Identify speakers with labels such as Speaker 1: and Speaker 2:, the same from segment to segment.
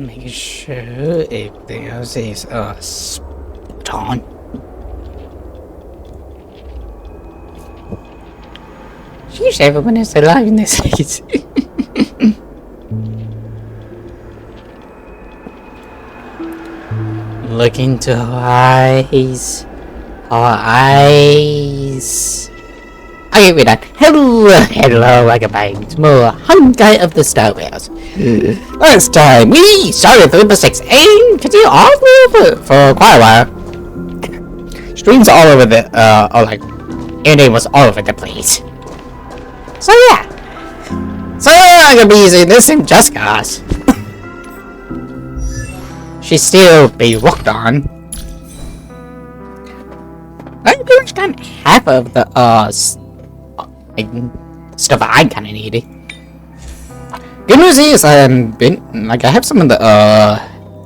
Speaker 1: Make sure everything else is spot on. Sheesh, everyone is alive in this place. Look into her eyes. Her eyes. Okay, we're done. Hello, welcome back to more Honkai of the Star Wars. Last time, we started with 6 and continued all for quite a while. Streams all over the, internet was all over the place. So yeah. So I'm gonna be using this in just cause. She's still being worked on. I pretty much got half of the stuff I kinda needed. Good news is I have some of the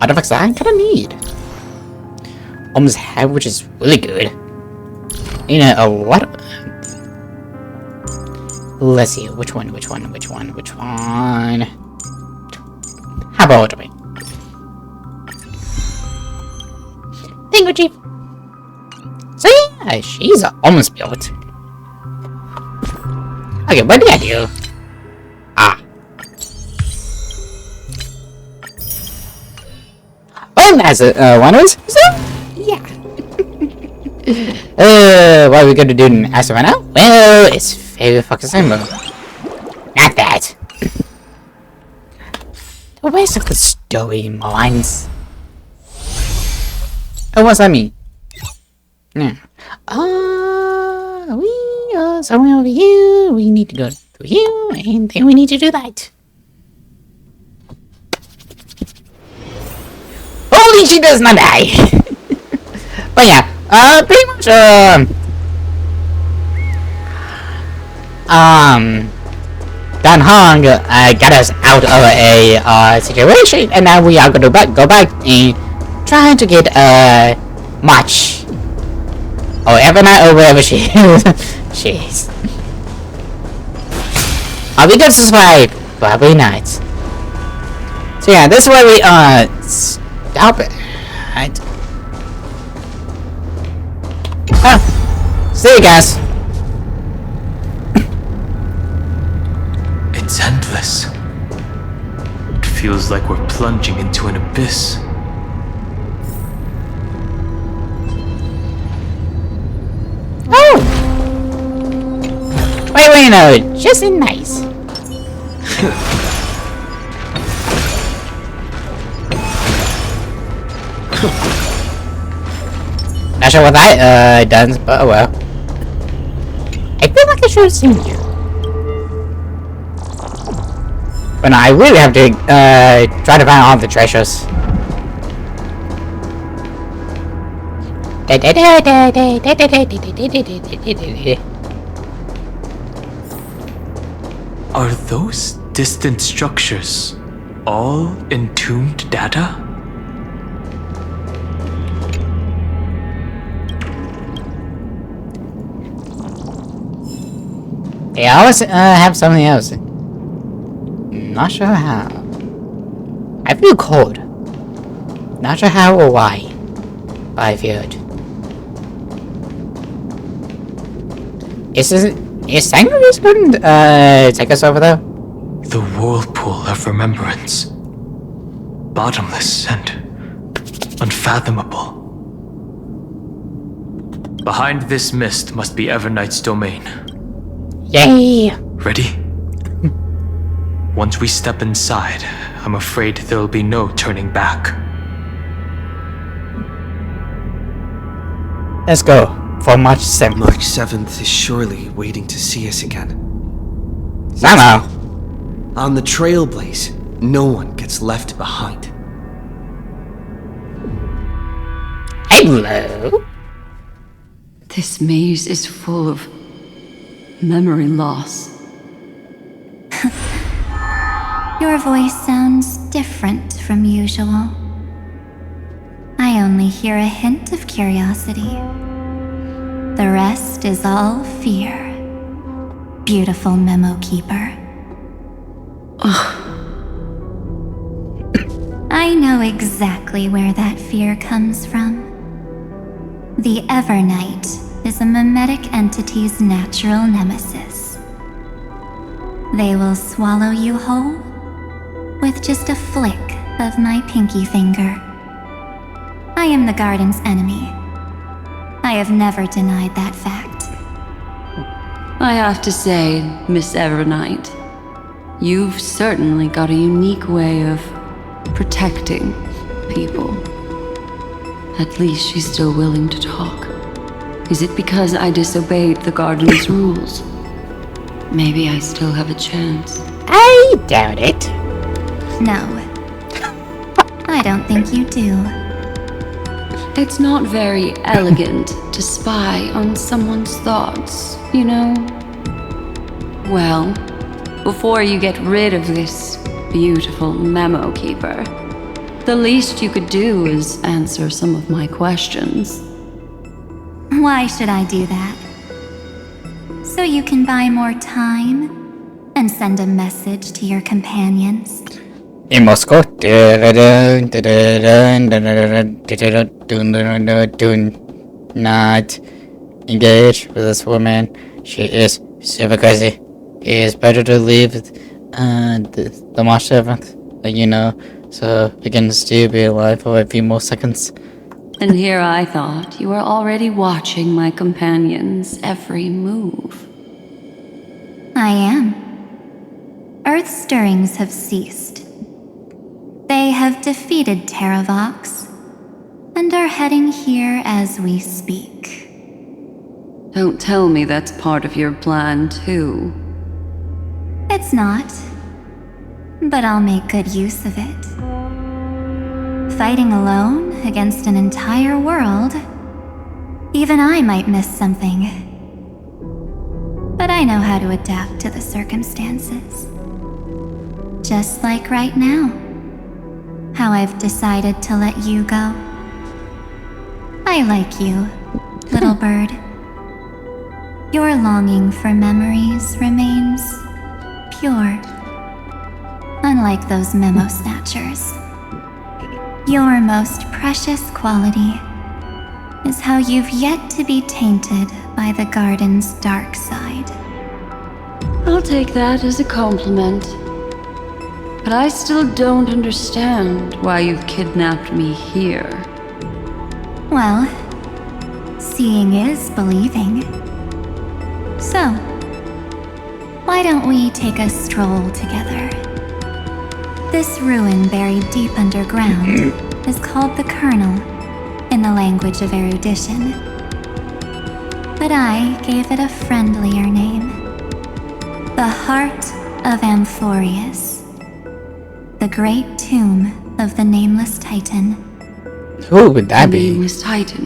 Speaker 1: artifacts that I kinda need. Almost half, which is really good. You know, what? Let's see, which one? How about ultimate? Thank you, Chief. So yeah, she's almost built. Okay, what did I do? Oh, that's one of us? So, yeah. What are we gonna do in Astro right now? Well, it's very fucking simple. Not that. The rest of the story lines. Oh, what's that mean? Yeah. We are somewhere over here. We need to go through here, and then we need to do that. Holy, she does not die. But yeah, pretty much, Dan Hong got us out of a situation, and now we are going to go back and try to get March or Evernight or wherever she is. Jeez. Are we gonna survive? Probably not. So yeah, this is where we stop it. Right. See you guys.
Speaker 2: It's endless. It feels like we're plunging into an abyss.
Speaker 1: Oh! Wait, no, just nice. Not sure what that does, but oh well. I feel like I should have seen you. But no, I really have to try to find all the treasures.
Speaker 2: Are those distant structures all entombed data?
Speaker 1: They always have something else. Not sure how. I feel cold. Not sure how or why, but I feel it. Is Sanctuary's going to take us over there?
Speaker 2: The whirlpool of remembrance. Bottomless and unfathomable. Behind this mist must be Evernight's domain.
Speaker 1: Yay!
Speaker 2: Ready? Once we step inside, I'm afraid there'll be no turning back.
Speaker 1: Let's go for March 7th.
Speaker 3: March 7th is surely waiting to see us again.
Speaker 1: Somehow.
Speaker 3: On the Trailblaze, no one gets left behind.
Speaker 1: Hello.
Speaker 4: This maze is full of memory loss.
Speaker 5: Your voice sounds different from usual. I only hear a hint of curiosity. The rest is all fear. Beautiful memo keeper. I I know exactly where that fear comes from. The Evernight is a mimetic entity's natural nemesis. They will swallow you whole with just a flick of my pinky finger. I am the garden's enemy. I have never denied that fact.
Speaker 4: I have to say, Miss Evernight, you've certainly got a unique way of protecting people. At least she's still willing to talk. Is it because I disobeyed the garden's rules? Maybe I still have a chance.
Speaker 1: I doubt it.
Speaker 5: No. I don't think you do.
Speaker 4: It's not very elegant to spy on someone's thoughts, you know? Well, before you get rid of this beautiful memo keeper, the least you could do is answer some of my questions.
Speaker 5: Why should I do that? So you can buy more time and send a message to your companions?
Speaker 1: In Moscow. Do not engage with this woman. She is super crazy. It is better to leave the March 7th, so we can still be alive for a few more seconds.
Speaker 4: And here I thought you were already watching my companion's every move.
Speaker 5: I am. Earth stirrings have ceased. They have defeated Terravox and are heading here as we speak.
Speaker 4: Don't tell me that's part of your plan, too.
Speaker 5: It's not, but I'll make good use of it. Fighting alone against an entire world, even I might miss something. But I know how to adapt to the circumstances. Just like right now, how I've decided to let you go. I like you, little bird. Your longing for memories remains pure, unlike those memo snatchers. Your most precious quality is how you've yet to be tainted by the garden's dark side.
Speaker 4: I'll take that as a compliment. But I still don't understand why you've kidnapped me here.
Speaker 5: Well, seeing is believing. So, why don't we take a stroll together? This ruin buried deep underground is called the Kernel in the language of erudition. But I gave it a friendlier name. The Heart of Amphorius. The great tomb of the Nameless Titan.
Speaker 1: Who would that
Speaker 4: The
Speaker 1: be?
Speaker 4: Nameless Titan.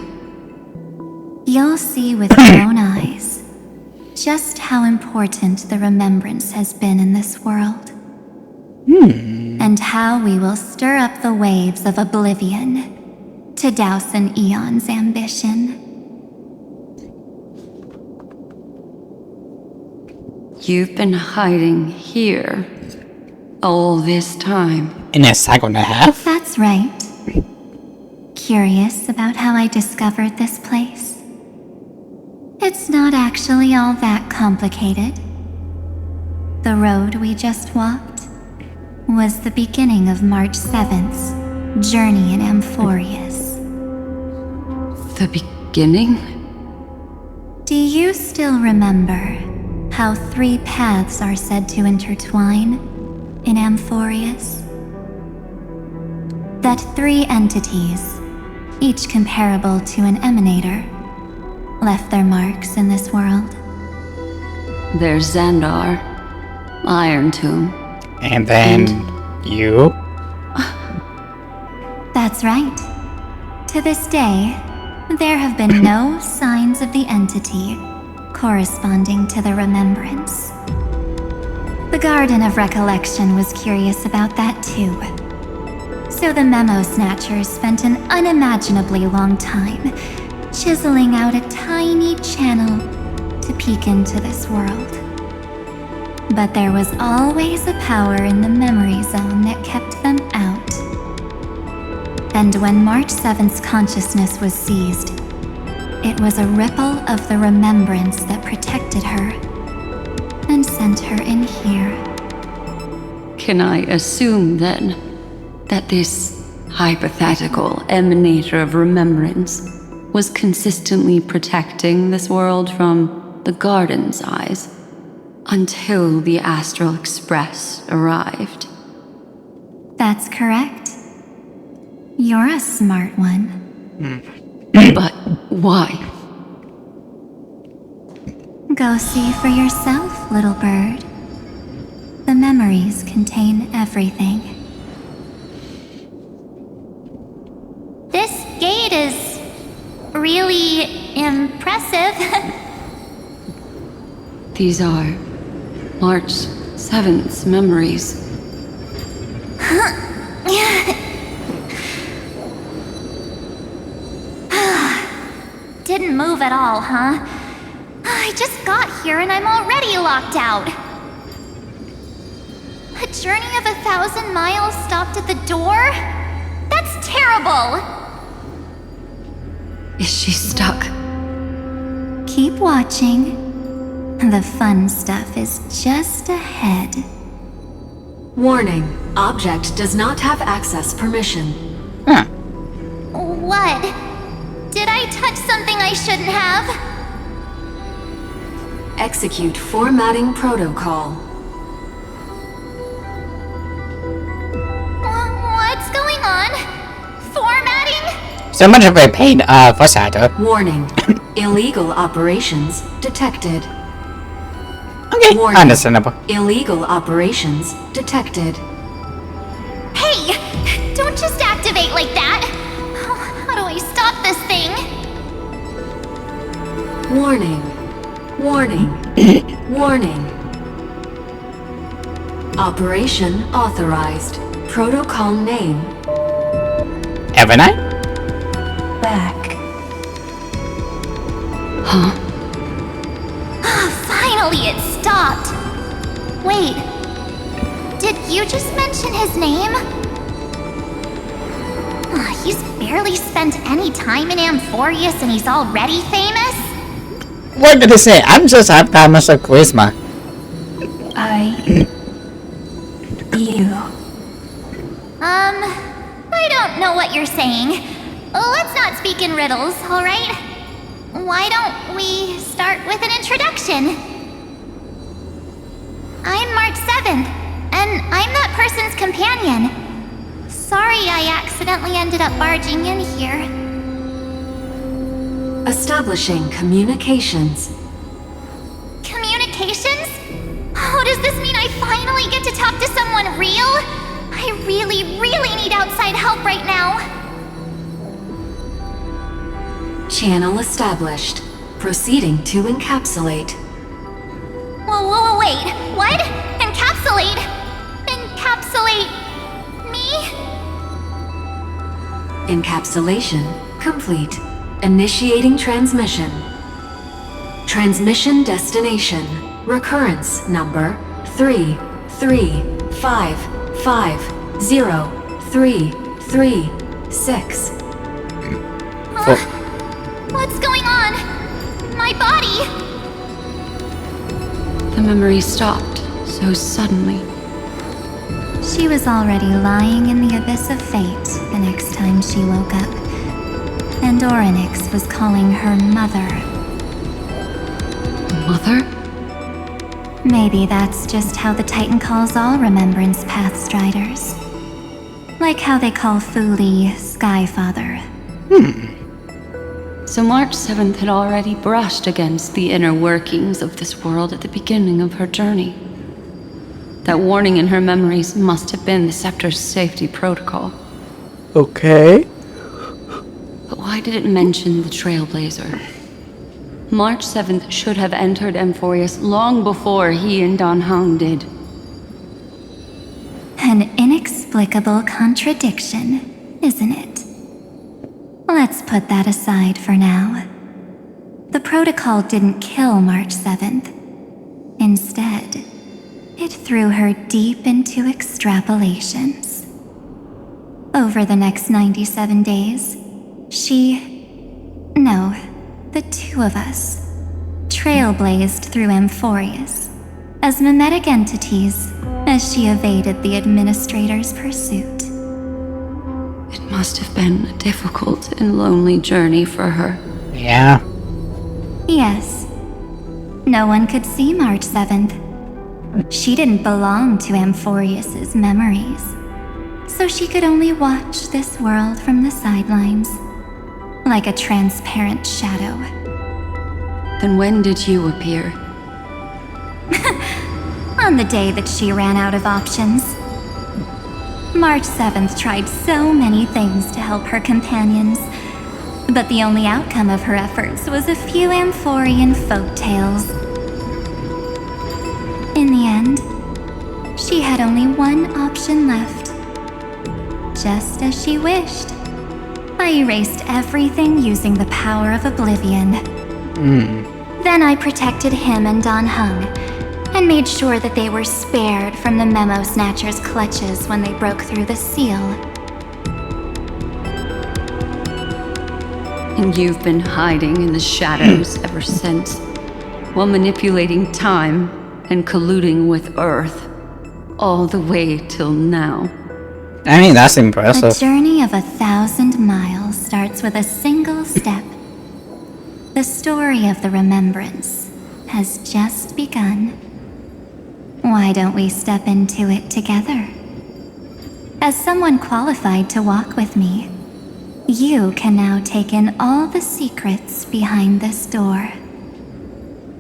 Speaker 5: You'll see with your own eyes just how important the remembrance has been in this world. And how we will stir up the waves of oblivion to douse an eon's ambition.
Speaker 4: You've been hiding here all this time.
Speaker 1: In a cycle and a half?
Speaker 5: That's right. Curious about how I discovered this place? It's not actually all that complicated. The road we just walked was the beginning of March 7th's journey in Amphorius.
Speaker 4: The beginning?
Speaker 5: Do you still remember how 3 paths are said to intertwine in Amphorius? That 3 entities, each comparable to an emanator, left their marks in this world.
Speaker 4: There's Xandar, Iron Tomb.
Speaker 1: And then you?
Speaker 5: That's right. To this day, there have been no signs of the entity corresponding to the remembrance. The Garden of Recollection was curious about that too. So the memo snatchers spent an unimaginably long time chiseling out a tiny channel to peek into this world. But there was always a power in the memory zone that kept them out. And when March 7th's consciousness was seized, it was a ripple of the remembrance that protected her and sent her in here.
Speaker 4: Can I assume, then, that this hypothetical emanator of remembrance was consistently protecting this world from the Garden's eyes until the Astral Express arrived?
Speaker 5: That's correct. You're a smart one.
Speaker 4: But why?
Speaker 5: Go see for yourself, little bird. The memories contain everything. This gate is really impressive.
Speaker 4: These are March 7th's memories.
Speaker 5: Didn't move at all, huh? I just got here and I'm already locked out. A journey of 1,000 miles stopped at the door? That's terrible!
Speaker 4: Is she stuck?
Speaker 5: Keep watching. The fun stuff is just ahead.
Speaker 6: Warning. Object does not have access permission.
Speaker 1: Huh.
Speaker 5: What? Did I touch something I shouldn't have?
Speaker 6: Execute formatting protocol.
Speaker 5: What's going on? Formatting?
Speaker 1: So much of a pain for Sato.
Speaker 6: Warning. Illegal operations detected.
Speaker 1: Okay,
Speaker 6: Warning.
Speaker 1: understandable.
Speaker 6: Illegal operations detected.
Speaker 5: Hey! Don't just activate like that! How do I stop this thing?
Speaker 6: Warning. Warning. Warning. Operation authorized. Protocol name.
Speaker 1: Evernight?
Speaker 6: Wack.
Speaker 4: Huh?
Speaker 5: Finally, it stopped! Wait. Did you just mention his name? He's barely spent any time in Amphorius and he's already famous?
Speaker 1: What did he say? I'm just have that much of charisma.
Speaker 5: I don't know what you're saying. Let's not speak in riddles, alright? Why don't we start with an introduction? I'm March 7th, and I'm that person's companion. Sorry I accidentally ended up barging in here.
Speaker 6: Establishing communications.
Speaker 5: Communications? Oh, does this mean I finally get to talk to someone real? I really need outside help right now.
Speaker 6: Channel established. Proceeding to encapsulate.
Speaker 5: Whoa, wait. What? Encapsulate? Encapsulate me?
Speaker 6: Encapsulation complete. Initiating transmission. Transmission destination. Recurrence number 335503336.
Speaker 5: What's going on? My body?
Speaker 4: The memory stopped so suddenly.
Speaker 5: She was already lying in the abyss of fate the next time she woke up. And Orynyx was calling her mother.
Speaker 4: Mother?
Speaker 5: Maybe that's just how the Titan calls all Remembrance Pathstriders. Like how they call Thule Skyfather.
Speaker 4: So March 7th had already brushed against the inner workings of this world at the beginning of her journey. That warning in her memories must have been the Scepter's safety protocol.
Speaker 1: Okay.
Speaker 4: But why did it mention the Trailblazer? March 7th should have entered Amphorius long before he and Dan Heng did.
Speaker 5: An inexplicable contradiction, isn't it? Let's put that aside for now. The protocol didn't kill March 7th. Instead, it threw her deep into extrapolations. Over the next 97 days, the two of us, trailblazed through Amphorius as mimetic entities as she evaded the administrator's pursuit.
Speaker 4: It must have been a difficult and lonely journey for her.
Speaker 1: Yeah.
Speaker 5: Yes. No one could see March 7th. She didn't belong to Amphorius's memories, so she could only watch this world from the sidelines, like a transparent shadow.
Speaker 4: Then when did you appear?
Speaker 5: On the day that she ran out of options. March 7th tried so many things to help her companions, but the only outcome of her efforts was a few Amphorian folktales. In the end, she had only one option left. Just as she wished. I erased everything using the power of oblivion. Then I protected him and Don Hung, and made sure that they were spared from the Memo Snatcher's clutches when they broke through the seal.
Speaker 4: And you've been hiding in the shadows ever since, while manipulating time and colluding with Earth, all the way till now.
Speaker 1: I mean, that's
Speaker 5: A
Speaker 1: impressive.
Speaker 5: journey of 1,000 miles starts with a single step. The story of the remembrance has just begun. Why don't we step into it together? As someone qualified to walk with me, you can now take in all the secrets behind this door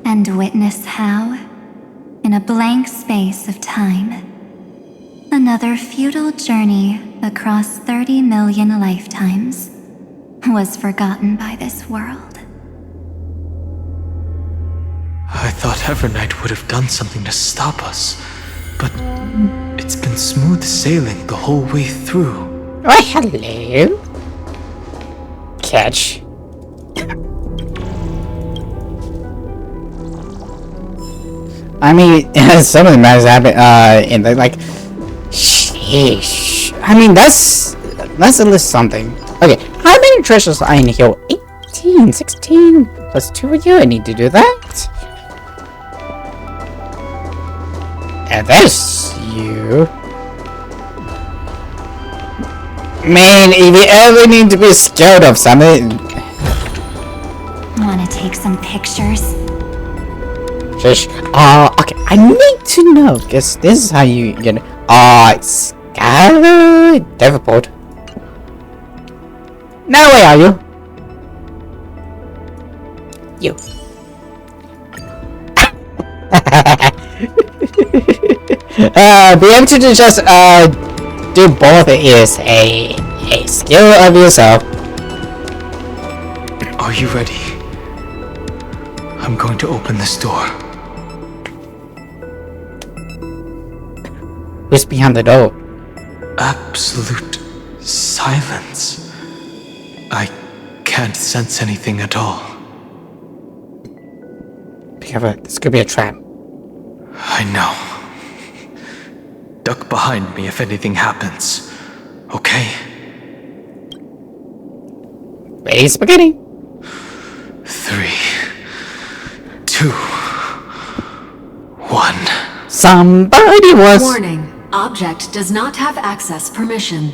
Speaker 5: and witness how, in a blank space of time, another futile journey across 30 million lifetimes was forgotten by this world.
Speaker 2: I thought Evernight would have done something to stop us, but it's been smooth sailing the whole way through.
Speaker 1: Oh, hello. Catch. I mean, some of the matters happen, in the, like, sheesh. I mean, that's at least something. Okay, how many treasures are in here? 18, 16, plus 2 of you, I need to do that. And there's you. Man, if you ever need to be scared of something...
Speaker 5: Wanna take some pictures?
Speaker 1: Shush. Okay, I need to know, because this is how you get it. It's Skylar Davenport. Now where are you? You. Be able to just, do both is a skill of yourself.
Speaker 2: Are you ready? I'm going to open this door.
Speaker 1: Who's behind the door?
Speaker 2: Absolute silence. I can't sense anything at all.
Speaker 1: Be careful, this could be a trap.
Speaker 2: I know. Duck behind me if anything happens. Okay?
Speaker 1: Ready, spaghetti.
Speaker 2: 3, 2, 1.
Speaker 1: Somebody was...
Speaker 6: Warning. Object does not have access permission.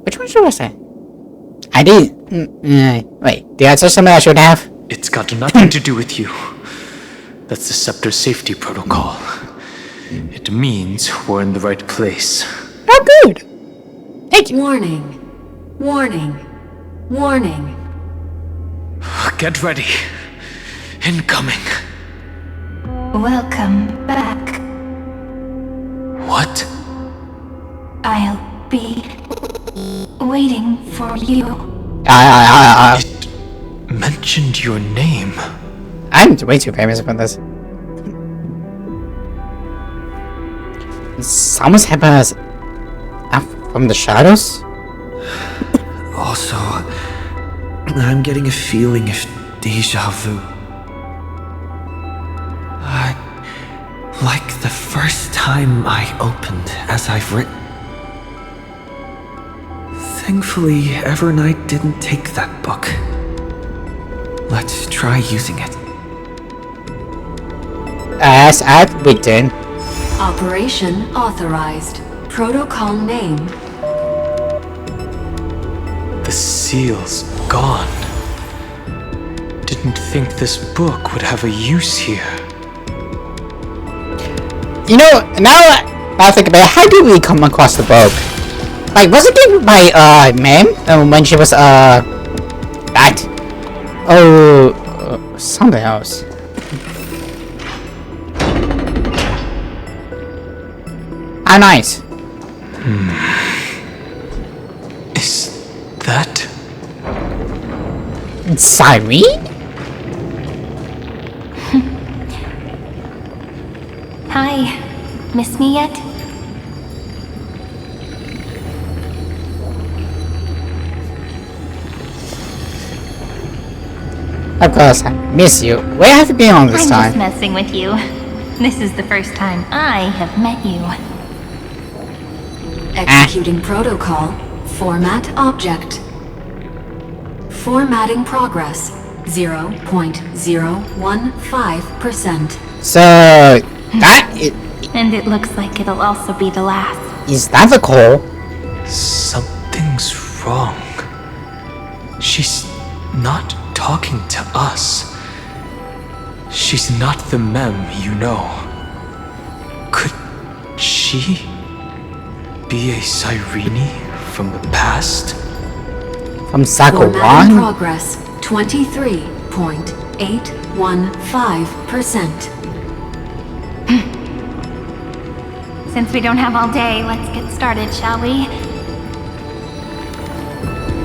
Speaker 1: Which one should I say? I did... wait, did I say something I should have?
Speaker 2: It's got nothing to do with you. That's the Scepter safety protocol. It means we're in the right place.
Speaker 1: Oh, good. Thank you.
Speaker 6: Warning. Warning. Warning.
Speaker 2: Get ready. Incoming.
Speaker 5: Welcome back.
Speaker 2: What?
Speaker 5: I'll be waiting for you.
Speaker 2: It mentioned your name.
Speaker 1: I'm way too famous for this. Someone's happened as from the shadows?
Speaker 3: Also, I'm getting a feeling of deja vu. Like the first time I opened as I've written. Thankfully, Evernight didn't take that book. Let's try using it.
Speaker 1: As I've written.
Speaker 6: Operation authorized. Protocol name.
Speaker 2: The seal's gone. Didn't think this book would have a use here.
Speaker 1: You know, now that I think about it, how did we come across the book? Like, was it given by, Ma'am? When she was, that? Oh, something else. How nice.
Speaker 2: Is that...
Speaker 1: Cyrene?
Speaker 5: Hi. Miss me yet?
Speaker 1: Of course, I miss you. Where have you been all this
Speaker 5: I'm
Speaker 1: time?
Speaker 5: just messing with you. This is the first time I have met you.
Speaker 6: Executing protocol. Format object. Formatting progress. 0.015%.
Speaker 1: So, that
Speaker 5: And it looks like it'll also be the last.
Speaker 1: is that the call?
Speaker 2: Something's wrong. She's not talking to us. She's not the mem, you know. Could she be a Cyrene from the past?
Speaker 1: From Cycle
Speaker 6: Formatting
Speaker 1: 1?
Speaker 6: progress. 23.815%.
Speaker 5: Since we don't have all day, let's get started, shall we?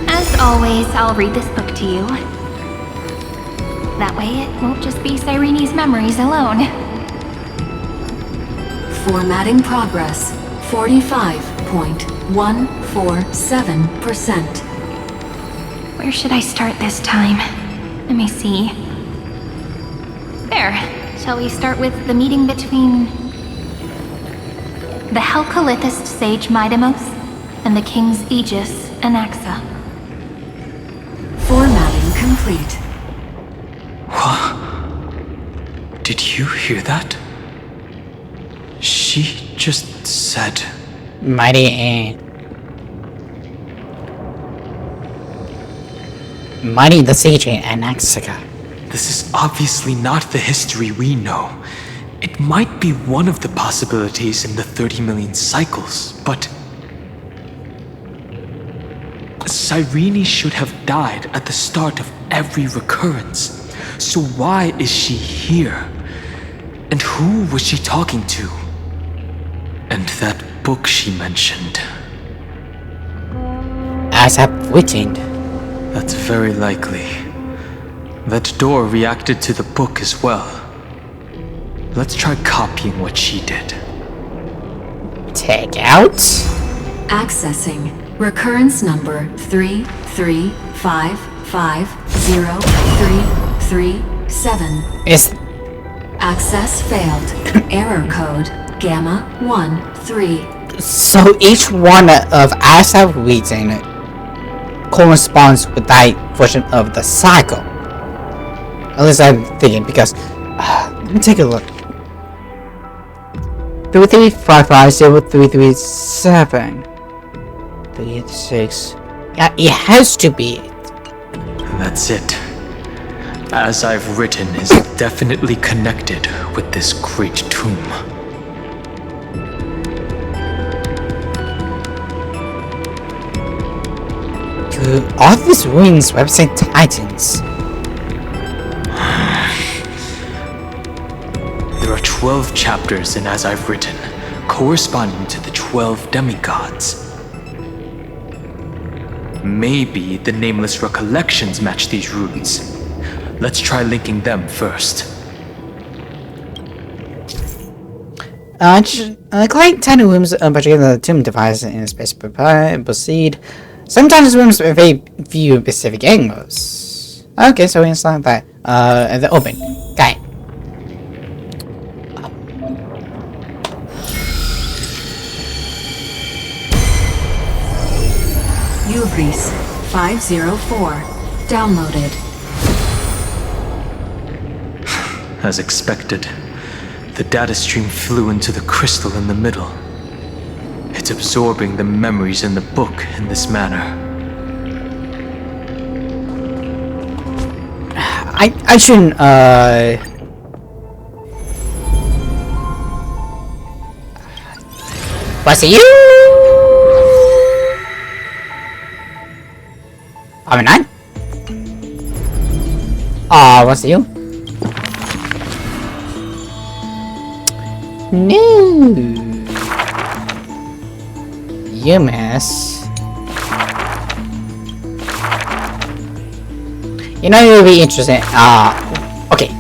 Speaker 5: As always, I'll read this book to you. That way it won't just be Cyrene's memories alone.
Speaker 6: Formatting progress. 45.147%.
Speaker 5: Where should I start this time? Let me see. There. Shall we start with the meeting between the Helcolithist sage Midamos and the King's Aegis Anaxa?
Speaker 6: Formatting complete.
Speaker 2: Did you hear that? She just said...
Speaker 1: Mighty and... Mighty the Sage and Anaxica.
Speaker 2: This is obviously not the history we know. It might be one of the possibilities in the 30 million cycles, but... Cyrene should have died at the start of every recurrence. So why is she here? And who was she talking to? And that book she mentioned.
Speaker 1: As I've written.
Speaker 2: That's very likely. That door reacted to the book as well. Let's try copying what she did.
Speaker 1: Take out.
Speaker 6: Accessing. Recurrence number 335503337.
Speaker 1: Is
Speaker 6: Access failed. Error code Gamma 13.
Speaker 1: so each one of As I've written corresponds with that version of the cycle. At least I'm thinking, because let me take a look. 33550337 36. Yeah, it has to be it.
Speaker 2: That's it. As I've written is definitely connected with this great tomb.
Speaker 1: All these ruins represent titans.
Speaker 2: There are 12 chapters in As I've Written, corresponding to the 12 demigods. Maybe the nameless recollections match these runes. Let's try linking them first.
Speaker 1: Collect tiny rooms particularly the tomb device in space proceed. Sometimes rooms with a few specific angles. Okay, so it's like that. The open. Got it.
Speaker 6: Uvris 504. Downloaded.
Speaker 2: As expected, the data stream flew into the crystal in the middle. It's absorbing the memories in the book in this manner.
Speaker 1: I shouldn't, Was it you? I'm 9? Aw, was it you? No. You miss. You know, it would be interesting. Okay.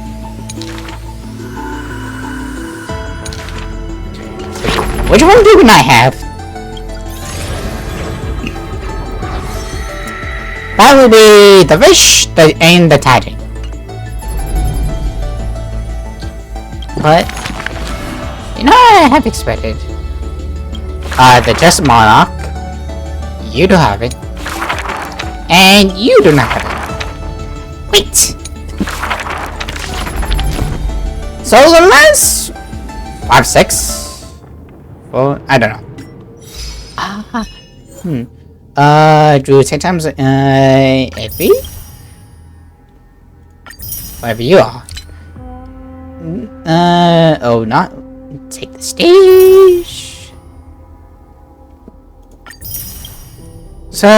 Speaker 1: Which one do I have? That would be the fish and the titan. But you know, I have expected. The just monarch. You do have it, and you do not have it. Wait. So the last 5, 6. Well, I don't know. Drew 10 times, Effie? Whatever you are. Oh, not take the stage. So,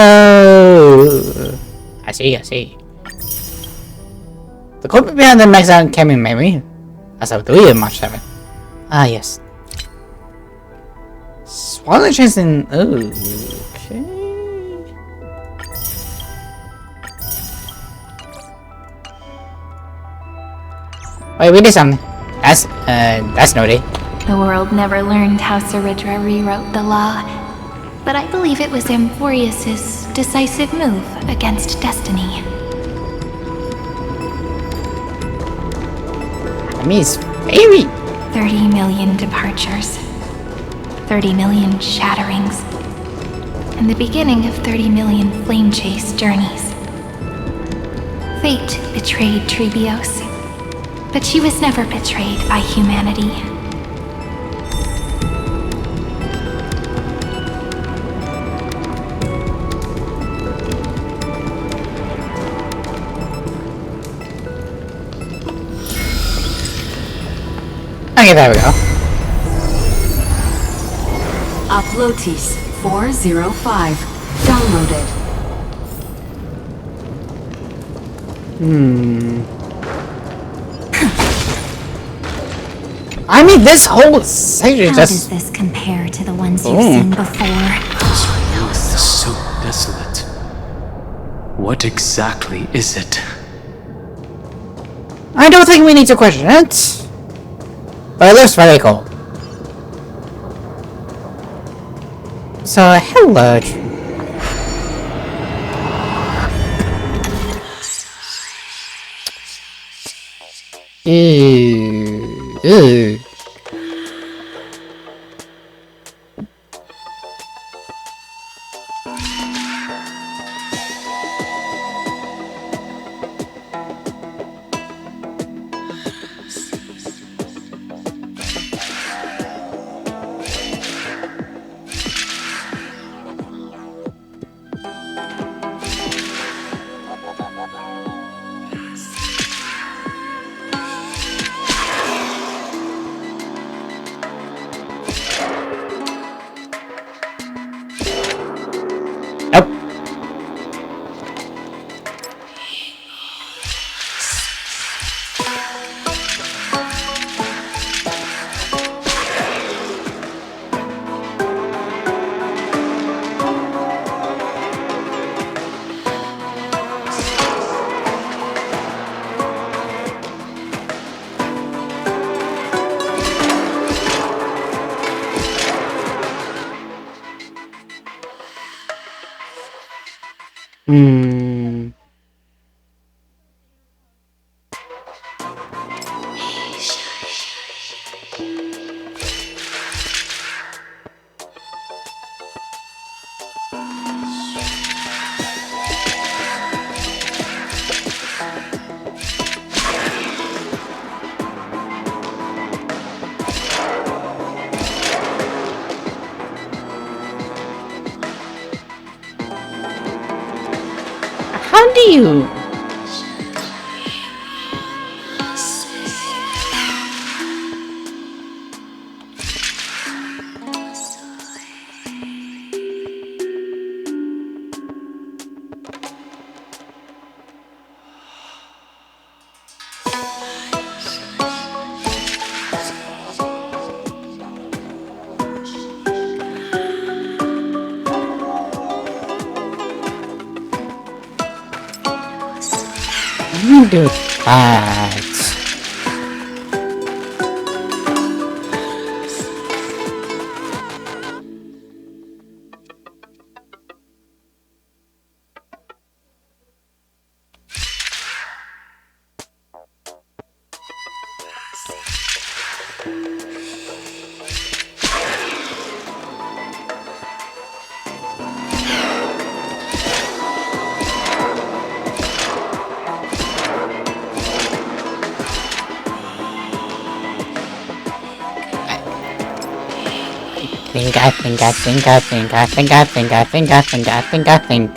Speaker 1: I see. The culprit behind the max out came in memory. As of 3 of March 7. Ah, yes. Swallow the chance in. Okay. Wait, we did something. That's naughty.
Speaker 5: The world never learned how Saridra rewrote the law, but I believe it was Amphorius's decisive move against destiny.
Speaker 1: I mean, it's very
Speaker 5: 30 million departures, 30 million shatterings, and the beginning of 30 million flame chase journeys. Fate betrayed Trebios, but she was never betrayed by humanity.
Speaker 1: Okay, there we go.
Speaker 6: Uplotis 405. Downloaded.
Speaker 1: I mean, this whole section
Speaker 5: How
Speaker 1: just.
Speaker 5: does this compare to the ones you've seen before?
Speaker 2: This world is so desolate. What exactly is it?
Speaker 1: I don't think we need to question it. But it looks very cool. So, hello. Ew. Nope. Ew. You do that. Think.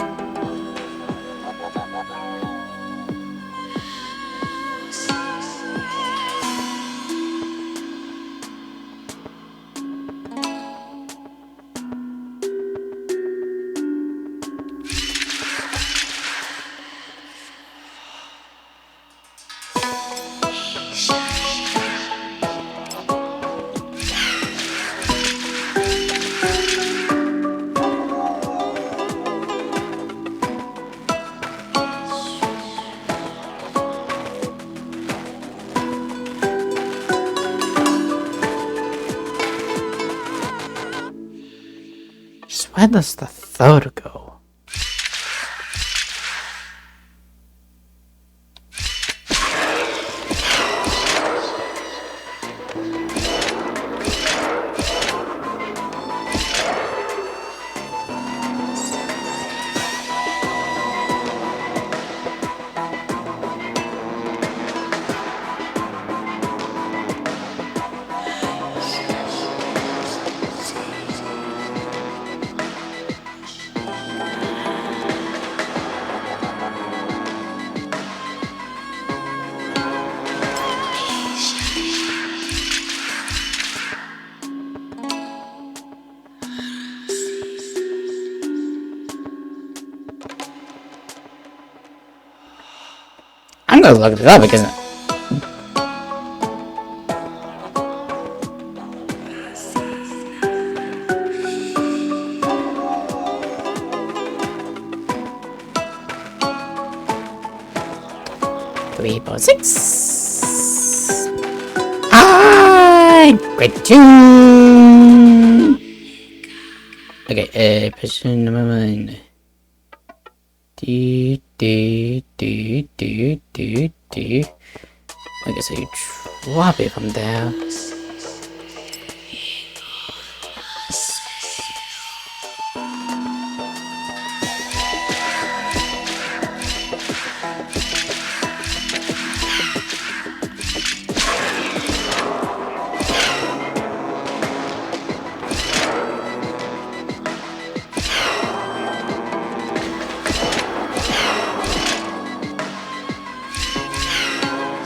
Speaker 1: So where does the third go? I'm gonna look it up because three, four, six. Great tune. Okay, position number 1. I guess I drop it from there.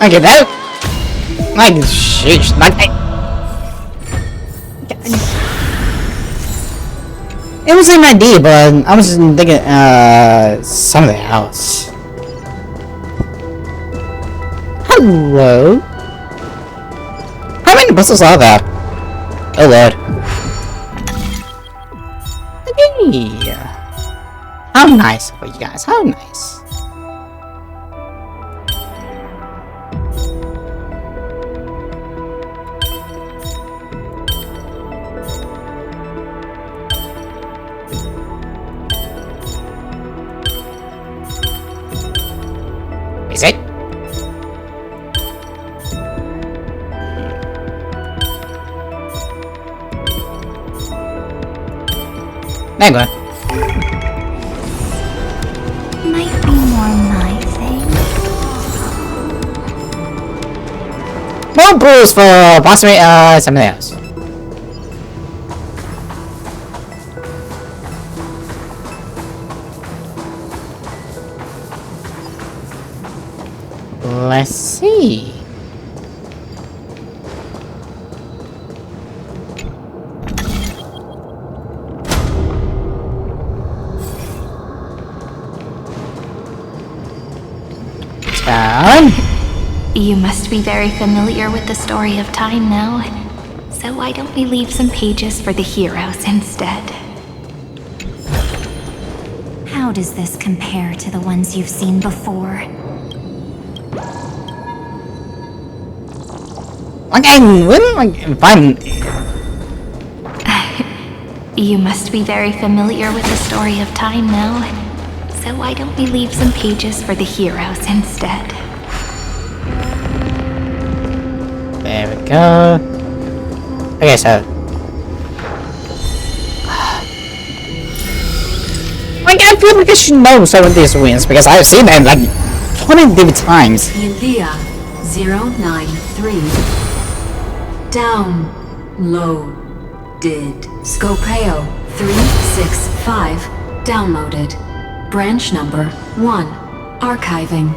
Speaker 1: Okay, that. Like, sheesh, it was an idea, but I was thinking, something else. Hello? How many puzzles are there? Oh lord. Okay. How nice for you guys, how nice. Is it? There you go.
Speaker 5: Might be more my thing.
Speaker 1: More rules for possibly something else. Let's see. Down.
Speaker 5: You must be very familiar with the story of time now, so why don't we leave some pages for the heroes instead? How does this compare to the ones you've seen before?
Speaker 1: If I'm...
Speaker 5: You must be very familiar with the story of time now, so why don't we leave some pages for the heroes instead?
Speaker 1: There we go. Okay, so... Like, I feel like I should know some of these wins because I've seen them like 20 different times.
Speaker 6: Elia 093. Downloaded. Scopeo 365. Downloaded. Branch number 1. Archiving.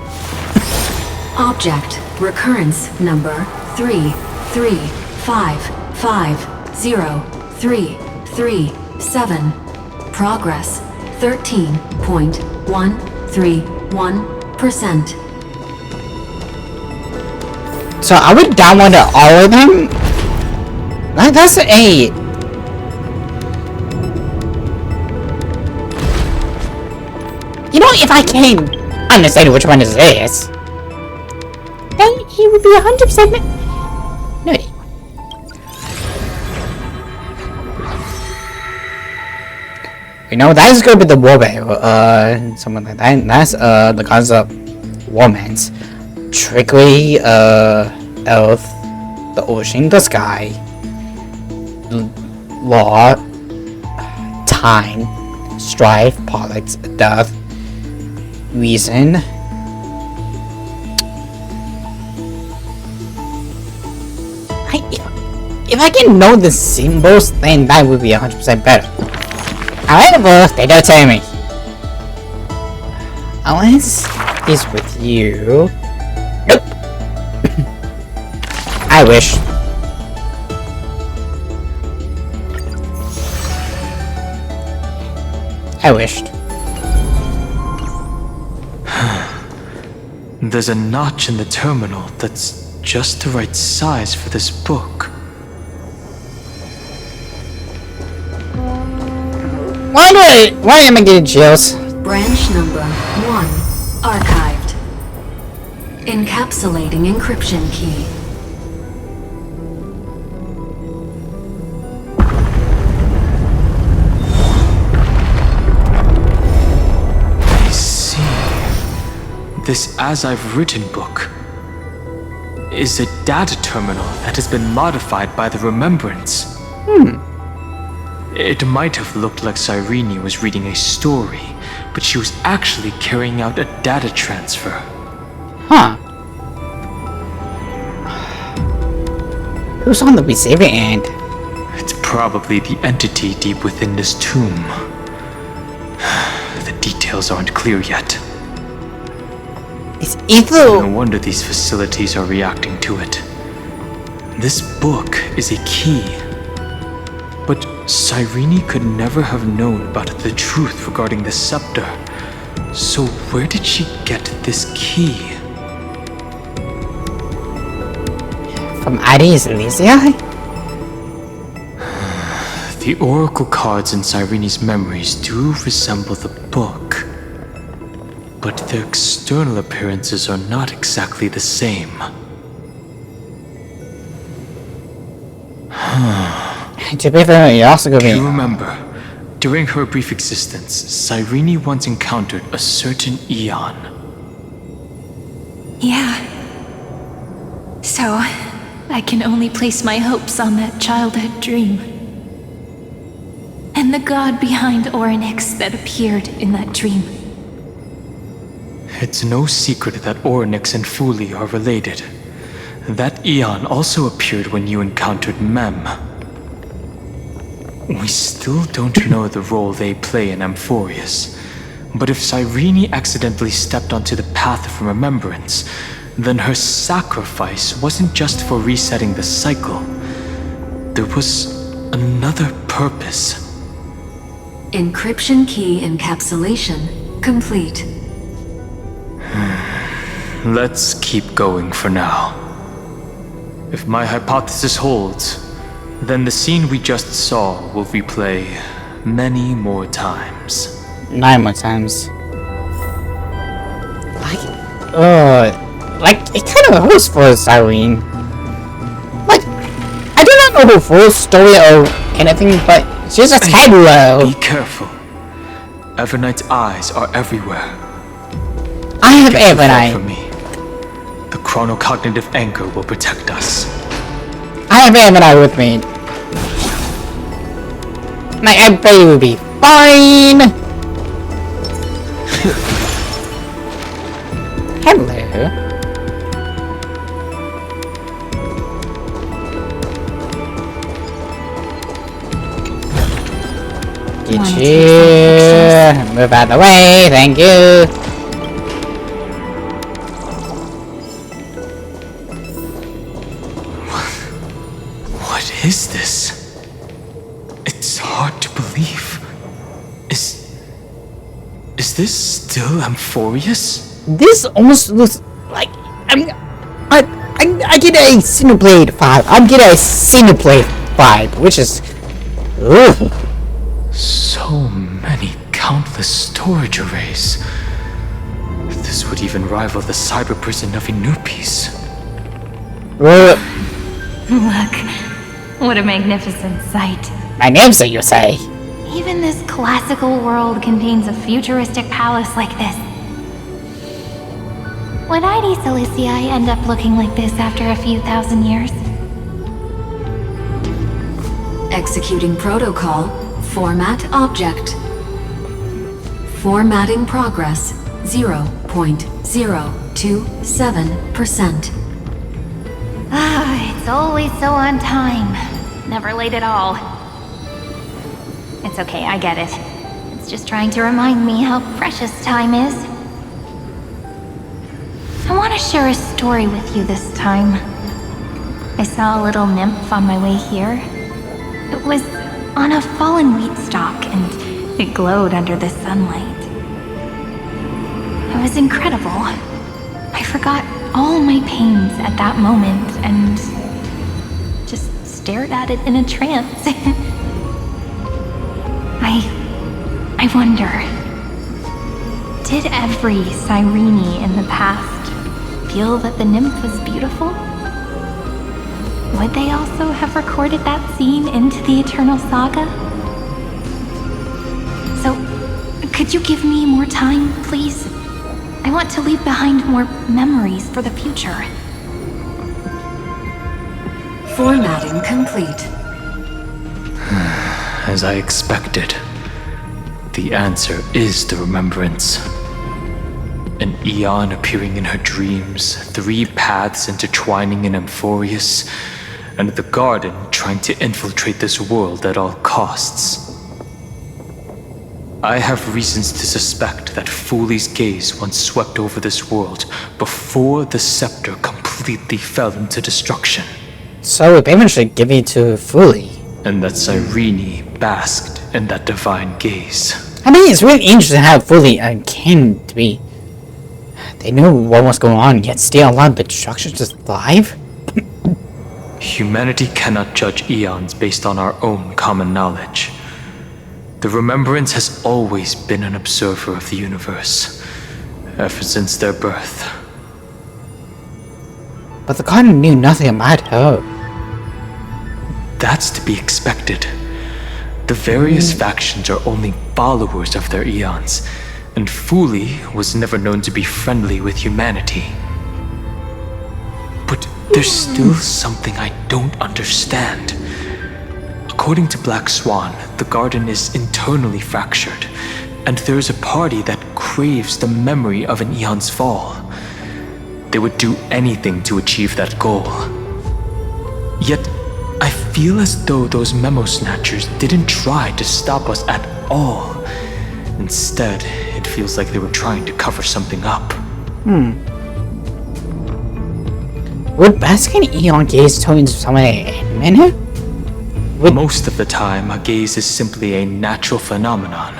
Speaker 6: Object recurrence number 335503337. Progress 13.131%.
Speaker 1: So I would download all of them? That's an 8. You know, if I can't understand which one is this, then he would be 100% no. You know, that is gonna be the war whale, something like that. That's the concept romance. Trickery, earth, the ocean, the sky, law, time, strife, politics, death, reason. If I can know the symbols, then that would be 100% better. However, they don't tell me. Unless it's with you. Nope. I wish. I wished.
Speaker 2: There's a notch in the terminal that's just the right size for this book.
Speaker 1: Why am I getting chills?
Speaker 6: Branch number 1. Archived. Encapsulating encryption key.
Speaker 2: I see. This As I've Written book is a data terminal that has been modified by the Remembrance. It might have looked like Cyrene was reading a story, but she was actually carrying out a data transfer.
Speaker 1: Huh. Who's on the receiving end?
Speaker 2: It's probably the entity deep within this tomb. The details aren't clear yet.
Speaker 1: It's evil.
Speaker 2: No wonder these facilities are reacting to it. This book is a key. But Cyrene could never have known about the truth regarding the scepter. So where did she get this key?
Speaker 1: From Addis Elysia?
Speaker 2: The oracle cards in Cyrene's memories do resemble the book. But their external appearances are not exactly the same.
Speaker 1: To be fair, you're also going to be...
Speaker 2: You remember, during her brief existence, Cyrene once encountered a certain Eon.
Speaker 5: Yeah. So, I can only place my hopes on that childhood dream. And the god behind Orynyx that appeared in that dream.
Speaker 2: It's no secret that Orynyx and Fuli are related. That Eon also appeared when you encountered Mem. We still don't know the role they play in Amphorius, but if Cyrene accidentally stepped onto the path of remembrance, then her sacrifice wasn't just for resetting the cycle. There was another purpose.
Speaker 6: Encryption key encapsulation complete.
Speaker 2: Let's keep going for now. If my hypothesis holds, then the scene we just saw will replay many more times.
Speaker 1: 9 more times. Like, it kind of hurts for Cyrene. Like, I do not know her full story or anything, but she's just hello.
Speaker 2: Be careful. Everknight's eyes are everywhere.
Speaker 1: I have
Speaker 2: Get too far
Speaker 1: Everknight.
Speaker 2: from me. The chronocognitive anchor will protect us.
Speaker 1: I have Everknight with me. My everybody will be fine. Hello. Get you. Move out of the way. Thank you.
Speaker 2: What is this? It's hard to believe. Is this still Amphorius?
Speaker 1: This almost looks like I get a Cineblade vibe. I'm getting a Cineblade vibe, which is ugh.
Speaker 2: So many countless storage arrays. This would even rival the cyber prison of Inupis.
Speaker 1: Ugh.
Speaker 5: Look, what a magnificent sight.
Speaker 1: My name's you say.
Speaker 5: Even this classical world contains a futuristic palace like this. Would ID Silicii end up looking like this after a few thousand years?
Speaker 6: Executing protocol. Format object. Formatting progress 0.027%.
Speaker 5: Ah, it's always so on time. Never late at all. It's okay, I get it. It's just trying to remind me how precious time is. I want to share a story with you this time. I saw a little nymph on my way here. It was on a fallen wheat stalk, and it glowed under the sunlight. It was incredible. I forgot all my pains at that moment and just stared at it in a trance. I wonder, did every Cyrene in the past feel that the nymph was beautiful? Would they also have recorded that scene into the Eternal Saga? So, could you give me more time, please? I want to leave behind more memories for the future.
Speaker 6: Formatting complete.
Speaker 2: As I expected, the answer is the remembrance. An eon appearing in her dreams, 3 paths intertwining in Amphorius, and the garden trying to infiltrate this world at all costs. I have reasons to suspect that Fooley's gaze once swept over this world before the scepter completely fell into destruction.
Speaker 1: So it eventually gave it to Fully.
Speaker 2: And that Cyrene basked in that divine gaze.
Speaker 1: I mean, it's really interesting how Fully came to be. They knew what was going on, yet still allowed the destruction to thrive?
Speaker 2: Humanity cannot judge eons based on our own common knowledge. The Remembrance has always been an observer of the universe, ever since their birth.
Speaker 1: But the garden knew nothing about her.
Speaker 2: That's to be expected. The various factions are only followers of their eons, and Fooley was never known to be friendly with humanity. But there's still something I don't understand. According to Black Swan, the garden is internally fractured, and there is a party that craves the memory of an eon's fall. They would do anything to achieve that goal. Yet, I feel as though those memo snatchers didn't try to stop us at all. Instead, it feels like they were trying to cover something up.
Speaker 1: would basking Eon gaze turn into someone in manner?
Speaker 2: Most of the time, a gaze is simply a natural phenomenon,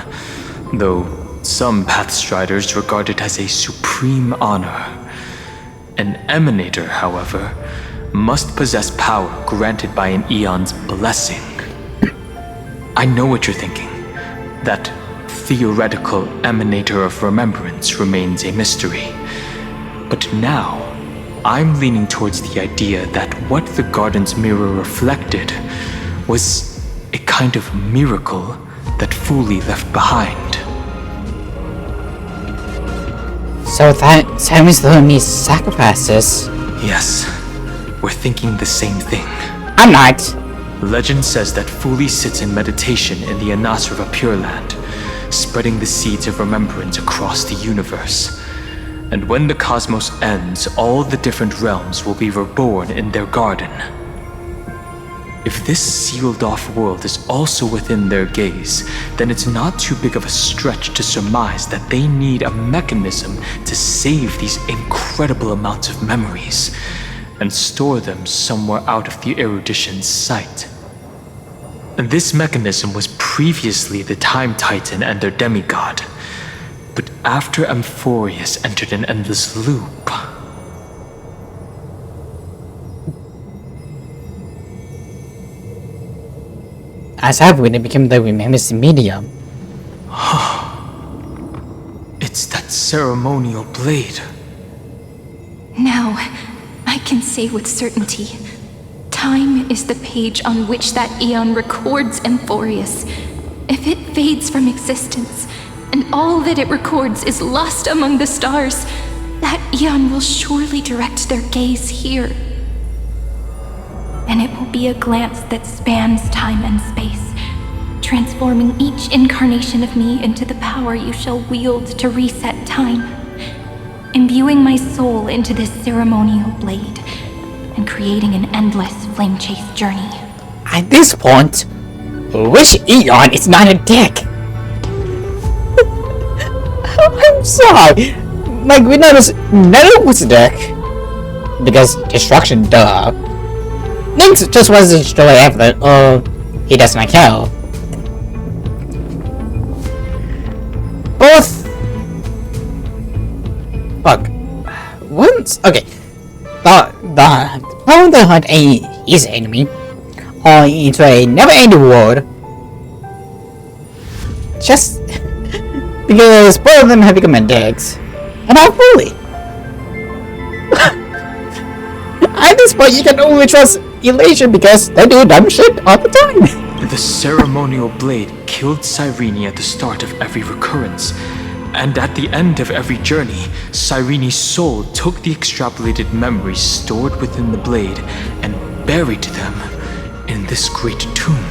Speaker 2: though some Pathstriders regard it as a supreme honor. An emanator, however, must possess power granted by an Eon's blessing. I know what you're thinking. That theoretical emanator of remembrance remains a mystery. But now, I'm leaning towards the idea that what the garden's mirror reflected was a kind of miracle that Fuli left behind.
Speaker 1: So that Sammy's doing me sacrifices.
Speaker 2: Yes, we're thinking the same thing.
Speaker 1: I'm not.
Speaker 2: Legend says that Fuli sits in meditation in the Anasrava Pure Land, spreading the seeds of remembrance across the universe. And when the cosmos ends, all the different realms will be reborn in their garden. If this sealed-off world is also within their gaze, then it's not too big of a stretch to surmise that they need a mechanism to save these incredible amounts of memories and store them somewhere out of the erudition's sight. And this mechanism was previously the Time Titan and their demigod, but after Amphorius entered an endless loop,
Speaker 1: as Sabrina became the remembrance medium.
Speaker 2: it's that ceremonial blade.
Speaker 7: Now, I can say with certainty, time is the page on which that Eon records Amphorius. If it fades from existence, and all that it records is lost among the stars, that Eon will surely direct their gaze here. And it will be a glance that spans time and space, transforming each incarnation of me into the power you shall wield to reset time, imbuing my soul into this ceremonial blade, and creating an endless flame chase journey.
Speaker 1: At this point, which Eon is not a dick? I'm sorry. My grandmother's never was a dick. Because destruction, duh. Lynx just wants to destroy everything, or he does not care. Both. Fuck. Once. Okay. The hunt a easy enemy, or into a never-ending world. Just because both of them have become dicks, and I'm fully. At this point, you can only trust Elation because they do dumb shit all the time.
Speaker 2: The ceremonial blade killed Cyrene at the start of every recurrence, and at the end of every journey, Cyrene's soul took the extrapolated memories stored within the blade and buried them in this great tomb.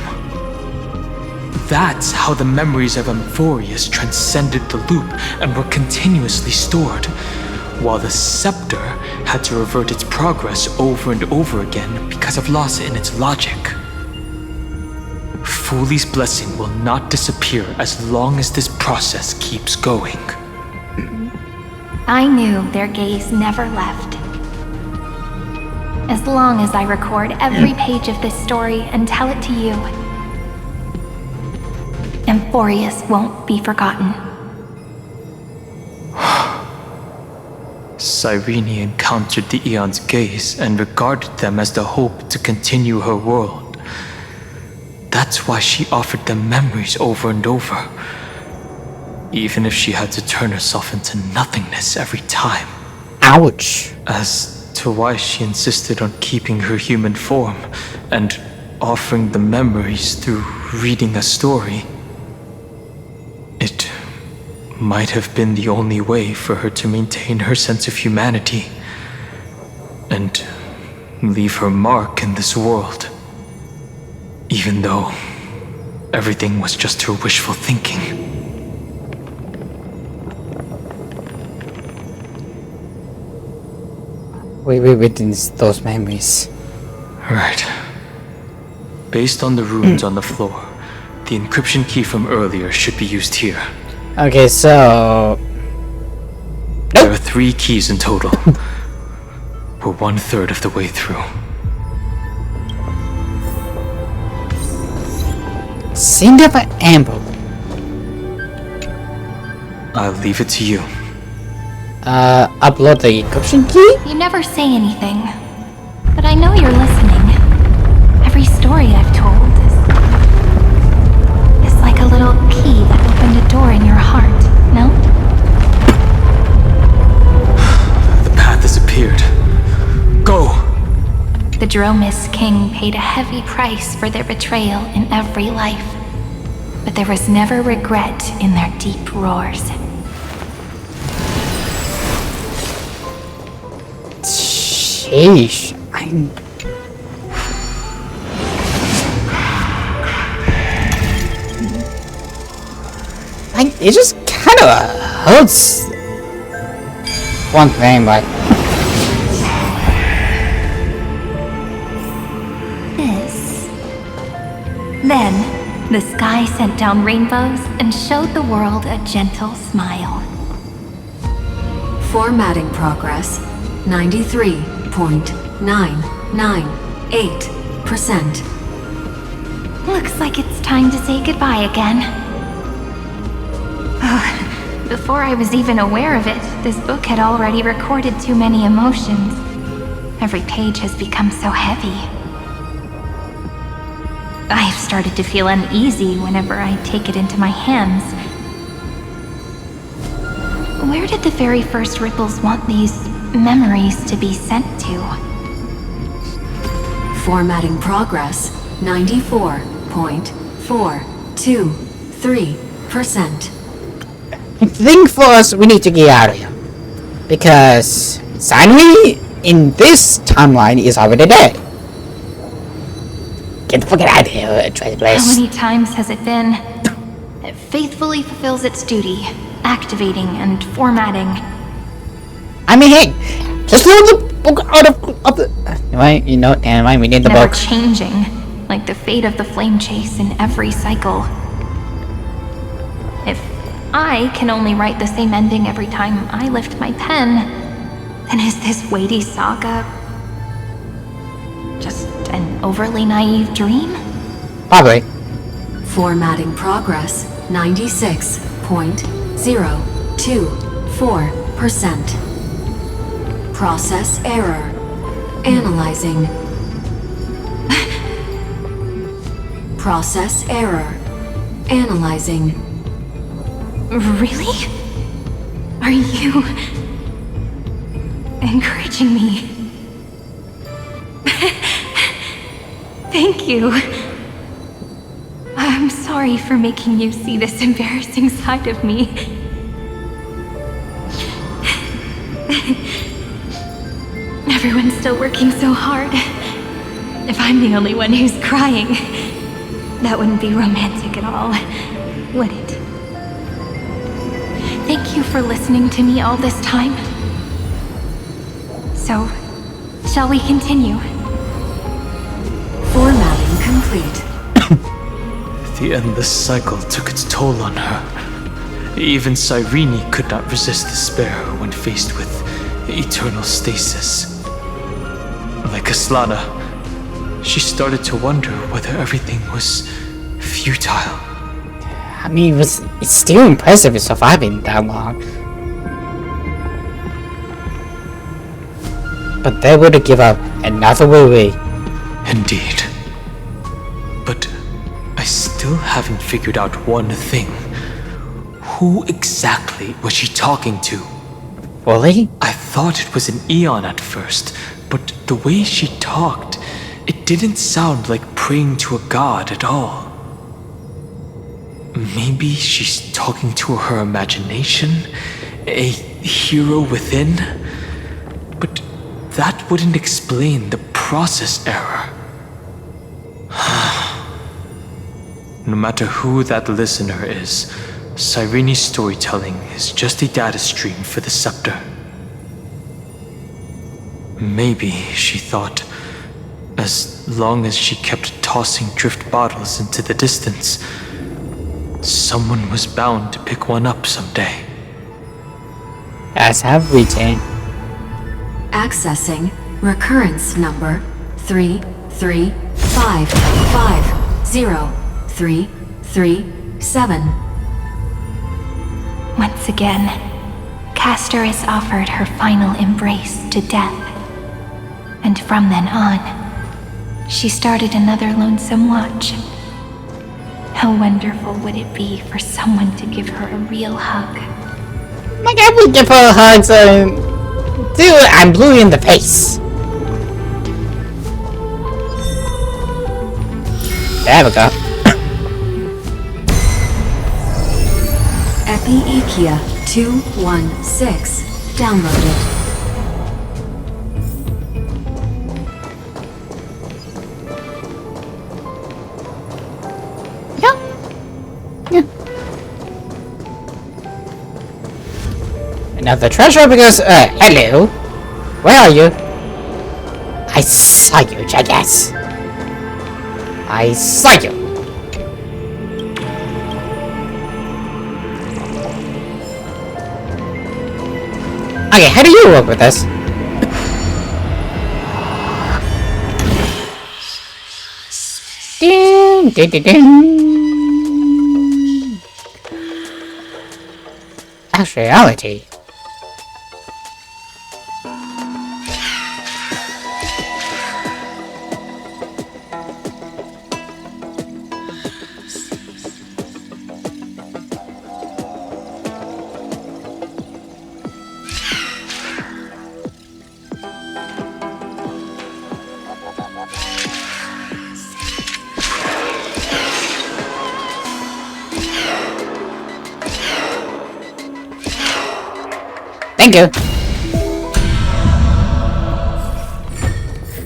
Speaker 2: That's how the memories of Amphorius transcended the loop and were continuously stored, while the scepter had to revert its progress over and over again because of loss in its logic. Fuli's blessing will not disappear as long as this process keeps going.
Speaker 5: I knew their gaze never left. As long as I record every page of this story and tell it to you, Amphorius won't be forgotten.
Speaker 2: Cyrene encountered the Eon's gaze and regarded them as the hope to continue her world. That's why she offered them memories over and over, even if she had to turn herself into nothingness every time.
Speaker 1: Ouch.
Speaker 2: As to why she insisted on keeping her human form and offering the memories through reading a story, it might have been the only way for her to maintain her sense of humanity and leave her mark in this world, even though everything was just her wishful thinking.
Speaker 1: We witnessed those memories.
Speaker 2: Right. Based on the runes on the floor, the encryption key from earlier should be used here.
Speaker 1: Okay, so...
Speaker 2: There are 3 keys in total. We're 1/3 of the way through.
Speaker 1: Send up an amber.
Speaker 2: I'll leave it to you.
Speaker 1: Upload the encryption key?
Speaker 7: You never say anything, but I know you're listening. Every story I've told is like a little key that opened a door in your heart, no?
Speaker 2: The path has appeared. Go!
Speaker 7: The Dromis King paid a heavy price for their betrayal in every life, but there was never regret in their deep roars.
Speaker 1: Sheesh. It just kind of hurts. One thing, like.
Speaker 7: Then, the sky sent down rainbows and showed the world a gentle smile.
Speaker 6: Formatting progress 93.998%.
Speaker 7: Looks like it's time to say goodbye again. Before I was even aware of it, this book had already recorded too many emotions. Every page has become so heavy. I've started to feel uneasy whenever I take it into my hands. Where did the very first ripples want these memories to be sent to?
Speaker 6: Formatting progress 94.423%.
Speaker 1: I think first we need to get out of here. Because Sanri in this timeline is already dead. Get the fuck out of here, try the place.
Speaker 7: How many times has it been? It faithfully fulfills its duty, activating and formatting.
Speaker 1: I mean, hey, just throw the book out of the... Right, you know, damn right, we need the
Speaker 7: Never
Speaker 1: book.
Speaker 7: changing, like the fate of the flame chase in every cycle. If I can only write the same ending every time I lift my pen, then is this weighty saga just an overly naive dream?
Speaker 1: Probably.
Speaker 6: Formatting progress 96.024%. Process error. Analyzing. Process error. Analyzing.
Speaker 7: Really? Are you encouraging me? Thank you. I'm sorry for making you see this embarrassing side of me. Everyone's still working so hard. If I'm the only one who's crying, that wouldn't be romantic at all, would it? Thank you for listening to me all this time. So, shall we continue?
Speaker 6: Formatting complete.
Speaker 2: The endless cycle took its toll on her. Even Cyrene could not resist despair when faced with eternal stasis. Like Aslana, she started to wonder whether everything was futile.
Speaker 1: I mean, it's still impressive surviving that long. But they would have given up another way.
Speaker 2: Indeed. But I still haven't figured out one thing. Who exactly was she talking to?
Speaker 1: Really?
Speaker 2: I thought it was an Eon at first, but the way she talked, it didn't sound like praying to a god at all. Maybe she's talking to her imagination, a hero within, but that wouldn't explain the process error. No matter who that listener is, Cyrene's storytelling is just a data stream for the scepter. Maybe, she thought, as long as she kept tossing drift bottles into the distance, someone was bound to pick one up someday.
Speaker 1: As have we, Jane.
Speaker 6: Accessing Recurrence number 335503337.
Speaker 7: Once again, Castor is offered her final embrace to death. And from then on, she started another lonesome watch. How wonderful would it be for someone to give her a real hug?
Speaker 1: Like, I would give her hugs and... Dude, I'm blue in the face. There we go.
Speaker 6: Epi-Ikia 216 downloaded.
Speaker 1: Another treasure because, hello? Where are you? I saw you, jackass. I saw you. Okay, how do you work with this? Ding, ding, ding, ding. Actuality. Thank you.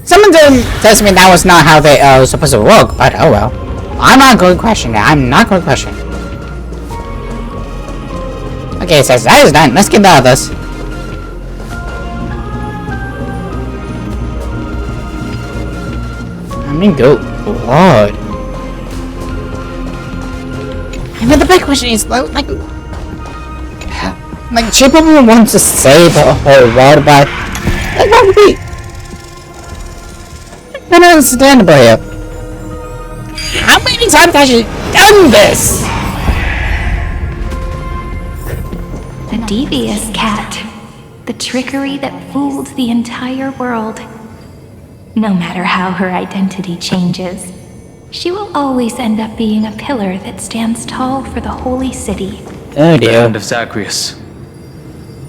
Speaker 1: Someone tells me that was not how they supposed to work, but oh well. I'm not going to question it. I'm not going to question it. Okay, it says that is done. Let's get the others. I mean, go. Lord. I mean, the big question is, like, she probably wants to save the whole world, but like, that would be understandable here. How many times has she done this?
Speaker 7: A devious cat. The trickery that fooled the entire world. No matter how her identity changes, she will always end up being a pillar that stands tall for the holy city.
Speaker 1: Oh
Speaker 2: The
Speaker 1: dear.
Speaker 2: hand of Zagreus.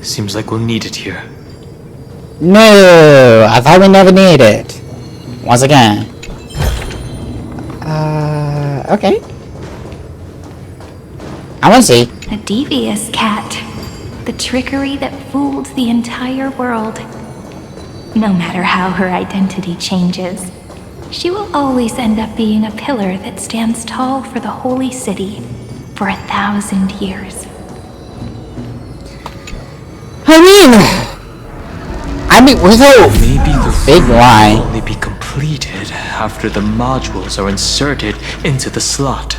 Speaker 2: Seems like we'll need it here.
Speaker 1: No, I thought we never needed it. Once again. Okay. I want to see.
Speaker 7: A devious cat. The trickery that fooled the entire world. No matter how her identity changes, she will always end up being a pillar that stands tall for the holy city for 1,000 years.
Speaker 1: I mean, with a
Speaker 2: Maybe the
Speaker 1: big
Speaker 2: room
Speaker 1: line.
Speaker 2: will only be completed after the modules are inserted into the slot.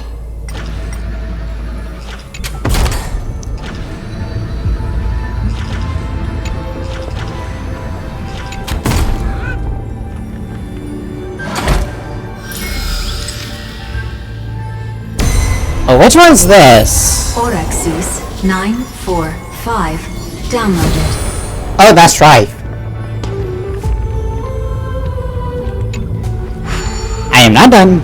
Speaker 1: Oh, which one's this?
Speaker 6: Orexus 945 downloaded.
Speaker 1: Oh, that's right. I am not done.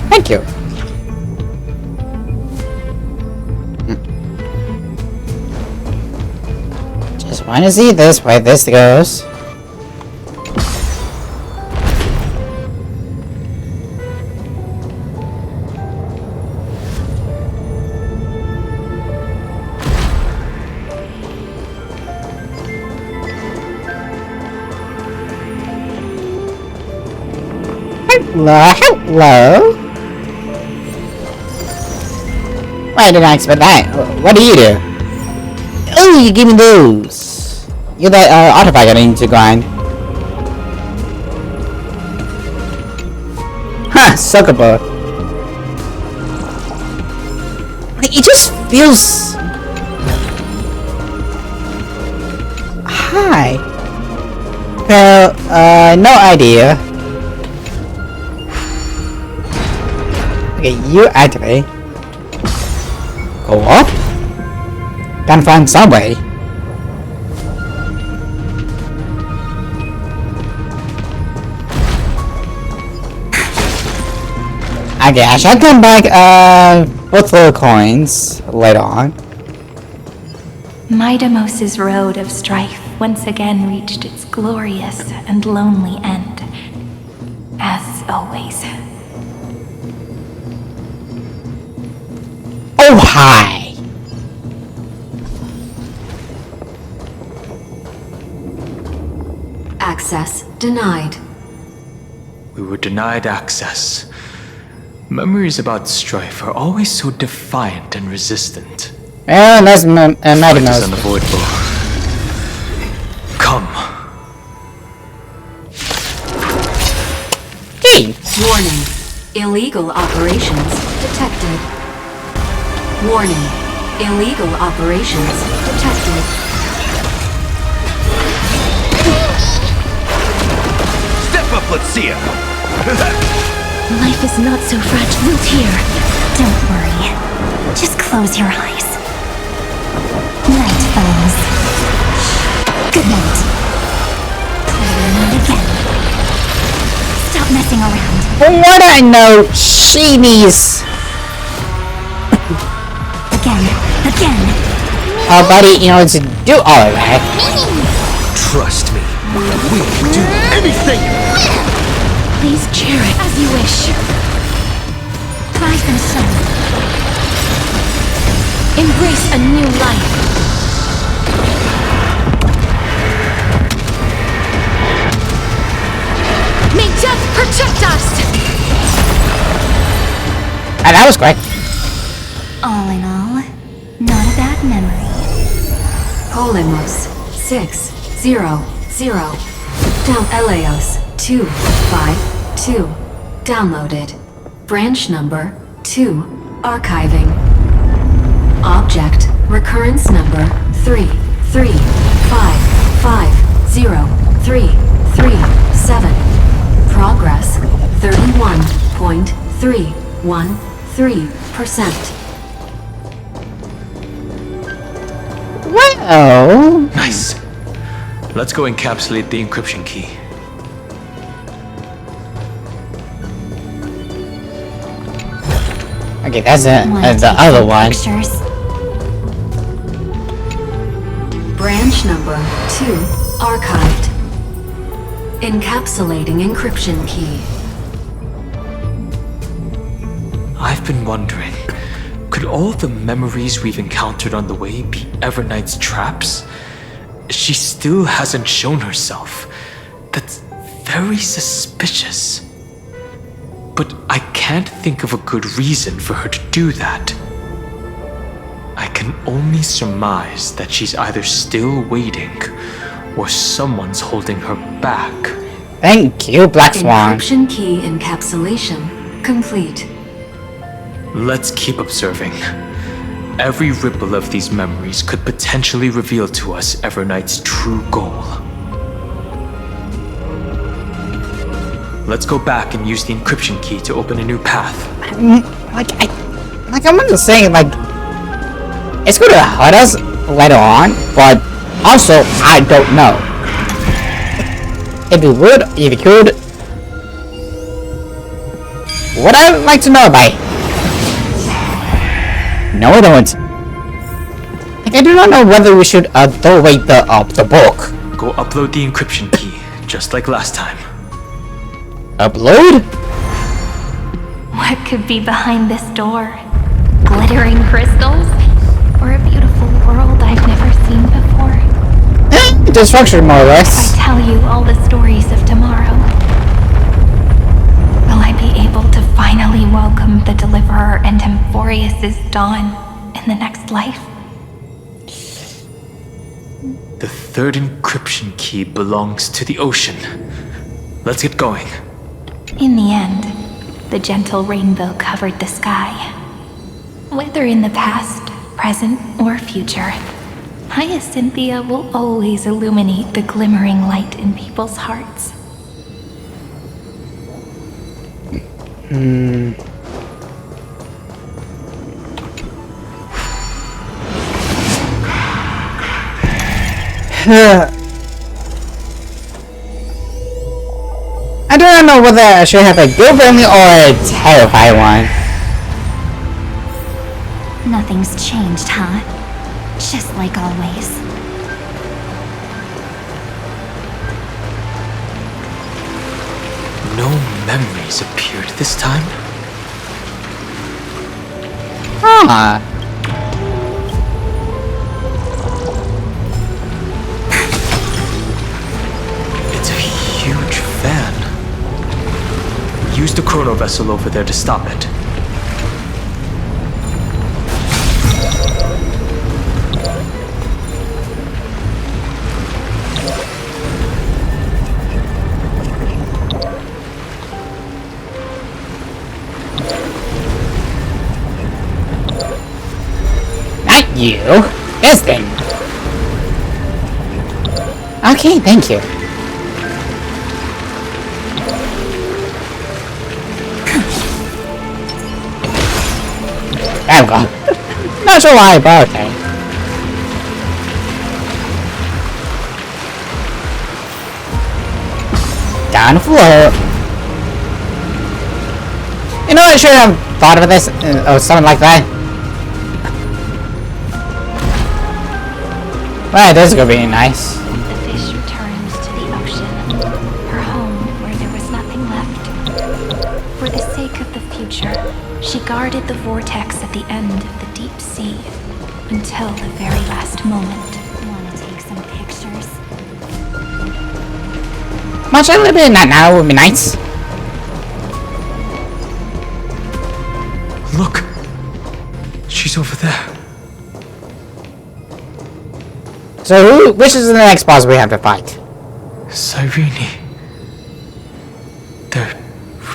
Speaker 1: Thank you. Just want to see this, where this goes. Hello? Why didn't I expect that? What do you do? Oh, you give me those. You're that artifact I need to grind. Ha! Sucker boy. Like, it just feels... Hi. Well, no idea. Okay, you activate. Go up. Gotta find some way. Okay, I shall come back, with the coins later on.
Speaker 7: Midamos's road of strife once again reached its glorious and lonely end. As always.
Speaker 1: Oh, hi!
Speaker 6: Access denied.
Speaker 2: We were denied access. Memories about strife are always so defiant and resistant.
Speaker 1: Well, that's
Speaker 2: Fight is
Speaker 1: Magnus.
Speaker 2: unavoidable. Come.
Speaker 1: Hey!
Speaker 6: Warning. Illegal operations detected. Warning. Illegal operations detected.
Speaker 8: Step up, let's see ya!
Speaker 5: Life is not so fragile here. Don't worry. Just close your eyes. Night, fellows. Good night. Playing again. Stop messing around.
Speaker 1: For what I know, she needs
Speaker 5: Again.
Speaker 1: her body in order to do all of that.
Speaker 8: Trust me, we can do anything!
Speaker 7: Please cheer it as you wish.
Speaker 5: Rise and shine.
Speaker 7: Embrace a new life. May death protect us!
Speaker 1: And that was great.
Speaker 5: All in all, not a bad memory.
Speaker 6: Polemos 600. Down Eleos 252. Downloaded. Branch number 2. Archiving. Object recurrence number 335503337. Progress 31.313%.
Speaker 1: Well...
Speaker 2: Nice. Let's go encapsulate the encryption key.
Speaker 1: Okay, that's it.
Speaker 5: Wanna
Speaker 1: That's the
Speaker 5: take
Speaker 1: other
Speaker 5: some
Speaker 1: one.
Speaker 5: Pictures.
Speaker 6: Branch number 2 archived. Encapsulating encryption key.
Speaker 2: I've been wondering, could all the memories we've encountered on the way be Everknight's traps? She still hasn't shown herself. That's very suspicious. But I can't think of a good reason for her to do that. I can only surmise that she's either still waiting, or someone's holding her back.
Speaker 1: Thank you, Black Swan.
Speaker 6: Encryption key encapsulation complete.
Speaker 2: Let's keep observing. Every ripple of these memories could potentially reveal to us Everknight's true goal. Let's go back and use the encryption key to open a new path.
Speaker 1: I'm just saying, like, it's going to hurt us later on, but also, I don't know. If you would, if you could, would I like to know about it? No, I don't. Like, I do not know whether we should throw away the book.
Speaker 2: Go upload the encryption key, just like last time.
Speaker 1: Upload?
Speaker 7: What could be behind this door? Glittering crystals? Or a beautiful world I've never seen before?
Speaker 1: Destruction, more or
Speaker 7: If
Speaker 1: less.
Speaker 7: I tell you all the stories of tomorrow, will I be able to finally welcome the Deliverer and Emphorius' dawn in the next life?
Speaker 2: The third encryption key belongs to the ocean. Let's get going.
Speaker 7: In the end, the gentle rainbow covered the sky. Whether in the past, present, or future, Hyacinthia will always illuminate the glimmering light in people's hearts.
Speaker 1: I do not know whether I should have a good family or a terrified one.
Speaker 5: Nothing's changed, huh? Just like always.
Speaker 2: No memories appeared this time.
Speaker 1: Huh.
Speaker 2: It's a huge fan. Use the chrono vessel over there to stop it.
Speaker 1: Not you. This thing. Okay, thank you. There we go. Not sure why, but okay. Down the floor. You know, I should have thought of this or something like that. Well, this is gonna be nice.
Speaker 5: The fish returns to the ocean, her home where there was nothing left. For the sake of the future, she guarded the vortex at the end of the deep sea until the very last moment. Want to take some pictures?
Speaker 1: Much a little bit now would be nice.
Speaker 2: Look! She's over there.
Speaker 1: So, which is the next boss we have to fight?
Speaker 2: Cyrene. There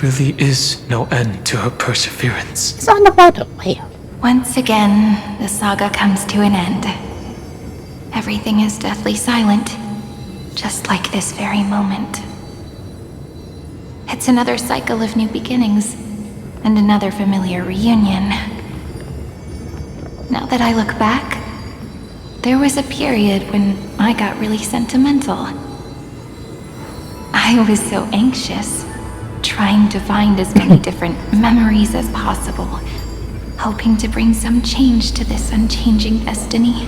Speaker 2: really is no end to her perseverance.
Speaker 1: It's on the bottom. Wait.
Speaker 7: Once again, the saga comes to an end. Everything is deathly silent, just like this very moment. It's another cycle of new beginnings, and another familiar reunion. Now that I look back, there was a period when I got really sentimental. I was so anxious, trying to find as many different memories as possible, hoping to bring some change to this unchanging destiny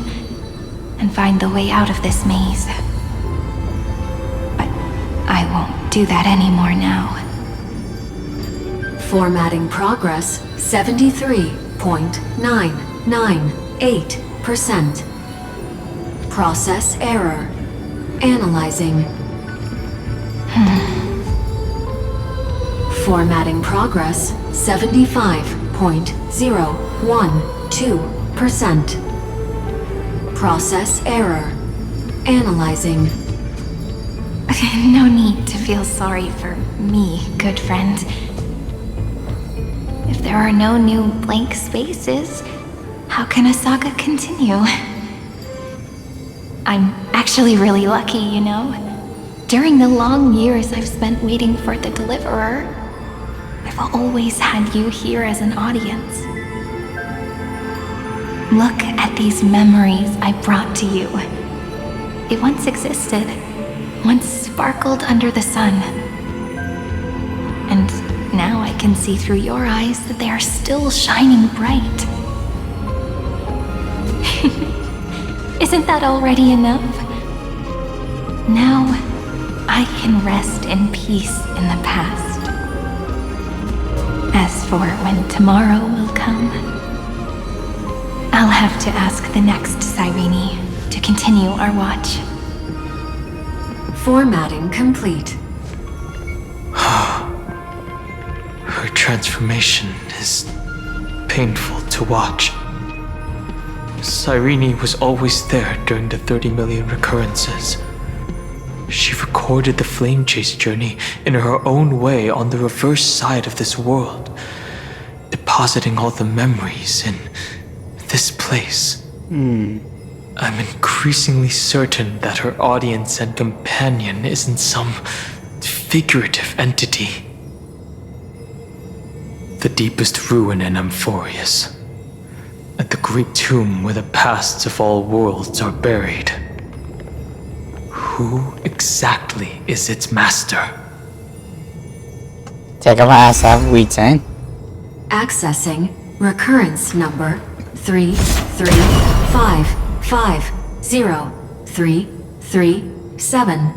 Speaker 7: and find the way out of this maze. But I won't do that anymore now.
Speaker 6: Formatting progress 73.998%. Process error. Analyzing. Formatting progress 75.012%. Process error. Analyzing.
Speaker 7: No need to feel sorry for me, good friend. If there are no new blank spaces, how can a saga continue? I'm actually really lucky, you know? During the long years I've spent waiting for the Deliverer, I've always had you here as an audience. Look at these memories I brought to you. It once existed, once sparkled under the sun. And now I can see through your eyes that they are still shining bright. Isn't that already enough? Now, I can rest in peace in the past. As for when tomorrow will come, I'll have to ask the next Cyrene to continue our watch.
Speaker 6: Formatting complete.
Speaker 2: Her transformation is painful to watch. Cyrene was always there during the 30 million recurrences. She recorded the flame chase journey in her own way on the reverse side of this world, depositing all the memories in this place. I'm increasingly certain that her audience and companion isn't some figurative entity. The deepest ruin in Amphorius, at the great tomb where the pasts of all worlds are buried. Who exactly is its master?
Speaker 1: Take my ass off, return.
Speaker 6: Accessing recurrence number 335503337.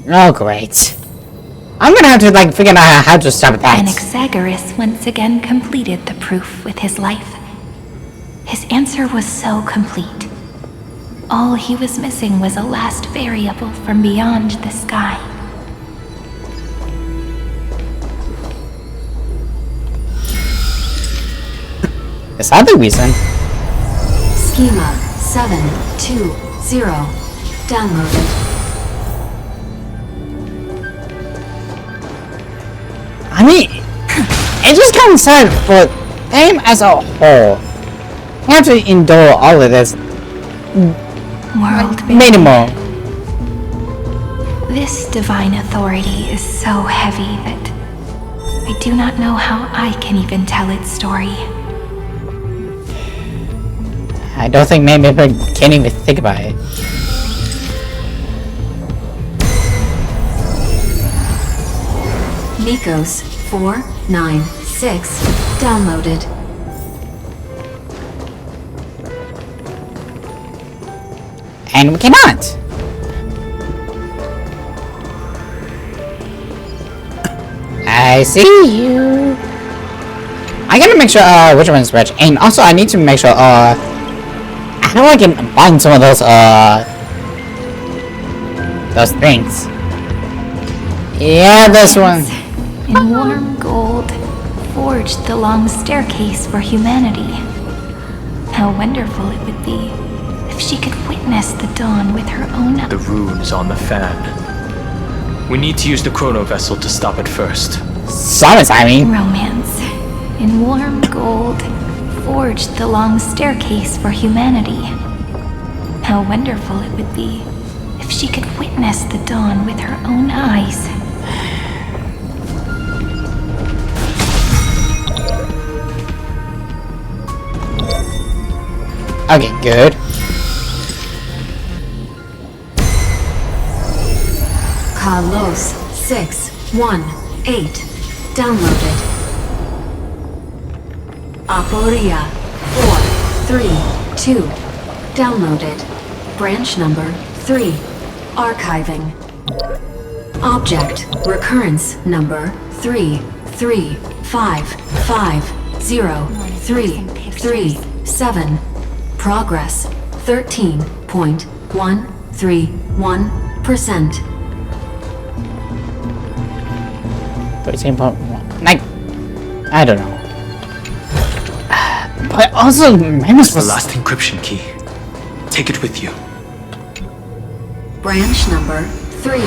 Speaker 5: Oh,
Speaker 1: great. I'm gonna have to like figure out how to stop that.
Speaker 7: Anaxagoras once again completed the proof with his life. His answer was so complete. All he was missing was a last variable from beyond the sky.
Speaker 1: Is that the reason?
Speaker 6: Schema 720 downloaded.
Speaker 1: I mean, it just kind of sad for game as a whole. You have to endure all of this.
Speaker 7: World
Speaker 1: Minimal.
Speaker 7: This divine authority is so heavy that I do not know how I can even tell its story.
Speaker 1: I don't think maybe I can't even think about it.
Speaker 6: Nikos 496 downloaded.
Speaker 1: And we cannot. I see you. I gotta make sure which one's which, and also I need to make sure I know I can find some of those things. Yeah, this one.
Speaker 7: In warm gold, forged the long staircase for humanity. How wonderful it would be if she could witness the dawn with her own eyes.
Speaker 2: The runes on the fan. We need to use the chrono vessel to stop it first.
Speaker 1: Summons, I mean.
Speaker 7: Romance. In warm gold, forged the long staircase for humanity. How wonderful it would be if she could witness the dawn with her own eyes.
Speaker 1: Okay, good.
Speaker 6: Carlos 618 downloaded. Aporia 432 downloaded. Branch number 3 archiving. Object recurrence number 335503337. Progress 13.131%.
Speaker 1: 13.1. Like, I don't know. But also,
Speaker 2: It's the last encryption key. Take it with you.
Speaker 6: Branch number 3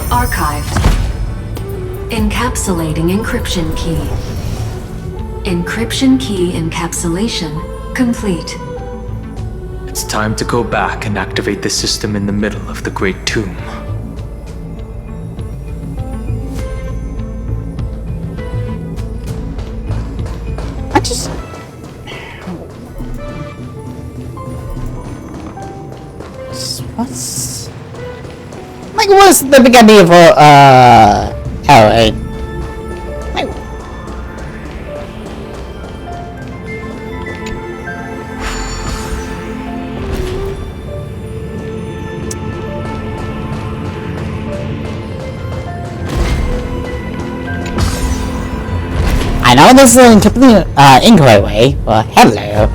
Speaker 6: archived. Encapsulating encryption key. Encryption key encapsulation complete.
Speaker 2: It's time to go back and activate the system in the middle of the Great Tomb.
Speaker 1: I just... What's... Like, what's the big idea for, L8? Like... I know this is a completely incorrect way, but hello.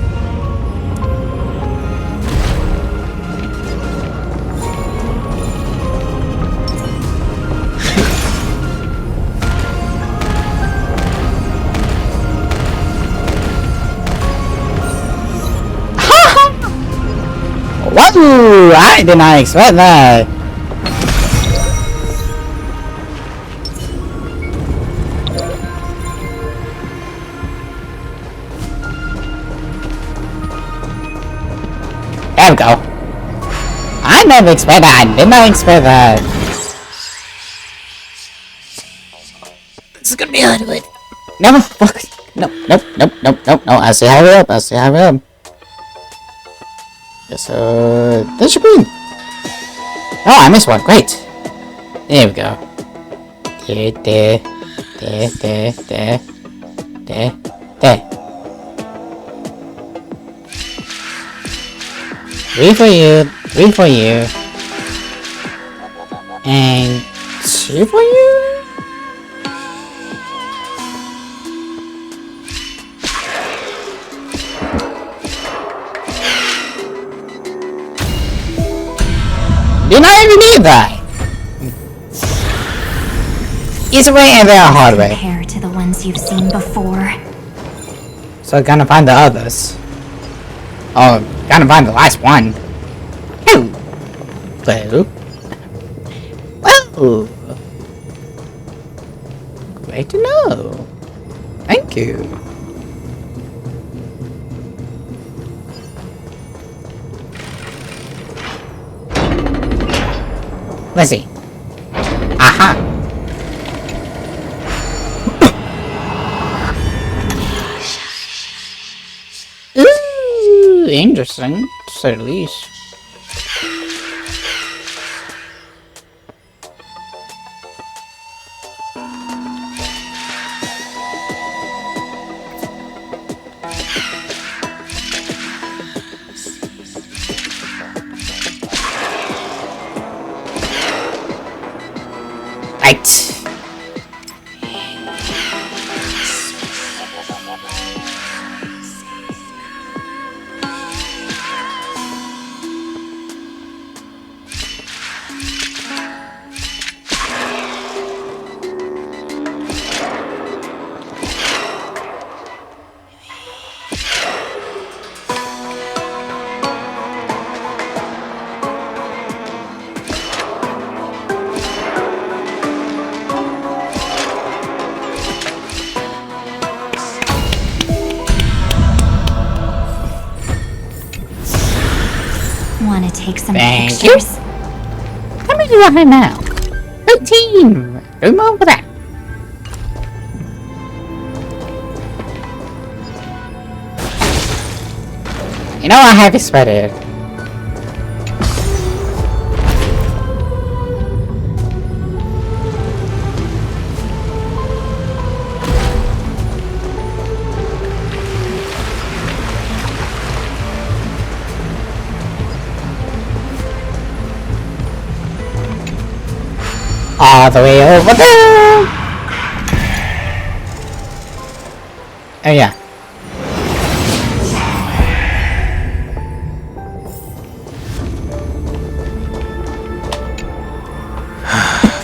Speaker 1: What? I did not expect that. There we go. I never expected that. I did not expect that. This is gonna be ugly. No, fuck. Nope. No. I say hurry up. Yes, this should be. Oh, I missed one. Great. There we go. There. Three for you. And 2 for you? Did not even need that. Easy way and then a hard way.
Speaker 5: Compare to the ones you've seen before.
Speaker 1: So I gotta find the others. Oh, gotta find the last one. Hello. Well. Great to know. Thank you. Let's see. Aha. Ooh, interesting, to say the least. Right.
Speaker 5: Want to take some
Speaker 1: Thank
Speaker 5: pictures?
Speaker 1: How many do I have now? 13! Go more for that. You know I have expected. All the way over there. Oh yeah.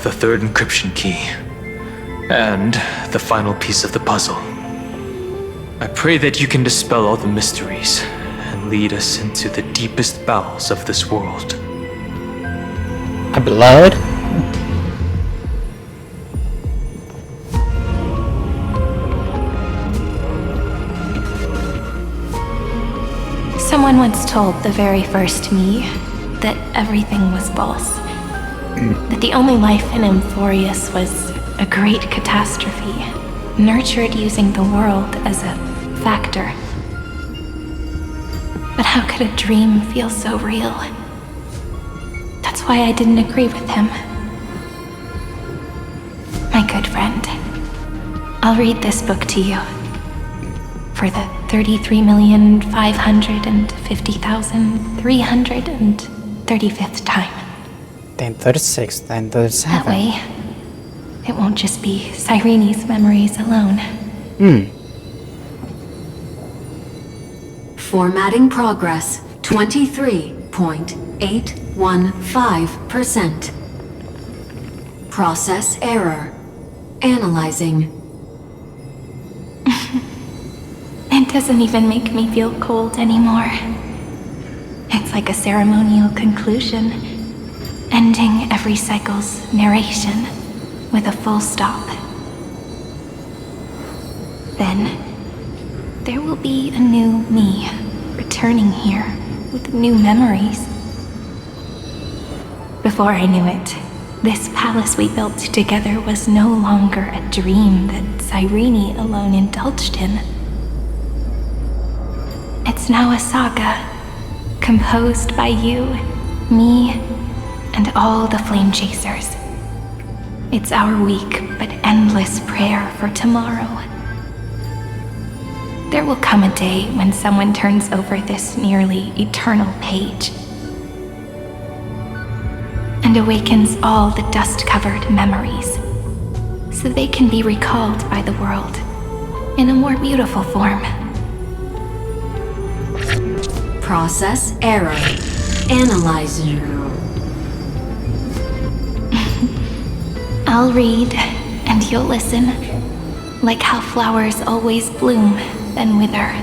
Speaker 2: The third encryption key. And the final piece of the puzzle. I pray that you can dispel all the mysteries and lead us into the deepest bowels of this world.
Speaker 1: A blood?
Speaker 7: Someone once told the very first me that everything was false. That the only life in Amphorius was a great catastrophe, nurtured using the world as a factor. But how could a dream feel so real? That's why I didn't agree with him. My good friend, I'll read this book to you. For the 33,550,335th time.
Speaker 1: Then 36, then 37.
Speaker 7: That way, it won't just be Cyrene's memories alone.
Speaker 6: Formatting progress 23.815%. Process error. Analyzing.
Speaker 7: It doesn't even make me feel cold anymore. It's like a ceremonial conclusion, ending every cycle's narration with a full stop. Then, there will be a new me returning here with new memories. Before I knew it, this palace we built together was no longer a dream that Cyrene alone indulged in. It's now a saga, composed by you, me, and all the Flame Chasers. It's our weak but endless prayer for tomorrow. There will come a day when someone turns over this nearly eternal page and awakens all the dust-covered memories, so they can be recalled by the world in a more beautiful form.
Speaker 6: Process error. Analyzing.
Speaker 7: I'll read, and you'll listen, like how flowers always bloom, then wither.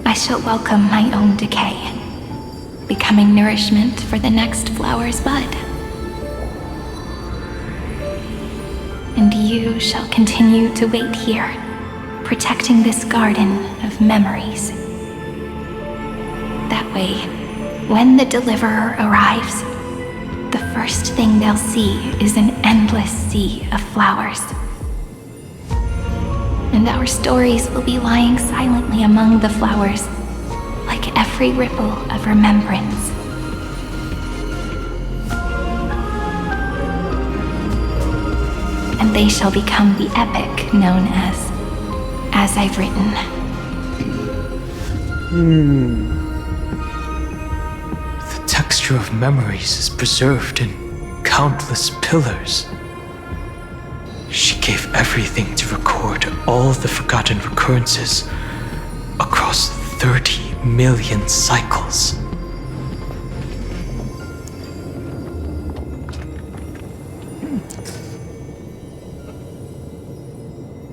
Speaker 7: I shall welcome my own decay, becoming nourishment for the next flower's bud. And you shall continue to wait here, protecting this garden of memories. That way, when the deliverer arrives, the first thing they'll see is an endless sea of flowers. And our stories will be lying silently among the flowers, like every ripple of remembrance. And they shall become the epic known as I've written.
Speaker 2: The texture of memories is preserved in countless pillars. She gave everything to record all the forgotten recurrences across 30 million cycles.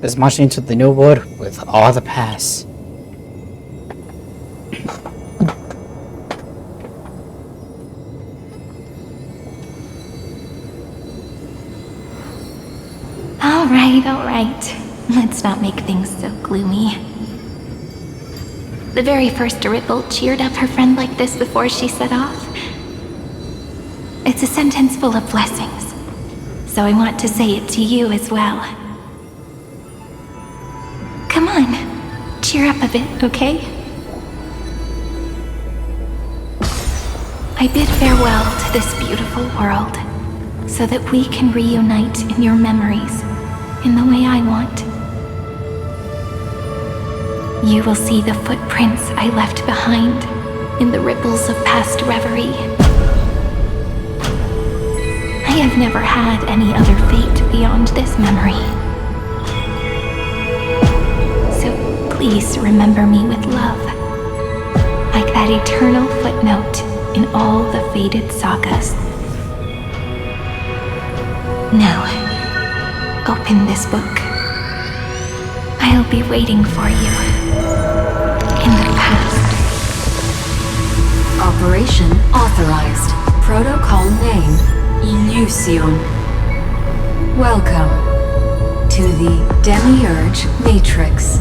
Speaker 1: Let's march into the new world with all the past.
Speaker 7: All right. Let's not make things so gloomy. The very first ripple cheered up her friend like this before she set off. It's a sentence full of blessings, so I want to say it to you as well. Come on, cheer up a bit, okay? I bid farewell to this beautiful world, so that we can reunite in your memories in the way I want. You will see the footprints I left behind in the ripples of past reverie. I have never had any other fate beyond this memory. So please remember me with love, like that eternal footnote in all the faded sagas. Now, open this book. I'll be waiting for you in the past.
Speaker 6: Operation authorized. Protocol name, Illusion. Welcome to the Demiurge Matrix.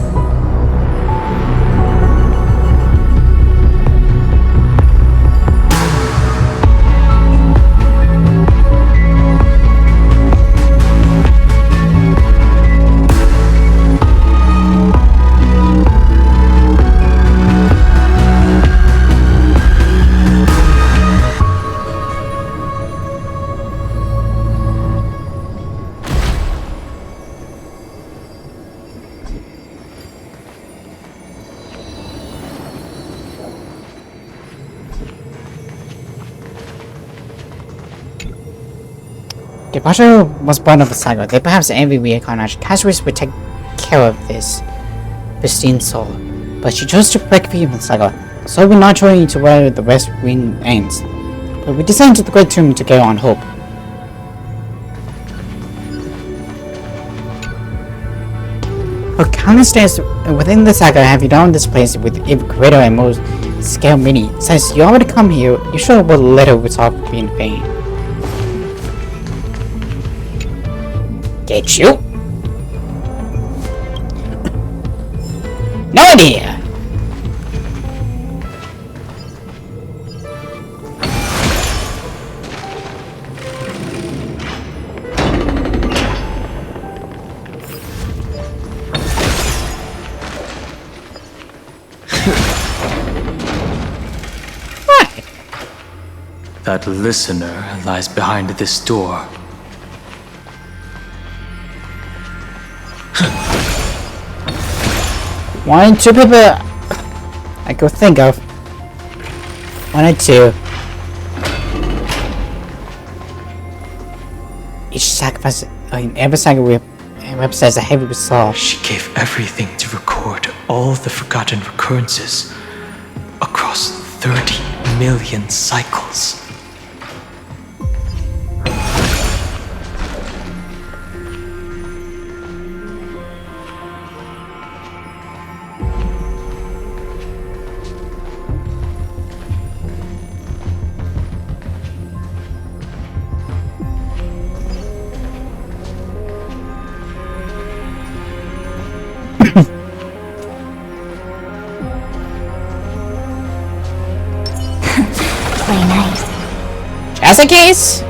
Speaker 1: Departure was born of a saga. They perhaps envy reincarnation. Casualties would take care of this pristine soul. But she chose to break free from the saga, so we're not trying to where the West Wind ends. But we descend to the Great Tomb to go on hope. For countless days within the saga have you known this place with even greater and more scale meaning. Since you already come here, you sure what little was all be in vain. Get you? No idea. Why?
Speaker 2: That listener lies behind this door.
Speaker 1: One, two people I could think of. One or two. Each sacrifice, every sacrifice represents a heavy resolve.
Speaker 2: She gave everything to record all the forgotten recurrences across 30 million cycles.
Speaker 5: Play nice.
Speaker 1: As a case,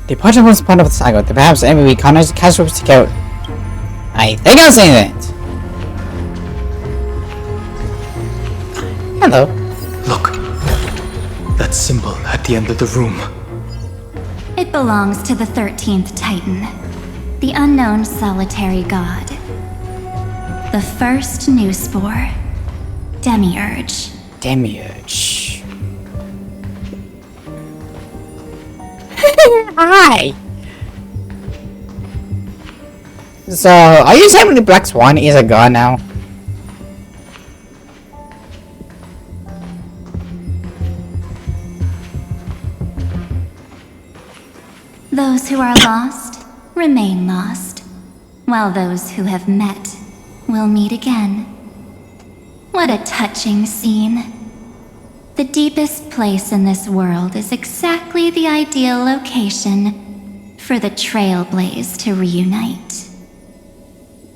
Speaker 1: the project was part of the saga. Perhaps every week, Connor's casual to go. I think I've seen it. Hello.
Speaker 2: Look, that symbol at the end of the room.
Speaker 5: It belongs to the 13th Titan, the unknown solitary god. The first new spore, Demiurge.
Speaker 1: Demiurge. Hi. So, are you saying the Black Swan is a god now?
Speaker 5: Those who are lost remain lost, while those who have met will meet again. What a touching scene. The deepest place in this world is exactly the ideal location for the Trailblaze to reunite.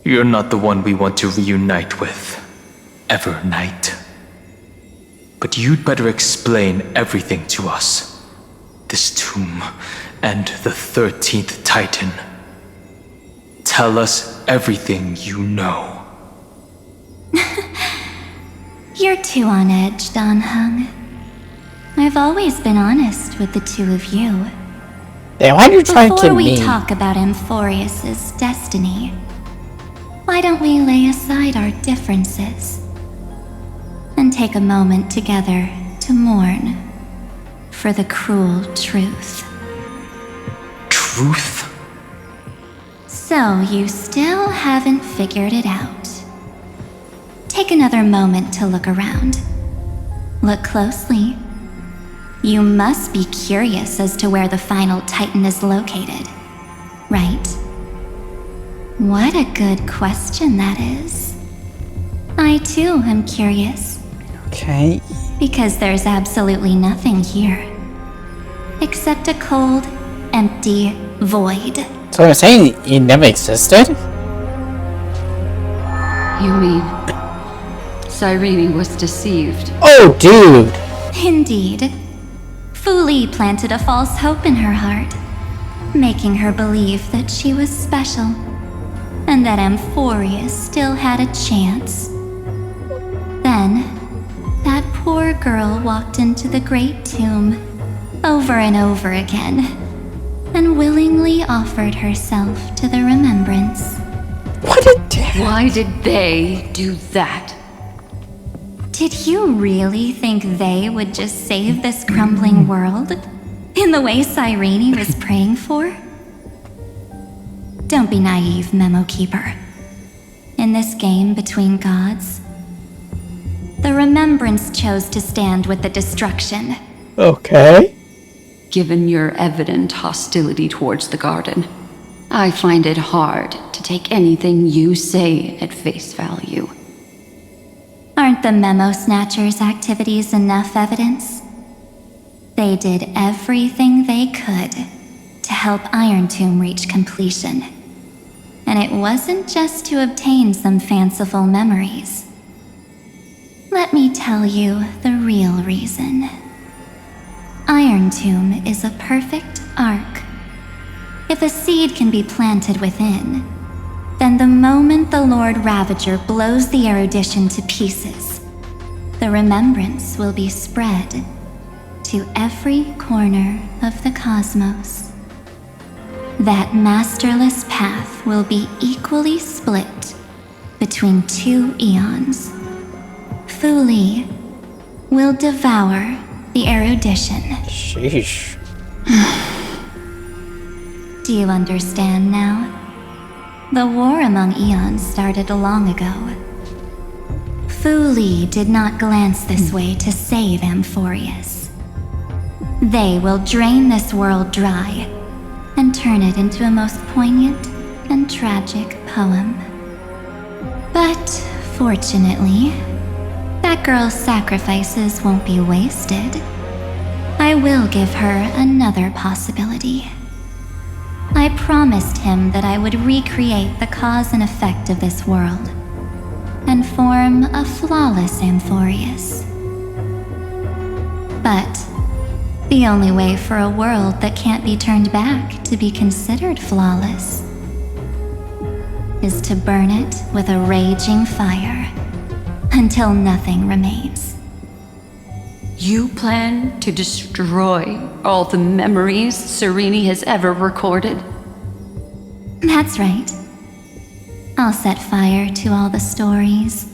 Speaker 2: You're not the one we want to reunite with, Evernight. But you'd better explain everything to us. This tomb and the 13th Titan. Tell us everything you know.
Speaker 5: You're too on edge, Donhung. I've always been honest with the two of you.
Speaker 1: Then why do you try to
Speaker 5: Before
Speaker 1: kill
Speaker 5: we
Speaker 1: me?
Speaker 5: talk about Amphorius's destiny, why don't we lay aside our differences and take a moment together to mourn for the cruel truth?
Speaker 2: Truth?
Speaker 5: So you still haven't figured it out. Take another moment to look around. Look closely. You must be curious as to where the final Titan is located, right? What a good question that is. I too am curious.
Speaker 1: Okay.
Speaker 5: Because there's absolutely nothing here. Except a cold, empty void.
Speaker 1: So you're saying it never existed?
Speaker 4: You mean Cyrene was deceived?
Speaker 1: Oh, dude.
Speaker 5: Indeed. Fu Li planted a false hope in her heart, making her believe that she was special, and that Amphorius still had a chance. Then, that poor girl walked into the Great Tomb over and over again, and willingly offered herself to the remembrance.
Speaker 1: What a dick.
Speaker 4: Why did they do that?
Speaker 5: Did you really think they would just save this crumbling world? In the way Cyrene was praying for? Don't be naive, Memo Keeper. In this game between gods, the Remembrance chose to stand with the destruction.
Speaker 1: Okay.
Speaker 4: Given your evident hostility towards the garden, I find it hard to take anything you say at face value.
Speaker 5: Aren't the Memo Snatchers' activities enough evidence? They did everything they could to help Iron Tomb reach completion. And it wasn't just to obtain some fanciful memories. Let me tell you the real reason. Iron Tomb is a perfect ark. If a seed can be planted within, then the moment the Lord Ravager blows the erudition to pieces, the remembrance will be spread to every corner of the cosmos. That masterless path will be equally split between two eons. Fu Li will devour the erudition.
Speaker 1: Sheesh.
Speaker 5: Do you understand now? The war among eons started long ago. Fu Li did not glance this way to save Amphorius. They will drain this world dry and turn it into a most poignant and tragic poem. But fortunately, that girl's sacrifices won't be wasted. I will give her another possibility. I promised him that I would recreate the cause and effect of this world and form a flawless Amphorius. But the only way for a world that can't be turned back to be considered flawless is to burn it with a raging fire until nothing remains.
Speaker 4: You plan to destroy all the memories Serene has ever recorded?
Speaker 5: That's right. I'll set fire to all the stories,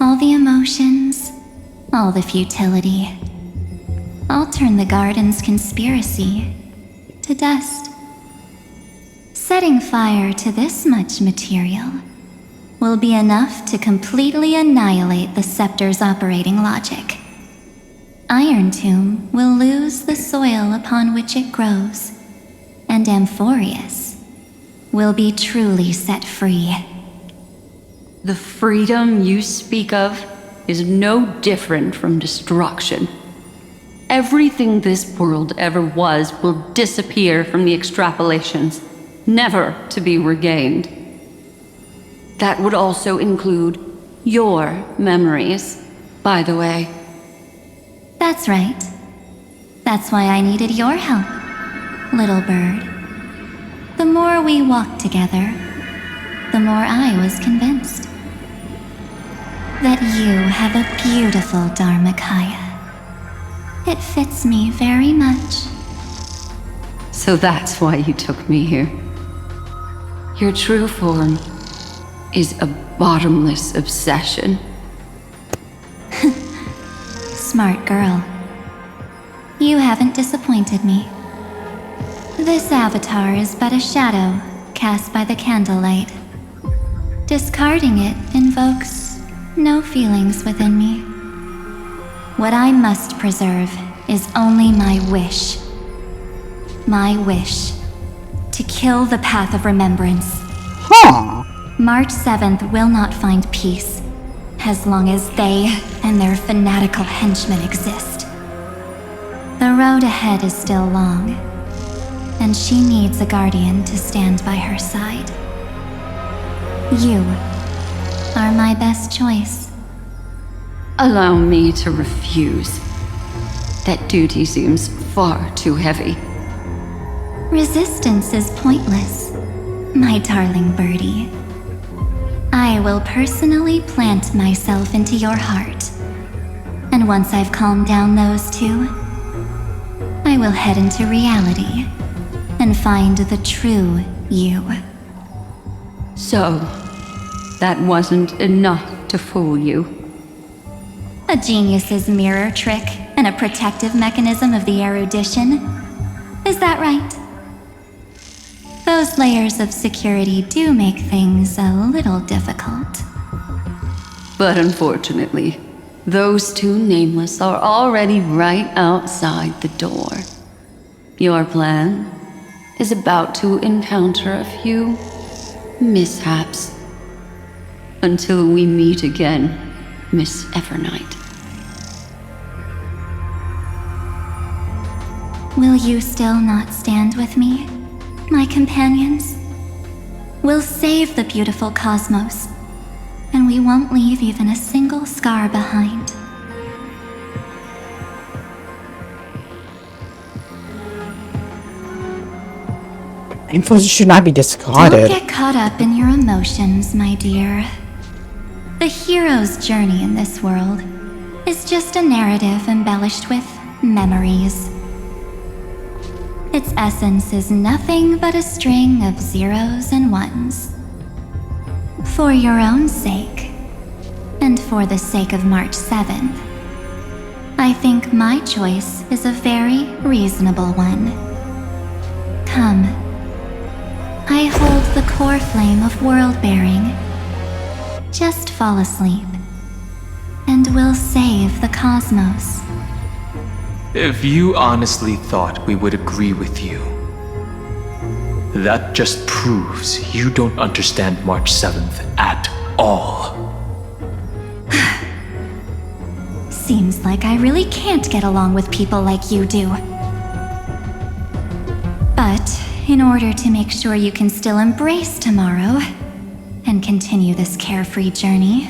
Speaker 5: all the emotions, all the futility. I'll turn the garden's conspiracy to dust. Setting fire to this much material will be enough to completely annihilate the scepter's operating logic. Iron Tomb will lose the soil upon which it grows, and Amphorius will be truly set free.
Speaker 4: The freedom you speak of is no different from destruction. Everything this world ever was will disappear from the extrapolations, never to be regained. That would also include your memories, by the way.
Speaker 5: That's right. That's why I needed your help, little bird. The more we walked together, the more I was convinced that you have a beautiful Dharmakaya. It fits me very much.
Speaker 4: So that's why you took me here. Your true form is a bottomless obsession.
Speaker 5: Smart girl. You haven't disappointed me. This avatar is but a shadow cast by the candlelight. Discarding it invokes no feelings within me. What I must preserve is only my wish. My wish to kill the path of remembrance.
Speaker 1: Huh.
Speaker 5: March 7th will not find peace as long as they and their fanatical henchmen exist. The road ahead is still long, and she needs a guardian to stand by her side. You are my best choice.
Speaker 4: Allow me to refuse. That duty seems far too heavy.
Speaker 5: Resistance is pointless, my darling birdie. I will personally plant myself into your heart, and once I've calmed down those two, I will head into reality and find the true you.
Speaker 4: So, that wasn't enough to fool you.
Speaker 5: A genius's mirror trick and a protective mechanism of the erudition. Is that right? Those layers of security do make things a little difficult.
Speaker 4: But unfortunately, those two nameless are already right outside the door. Your plan is about to encounter a few mishaps. Until we meet again, Miss Evernight.
Speaker 5: Will you still not stand with me, my companions? We'll save the beautiful cosmos, and we won't leave even a single scar behind.
Speaker 1: Info should not be
Speaker 5: Don't
Speaker 1: discarded.
Speaker 5: get caught up in your emotions, my dear. The hero's journey in this world is just a narrative embellished with memories. Its essence is nothing but a string of zeros and ones. For your own sake, and for the sake of March 7th, I think my choice is a very reasonable one. Come. I hold the core flame of world-bearing. Just fall asleep, and we'll save the cosmos.
Speaker 2: If you honestly thought we would agree with you, that just proves you don't understand March 7th at all.
Speaker 5: Seems like I really can't get along with people like you do. But in order to make sure you can still embrace tomorrow and continue this carefree journey,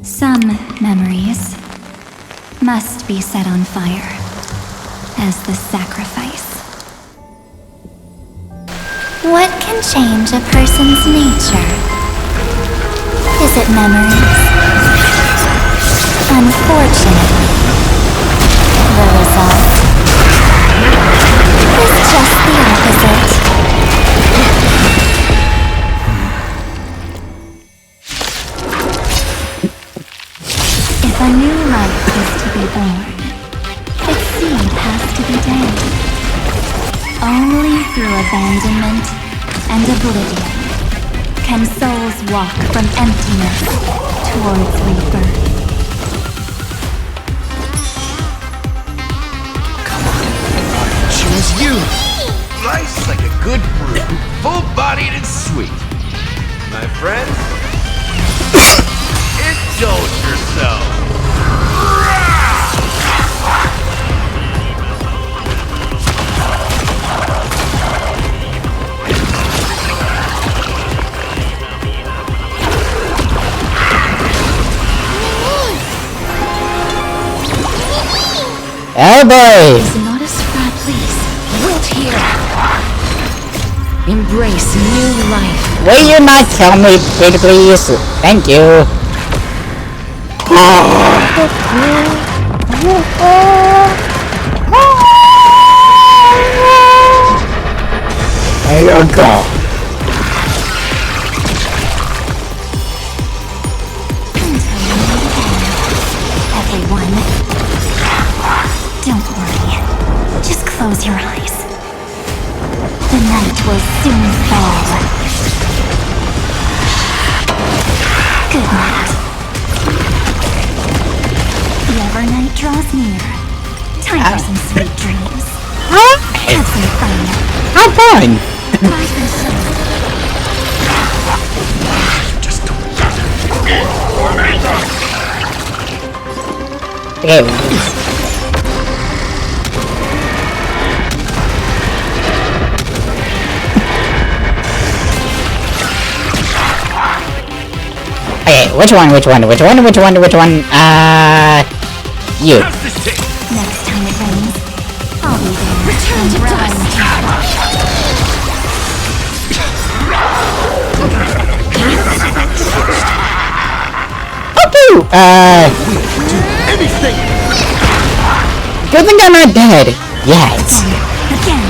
Speaker 5: some memories must be set on fire as the sacrifice. What can change a person's nature? Is it memories? Unfortunately, the result is just the opposite. If a new life is to be born, its seed has to be dead. Only through abandonment and oblivion can souls walk from emptiness towards rebirth.
Speaker 8: Choose you! Life's like a good brew, full-bodied and sweet. My friends, indulge yourself!
Speaker 1: Oh boy!
Speaker 7: It's not a scrap, please. Wilt here. Embrace new life.
Speaker 1: Will you not tell me, pretty please? Thank you. There you go.
Speaker 5: Everyone, don't worry. Just close your eyes. The night will soon fall. Good night. The Evernight draws near. Time for some sweet dreams. Have some fun.
Speaker 1: How fun!
Speaker 5: Life is so
Speaker 1: Okay. Okay, which one? You.
Speaker 5: next time it rains. I'll be there. Return to dust.
Speaker 1: Okay,
Speaker 8: Anything!
Speaker 1: good thing I'm not dead yet.
Speaker 5: Again.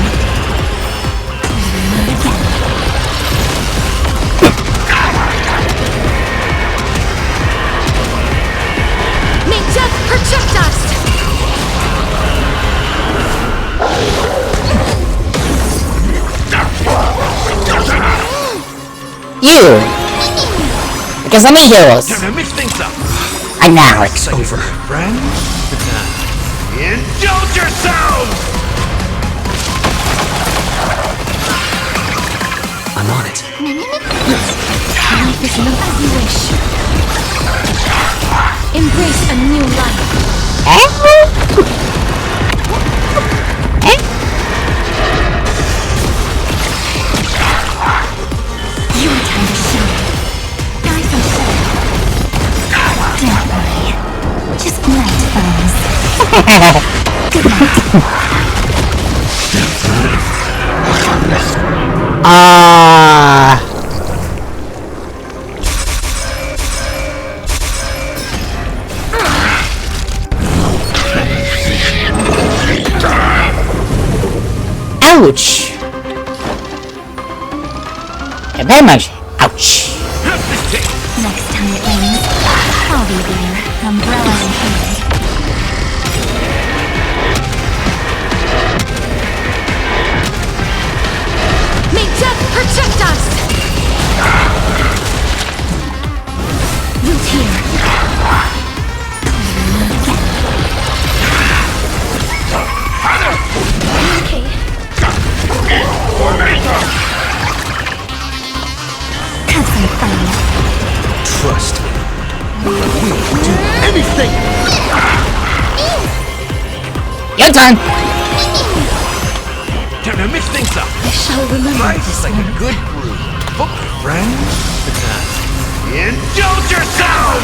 Speaker 7: May death protect us!
Speaker 1: You. Because I'm a heroes.
Speaker 8: Gonna mix things up!
Speaker 1: I'm now.
Speaker 8: It's over, friend. Indulge yourselves!
Speaker 3: I'm on it.
Speaker 7: Life is not as you wish. Embrace a new life.
Speaker 5: Your time to shine. Guys, I'm sorry. Don't worry. Just night phones. Good night.
Speaker 1: Ouch! Yeah, very much. Ouch!
Speaker 5: Next time it rains, I'll be there, umbrella in hand.
Speaker 7: May death protect us! Root here. Okay.
Speaker 5: Have some fun.
Speaker 8: Trust me. We'll do anything!
Speaker 1: Your turn!
Speaker 8: Time to mix things up.
Speaker 7: I shall remember
Speaker 8: Life's
Speaker 7: this
Speaker 8: like a
Speaker 7: moment.
Speaker 8: good brew. Book friends. Indulge yourself!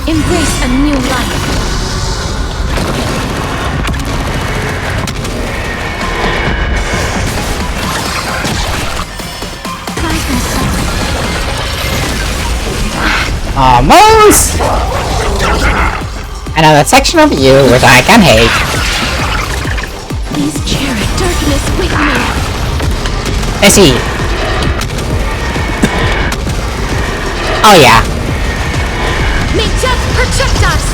Speaker 7: Embrace a new life.
Speaker 1: Almost! Another section of you which I can hate.
Speaker 7: Please cherish darkness with me.
Speaker 1: Let's see. Oh yeah.
Speaker 7: May death protect us!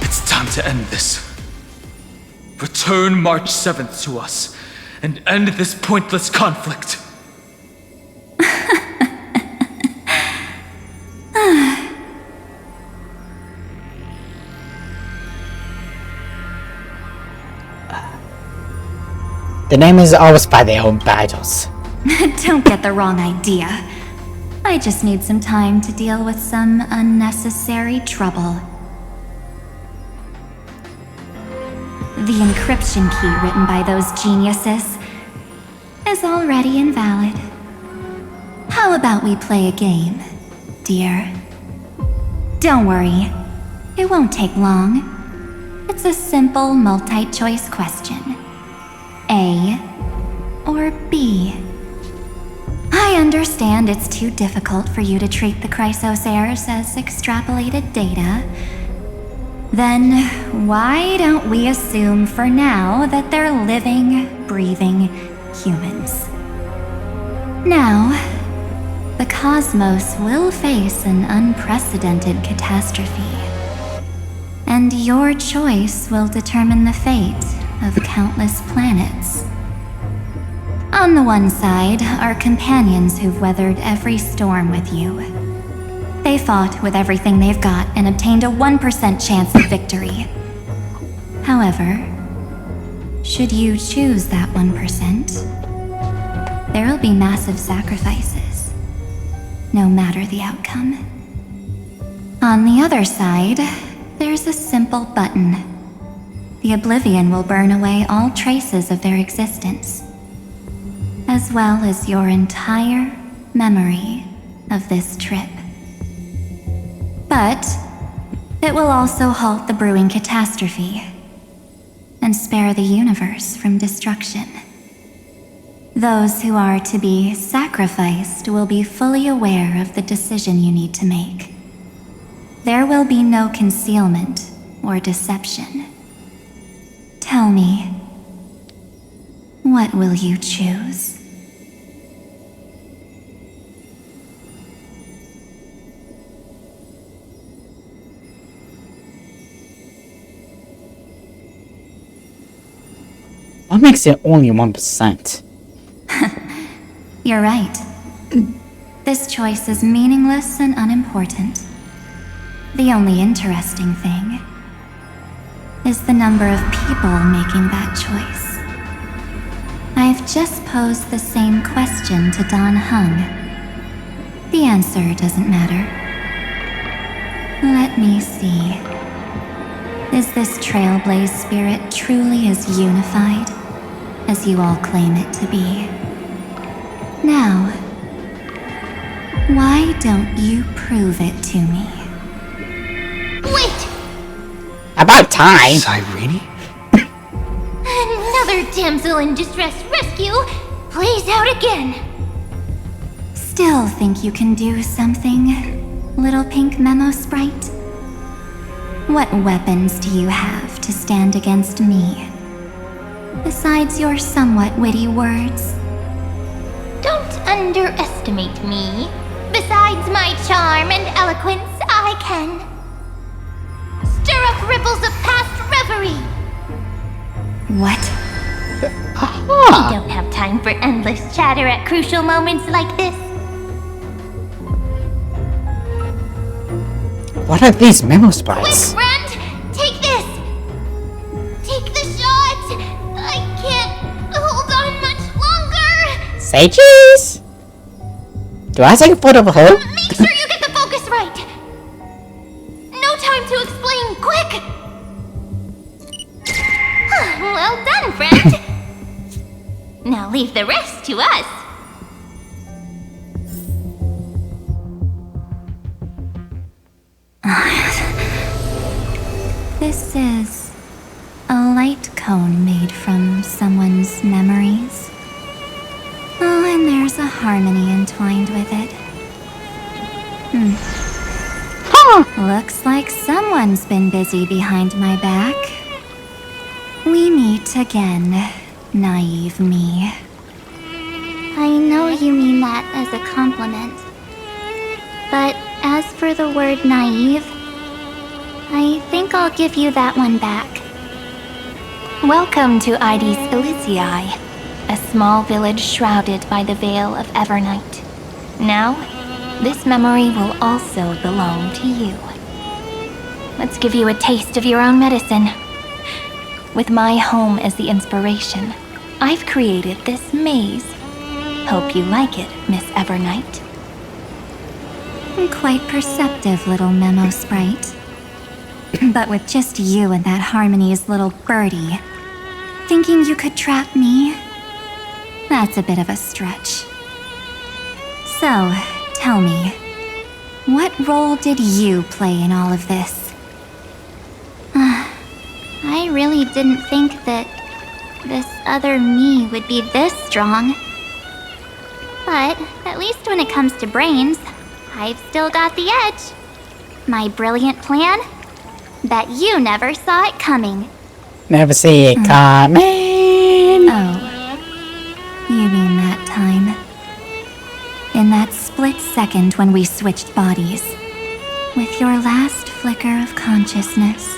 Speaker 2: It's time to end this. Return March 7th to us and end this pointless conflict.
Speaker 1: The name is always by their own battles.
Speaker 5: Don't get the wrong idea. I just need some time to deal with some unnecessary trouble. The encryption key written by those geniuses is already invalid. How about we play a game, dear? Don't worry, it won't take long. It's a simple multi-choice question. A or B? I understand it's too difficult for you to treat the Chrysos heirs as extrapolated data. Then why don't we assume for now that they're living, breathing humans? Now, the cosmos will face an unprecedented catastrophe. And your choice will determine the fate of countless planets. On the one side are companions who've weathered every storm with you. They fought with everything they've got and obtained a 1% chance of victory. However, should you choose that 1%, there'll be massive sacrifices, no matter the outcome. On the other side, there's a simple button. The oblivion will burn away all traces of their existence, as well as your entire memory of this trip. But it will also halt the brewing catastrophe and spare the universe from destruction. Those who are to be sacrificed will be fully aware of the decision you need to make. There will be no concealment or deception. Tell me, what will you choose?
Speaker 1: What makes it only 1%?
Speaker 5: You're right. This choice is meaningless and unimportant. The only interesting thing is the number of people making that choice. I've just posed the same question to Don Hung. The answer doesn't matter. Let me see. Is this Trailblaze spirit truly as unified as you all claim it to be? Now, why don't you prove it to me?
Speaker 7: Wait!
Speaker 1: About time.
Speaker 3: Cyrene?
Speaker 5: Another damsel in distress rescue plays out again. Still think you can do something, little pink memo sprite? What weapons do you have to stand against me? Besides your somewhat witty words? Don't underestimate me. Besides my charm and eloquence, I can stir up ripples of past reverie. What?
Speaker 1: Aha!
Speaker 5: We don't have time for endless chatter at crucial moments like this.
Speaker 1: What are these memo
Speaker 5: Quick,
Speaker 1: sprites?
Speaker 5: friend! Take this! Take the shot! I can't hold on much longer!
Speaker 1: Say cheese! Do I take a photo of a hole?
Speaker 5: Make sure you get the focus right! No time to explain, quick! Well done, friend! Now leave the rest to us. This is a light cone made from someone's memories. Oh, and there's a harmony entwined with it. Looks like someone's been busy behind my back. We meet again, naive me. I know you mean that as a compliment. But as for the word naive, I think I'll give you that one back. Welcome to Ides Elysiae, a small village shrouded by the veil of Evernight. Now, this memory will also belong to you. Let's give you a taste of your own medicine. With my home as the inspiration, I've created this maze. Hope you like it, Miss Evernight. Quite perceptive little memo sprite. But with just you and that Harmony's little birdie, thinking you could trap me? That's a bit of a stretch. So, tell me, what role did you play in all of this? I really didn't think that this other me would be this strong. But at least when it comes to brains, I've still got the edge. My brilliant plan? Bet you never saw it coming.
Speaker 1: Never see it coming.
Speaker 5: Oh, you mean that time? In that split second when we switched bodies, with your last flicker of consciousness,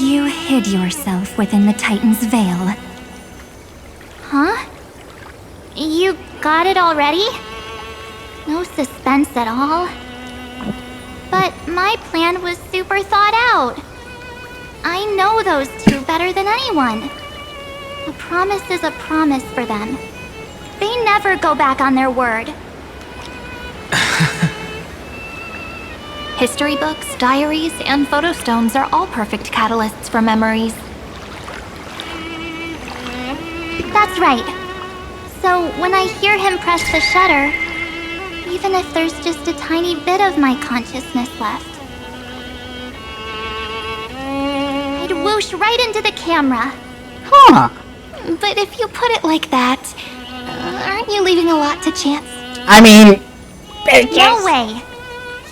Speaker 5: you hid yourself within the Titan's veil. Huh? You got it already? No suspense at all? But my plan was super thought out. I know those two better than anyone. A promise is a promise for them. They never go back on their word. History books, diaries, and photostones are all perfect catalysts for memories. That's right. So when I hear him press the shutter, even if there's just a tiny bit of my consciousness left, I'd whoosh right into the camera.
Speaker 1: Huh.
Speaker 5: But if you put it like that, aren't you leaving a lot to chance?
Speaker 1: I mean...
Speaker 5: No way!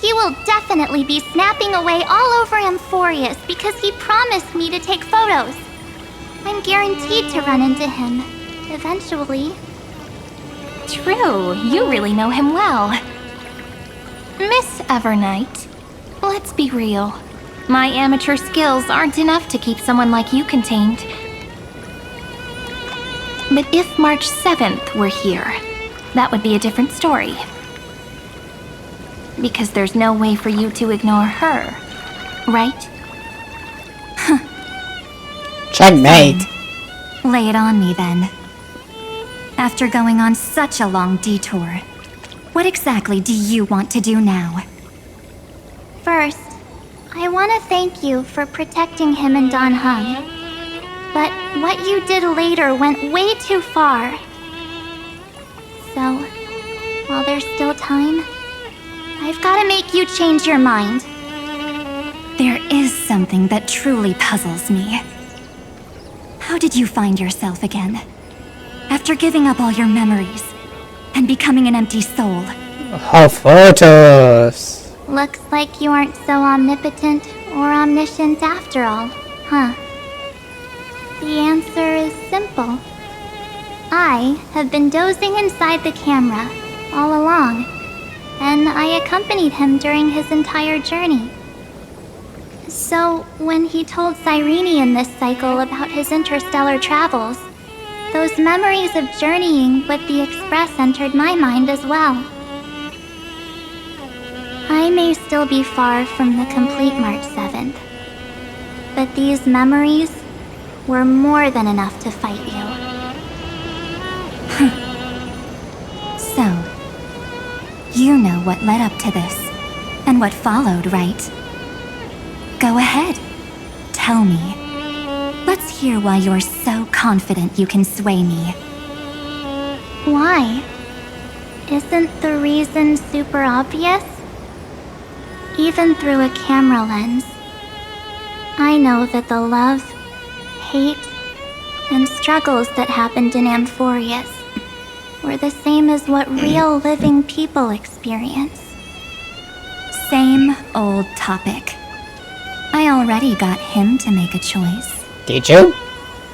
Speaker 5: He will definitely be snapping away all over Amphorius because he promised me to take photos. I'm guaranteed to run into him, eventually. True, you really know him well. Miss Evernight, let's be real. My amateur skills aren't enough to keep someone like you contained. But if March 7th were here, that would be a different story. Because there's no way for you to ignore her, right?
Speaker 1: Checkmate.
Speaker 5: Lay it on me then. After going on such a long detour, what exactly do you want to do now? First, I want to thank you for protecting him and Don Hung. But what you did later went way too far. So, while there's still time, I've got to make you change your mind. There is something that truly puzzles me. How did you find yourself again? After giving up all your memories and becoming an empty soul.
Speaker 1: Her photos.
Speaker 9: Looks like you aren't so omnipotent or omniscient after all, huh? The answer is simple. I have been dozing inside the camera all along, and I accompanied him during his entire journey. So, when he told Cyrene in this cycle about his interstellar travels, those memories of journeying with the Express entered my mind as well. I may still be far from the complete March 7th, but these memories were more than enough to fight you.
Speaker 5: So, you know what led up to this, and what followed, right? Go ahead. Tell me. Let's hear why you're so confident you can sway me.
Speaker 9: Why? Isn't the reason super obvious? Even through a camera lens, I know that the love, hate, and struggles that happened in Amphorius were the same as what real living people experience.
Speaker 5: Same old topic. I already got him to make a choice.
Speaker 1: Did you?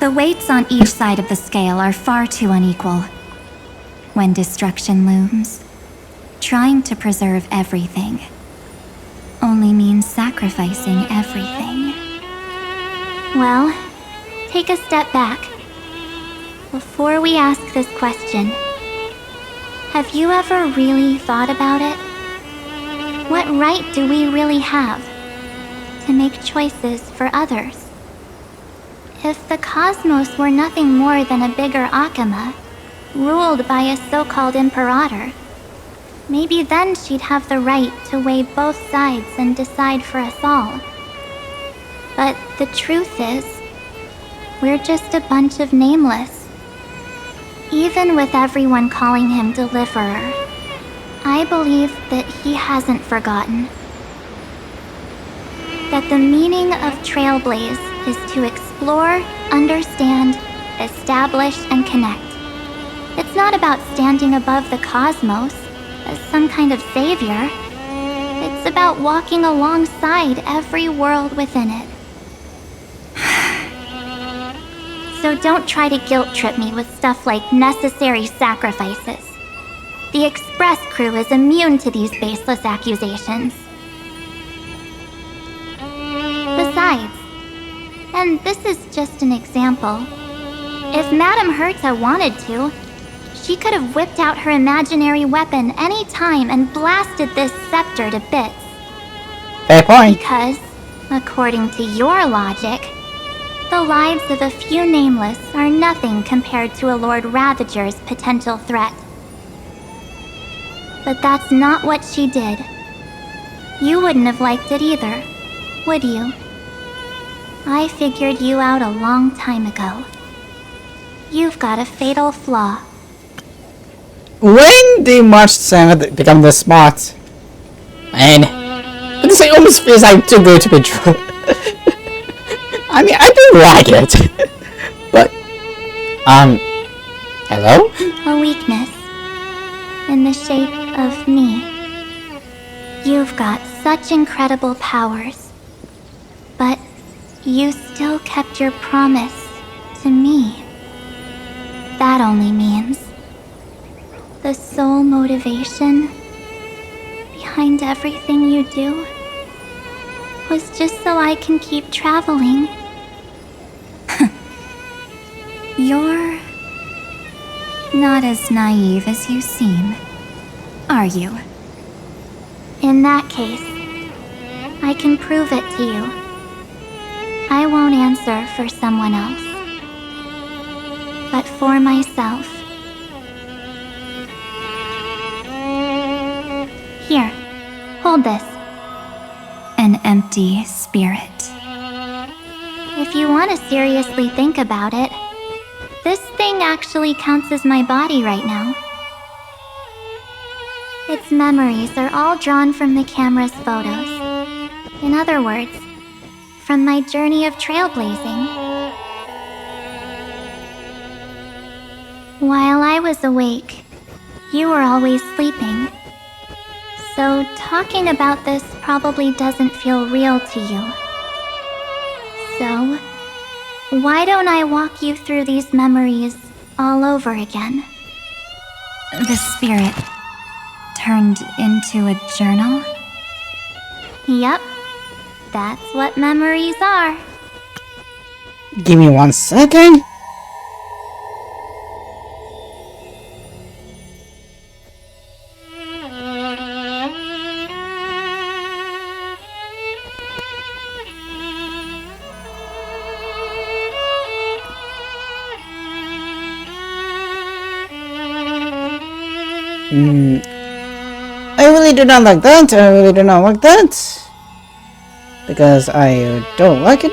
Speaker 5: The weights on each side of the scale are far too unequal. When destruction looms, trying to preserve everything only means sacrificing everything.
Speaker 9: Well, take a step back. Before we ask this question, have you ever really thought about it? What right do we really have to make choices for others? If the cosmos were nothing more than a bigger Akama, ruled by a so-called imperator, maybe then she'd have the right to weigh both sides and decide for us all. But the truth is, we're just a bunch of nameless. Even with everyone calling him Deliverer, I believe that he hasn't forgotten. That the meaning of Trailblaze is to explore, understand, establish, and connect. It's not about standing above the cosmos as some kind of savior. It's about walking alongside every world within it. So don't try to guilt trip me with stuff like necessary sacrifices. The Express crew is immune to these baseless accusations. Besides, and this is just an example, if Madame Herta wanted to, she could have whipped out her imaginary weapon any time and blasted this scepter to bits.
Speaker 1: Fair point.
Speaker 9: Because, according to your logic, the lives of a few nameless are nothing compared to a Lord Ravager's potential threat. But that's not what she did. You wouldn't have liked it either, would you? I figured you out a long time ago. You've got a fatal flaw.
Speaker 1: When did March 7th become this smart? And this almost feels like too good to be true. I mean, I do like it. But, hello?
Speaker 9: A weakness. In the shape of me. You've got such incredible powers. But you still kept your promise to me. That only means the sole motivation behind everything you do was just so I can keep traveling.
Speaker 5: You're not as naive as you seem, are you?
Speaker 9: In that case, I can prove it to you. I won't answer for someone else, but for myself. Here, hold this.
Speaker 5: An empty spirit.
Speaker 9: If you want to seriously think about it, this thing actually counts as my body right now. Its memories are all drawn from the camera's photos. In other words, from my journey of trailblazing. While I was awake, you were always sleeping. So talking about this probably doesn't feel real to you. So, why don't I walk you through these memories all over again?
Speaker 5: The spirit turned into a journal?
Speaker 9: Yep, that's what memories are.
Speaker 1: Give me 1 second. I really do not like that. I really do not like that. Because I don't like it.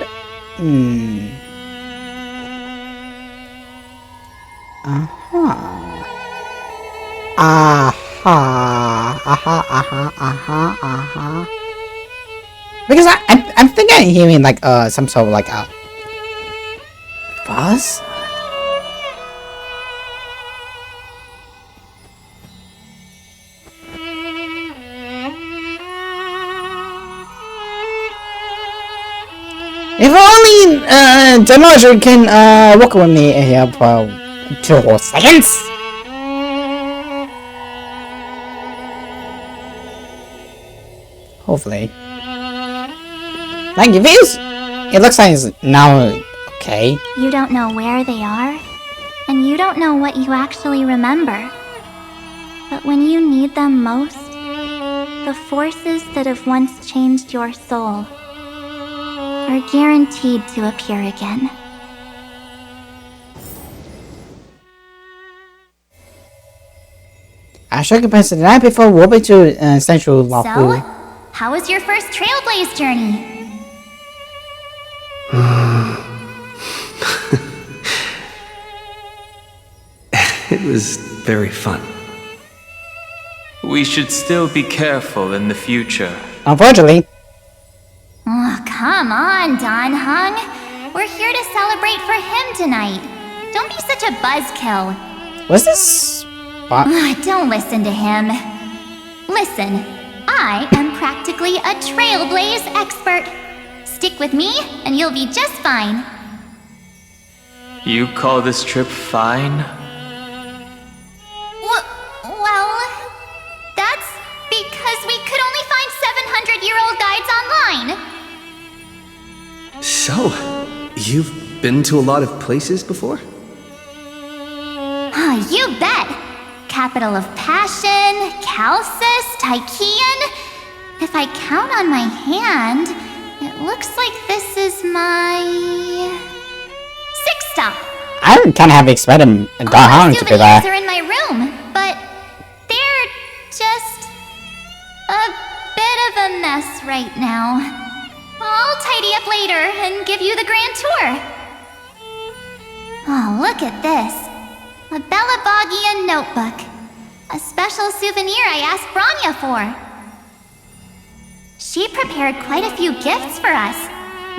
Speaker 1: Because I'm thinking I'm hearing like some sort of like a buzz. If only Demoja can walk with me here for 2 seconds. Hopefully. Thank you, views. It looks like it's now okay.
Speaker 9: You don't know where they are, and you don't know what you actually remember. But when you need them most, the forces that have once changed your soul are guaranteed to appear again.
Speaker 1: I should compare the night before walking to Central Lafu.
Speaker 9: So, how was your first Trailblaze journey?
Speaker 3: It was very fun.
Speaker 2: We should still be careful in the future.
Speaker 1: Unfortunately.
Speaker 9: Oh, come on, Don Hung. We're here to celebrate for him tonight. Don't be such a buzzkill.
Speaker 1: What's this?
Speaker 9: Don't listen to him. Listen, I am practically a Trailblaze expert. Stick with me, and you'll be just fine.
Speaker 2: You call this trip fine?
Speaker 9: Well, that's because we could only find 700-year-old guides online.
Speaker 3: So, you've been to a lot of places before?
Speaker 9: Oh, you bet! Capital of Passion, Calcis, Tychean. If I count on my hand, it looks like this is my 6th stop.
Speaker 1: I kind of have expected Don Hong to be there.
Speaker 9: Souvenirs are in my room, but they're just a bit of a mess right now. I'll tidy up later and give you the grand tour. Oh, look at this. A Bellabogian notebook. A special souvenir I asked Branya for. She prepared quite a few gifts for us.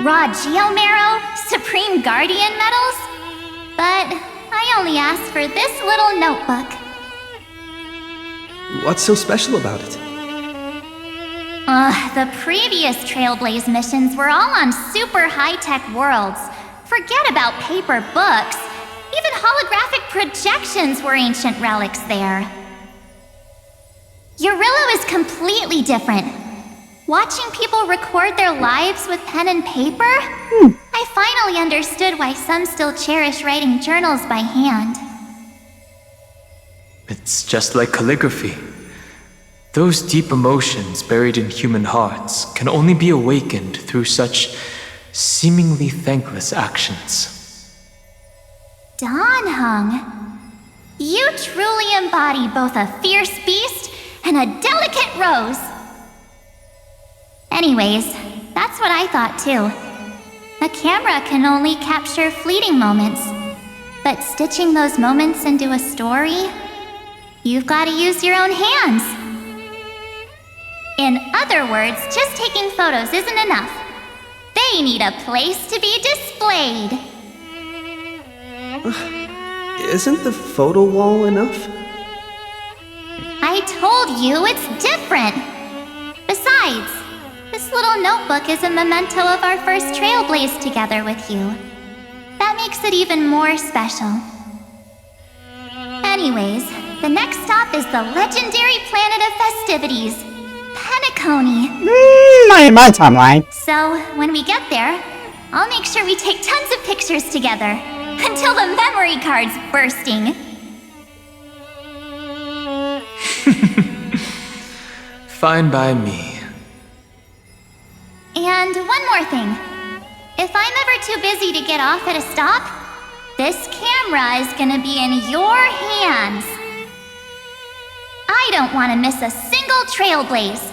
Speaker 9: Raw Geomarrow, Supreme Guardian medals. But I only asked for this little notebook.
Speaker 3: What's so special about it?
Speaker 9: The previous Trailblaze missions were all on super high-tech worlds. Forget about paper books. Even holographic projections were ancient relics there. Eurillo is completely different. Watching people record their lives with pen and paper, I finally understood why some still cherish writing journals by hand.
Speaker 2: It's just like calligraphy. Those deep emotions buried in human hearts can only be awakened through such seemingly thankless actions.
Speaker 9: Don Hung, you truly embody both a fierce beast and a delicate rose. Anyways, that's what I thought too. A camera can only capture fleeting moments, but stitching those moments into a story, you've got to use your own hands. In other words, just taking photos isn't enough. They They need a place to be displayed.
Speaker 3: Isn't the photo wall enough?
Speaker 9: I told you it's different. Besides, this little notebook is a memento of our first trailblaze together with you. That makes it even more special. Anyways, the next stop is the legendary planet of festivities, Penacony.
Speaker 1: Not in my timeline.
Speaker 9: So, when we get there, I'll make sure we take tons of pictures together, until the memory card's bursting.
Speaker 2: Fine by me.
Speaker 9: And one more thing. If I'm ever too busy to get off at a stop, this camera is gonna be in your hands. I don't want to miss a single trailblaze.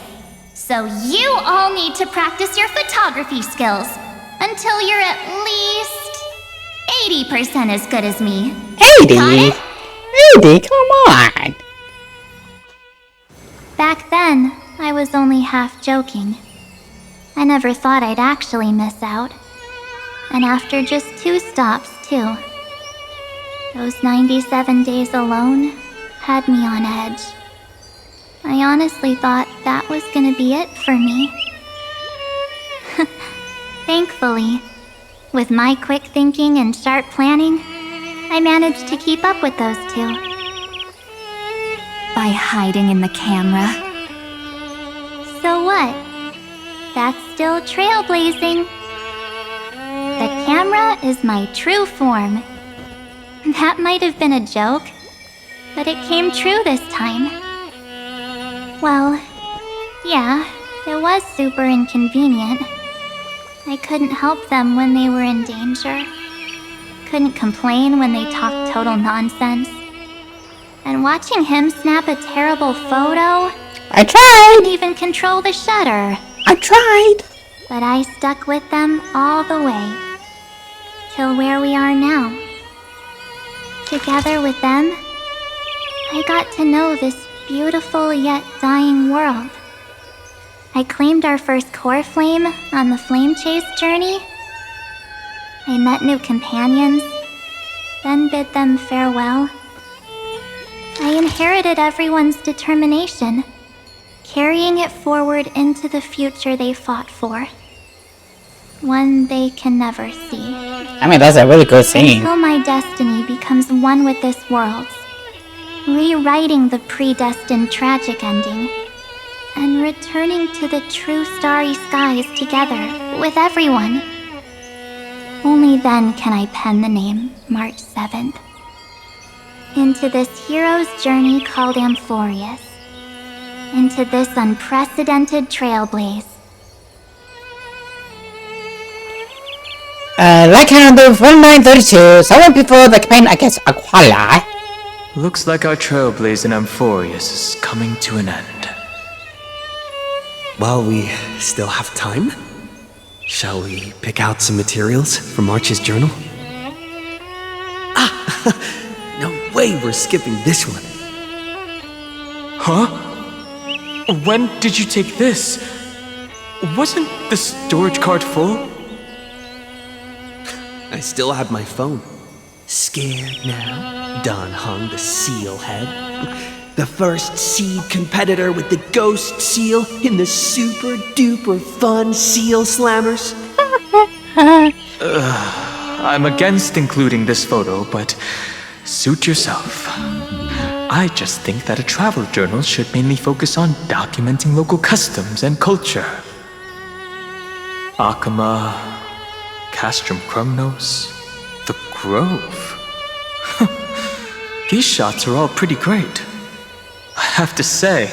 Speaker 9: So you all need to practice your photography skills until you're at least 80% as good as me.
Speaker 1: 80?
Speaker 9: Got it?
Speaker 1: 80? Come on!
Speaker 9: Back then, I was only half joking. I never thought I'd actually miss out. And after just 2 stops, too. Those 97 days alone had me on edge. I honestly thought that was gonna be it for me. Thankfully, with my quick thinking and sharp planning, I managed to keep up with those 2.
Speaker 5: By hiding in the camera.
Speaker 9: So what? That's still trailblazing. The camera is my true form. That might have been a joke, but it came true this time. Well, yeah, it was super inconvenient. I couldn't help them when they were in danger. Couldn't complain when they talked total nonsense. And watching him snap a terrible photo...
Speaker 1: I tried!
Speaker 9: Couldn't even control the shutter.
Speaker 1: I tried!
Speaker 9: But I stuck with them all the way. Till where we are now. Together with them, I got to know this beautiful yet dying world. I claimed our first core flame on the flame chase journey. I met new companions, then bid them farewell. I inherited everyone's determination, carrying it forward into the future they fought for. One they can never see.
Speaker 1: I mean, that's a really good scene.
Speaker 9: Until my destiny becomes one with this world's, rewriting the predestined tragic ending, and returning to the true starry skies together with everyone. Only then can I pen the name March 7th. Into this hero's journey called Amphorius. Into this unprecedented trailblaze.
Speaker 1: Like handle 4932, 7 before the campaign against Aquala.
Speaker 2: Looks like our trailblaze in Amphorius is coming to an end.
Speaker 3: While we still have time, shall we pick out some materials for March's journal? No way we're skipping this one.
Speaker 2: Huh? When did you take this? Wasn't the storage card full?
Speaker 3: I still have my phone. Scared now? Don Hung, the seal head. The first seed competitor with the ghost seal in the super duper fun seal slammers.
Speaker 2: I'm against including this photo, but suit yourself. I just think that a travel journal should mainly focus on documenting local customs and culture. Akama, Castrum Krumnos, the Grove. These shots are all pretty great. I have to say,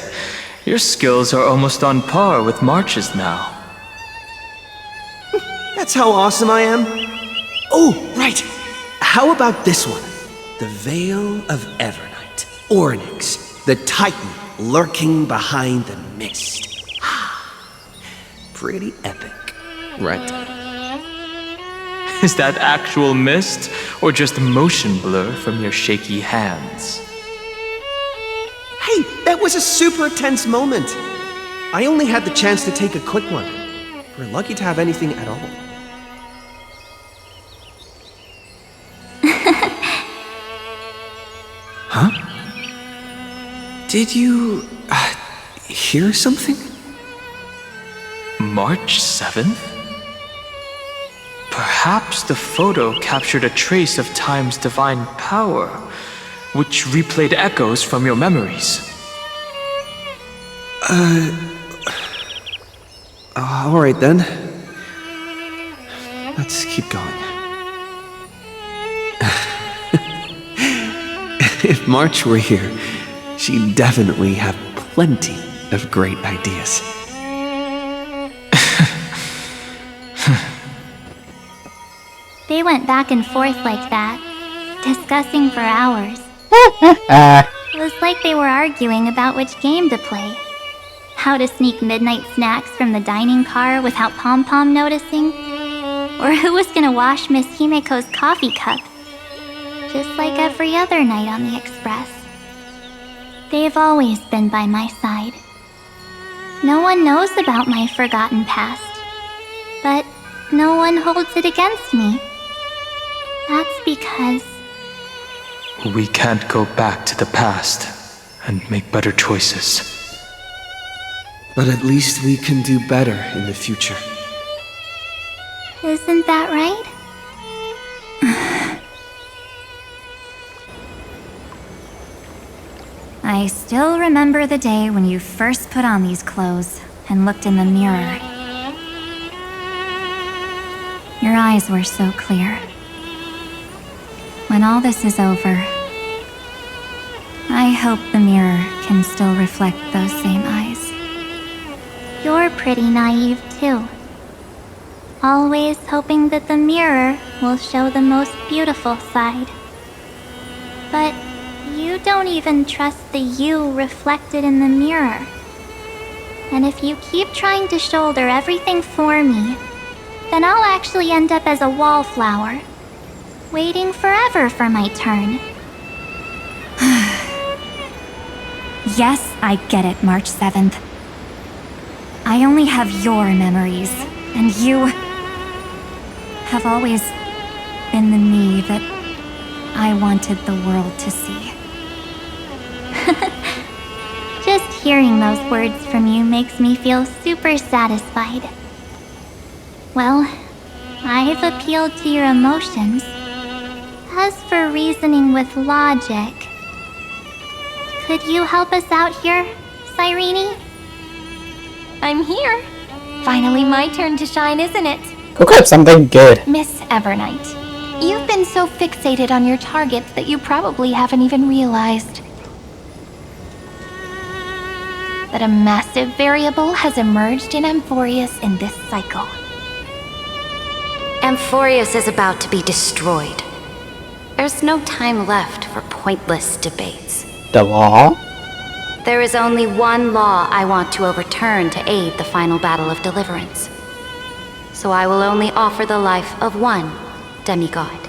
Speaker 2: your skills are almost on par with March's now.
Speaker 3: That's how awesome I am. Oh, right. How about this one? The Veil of Evernight. Ornyx, the Titan lurking behind the mist. Pretty epic, right?
Speaker 2: Is that actual mist, or just motion blur from your shaky hands?
Speaker 3: Hey, that was a super tense moment. I only had the chance to take a quick one. We're lucky to have anything at all. Did you hear something?
Speaker 2: March 7th? Perhaps the photo captured a trace of time's divine power, which replayed echoes from your memories.
Speaker 3: Alright then. Let's keep going. If March were here, she'd definitely have plenty of great ideas.
Speaker 9: They went back and forth like that, discussing for hours. It was like they were arguing about which game to play. How to sneak midnight snacks from the dining car without Pom-Pom noticing. Or who was gonna wash Miss Himeko's coffee cup. Just like every other night on the Express. They've always been by my side. No one knows about my forgotten past. But no one holds it against me. That's because...
Speaker 2: We can't go back to the past and make better choices.
Speaker 3: But at least we can do better in the future.
Speaker 9: Isn't that right?
Speaker 5: I still remember the day when you first put on these clothes and looked in the mirror. Your eyes were so clear. When all this is over, I hope the mirror can still reflect those same eyes.
Speaker 9: You're pretty naive too. Always hoping that the mirror will show the most beautiful side. But you don't even trust the you reflected in the mirror. And if you keep trying to shoulder everything for me, then I'll actually end up as a wallflower, waiting forever for my turn.
Speaker 5: Yes, I get it, March 7th. I only have your memories, and you have always been the me that I wanted the world to see.
Speaker 9: Just hearing those words from you makes me feel super satisfied. Well, I've appealed to your emotions. As for reasoning with logic, could you help us out here, Cyrene?
Speaker 7: I'm here. Finally my turn to shine, isn't it?
Speaker 1: Cook up something good.
Speaker 7: Miss Evernight, you've been so fixated on your targets that you probably haven't even realized that a massive variable has emerged in Amphorius in this cycle.
Speaker 10: Amphorius is about to be destroyed. There's no time left for pointless debates.
Speaker 1: The law?
Speaker 10: There is only one law I want to overturn to aid the final battle of deliverance. So I will only offer the life of one demigod.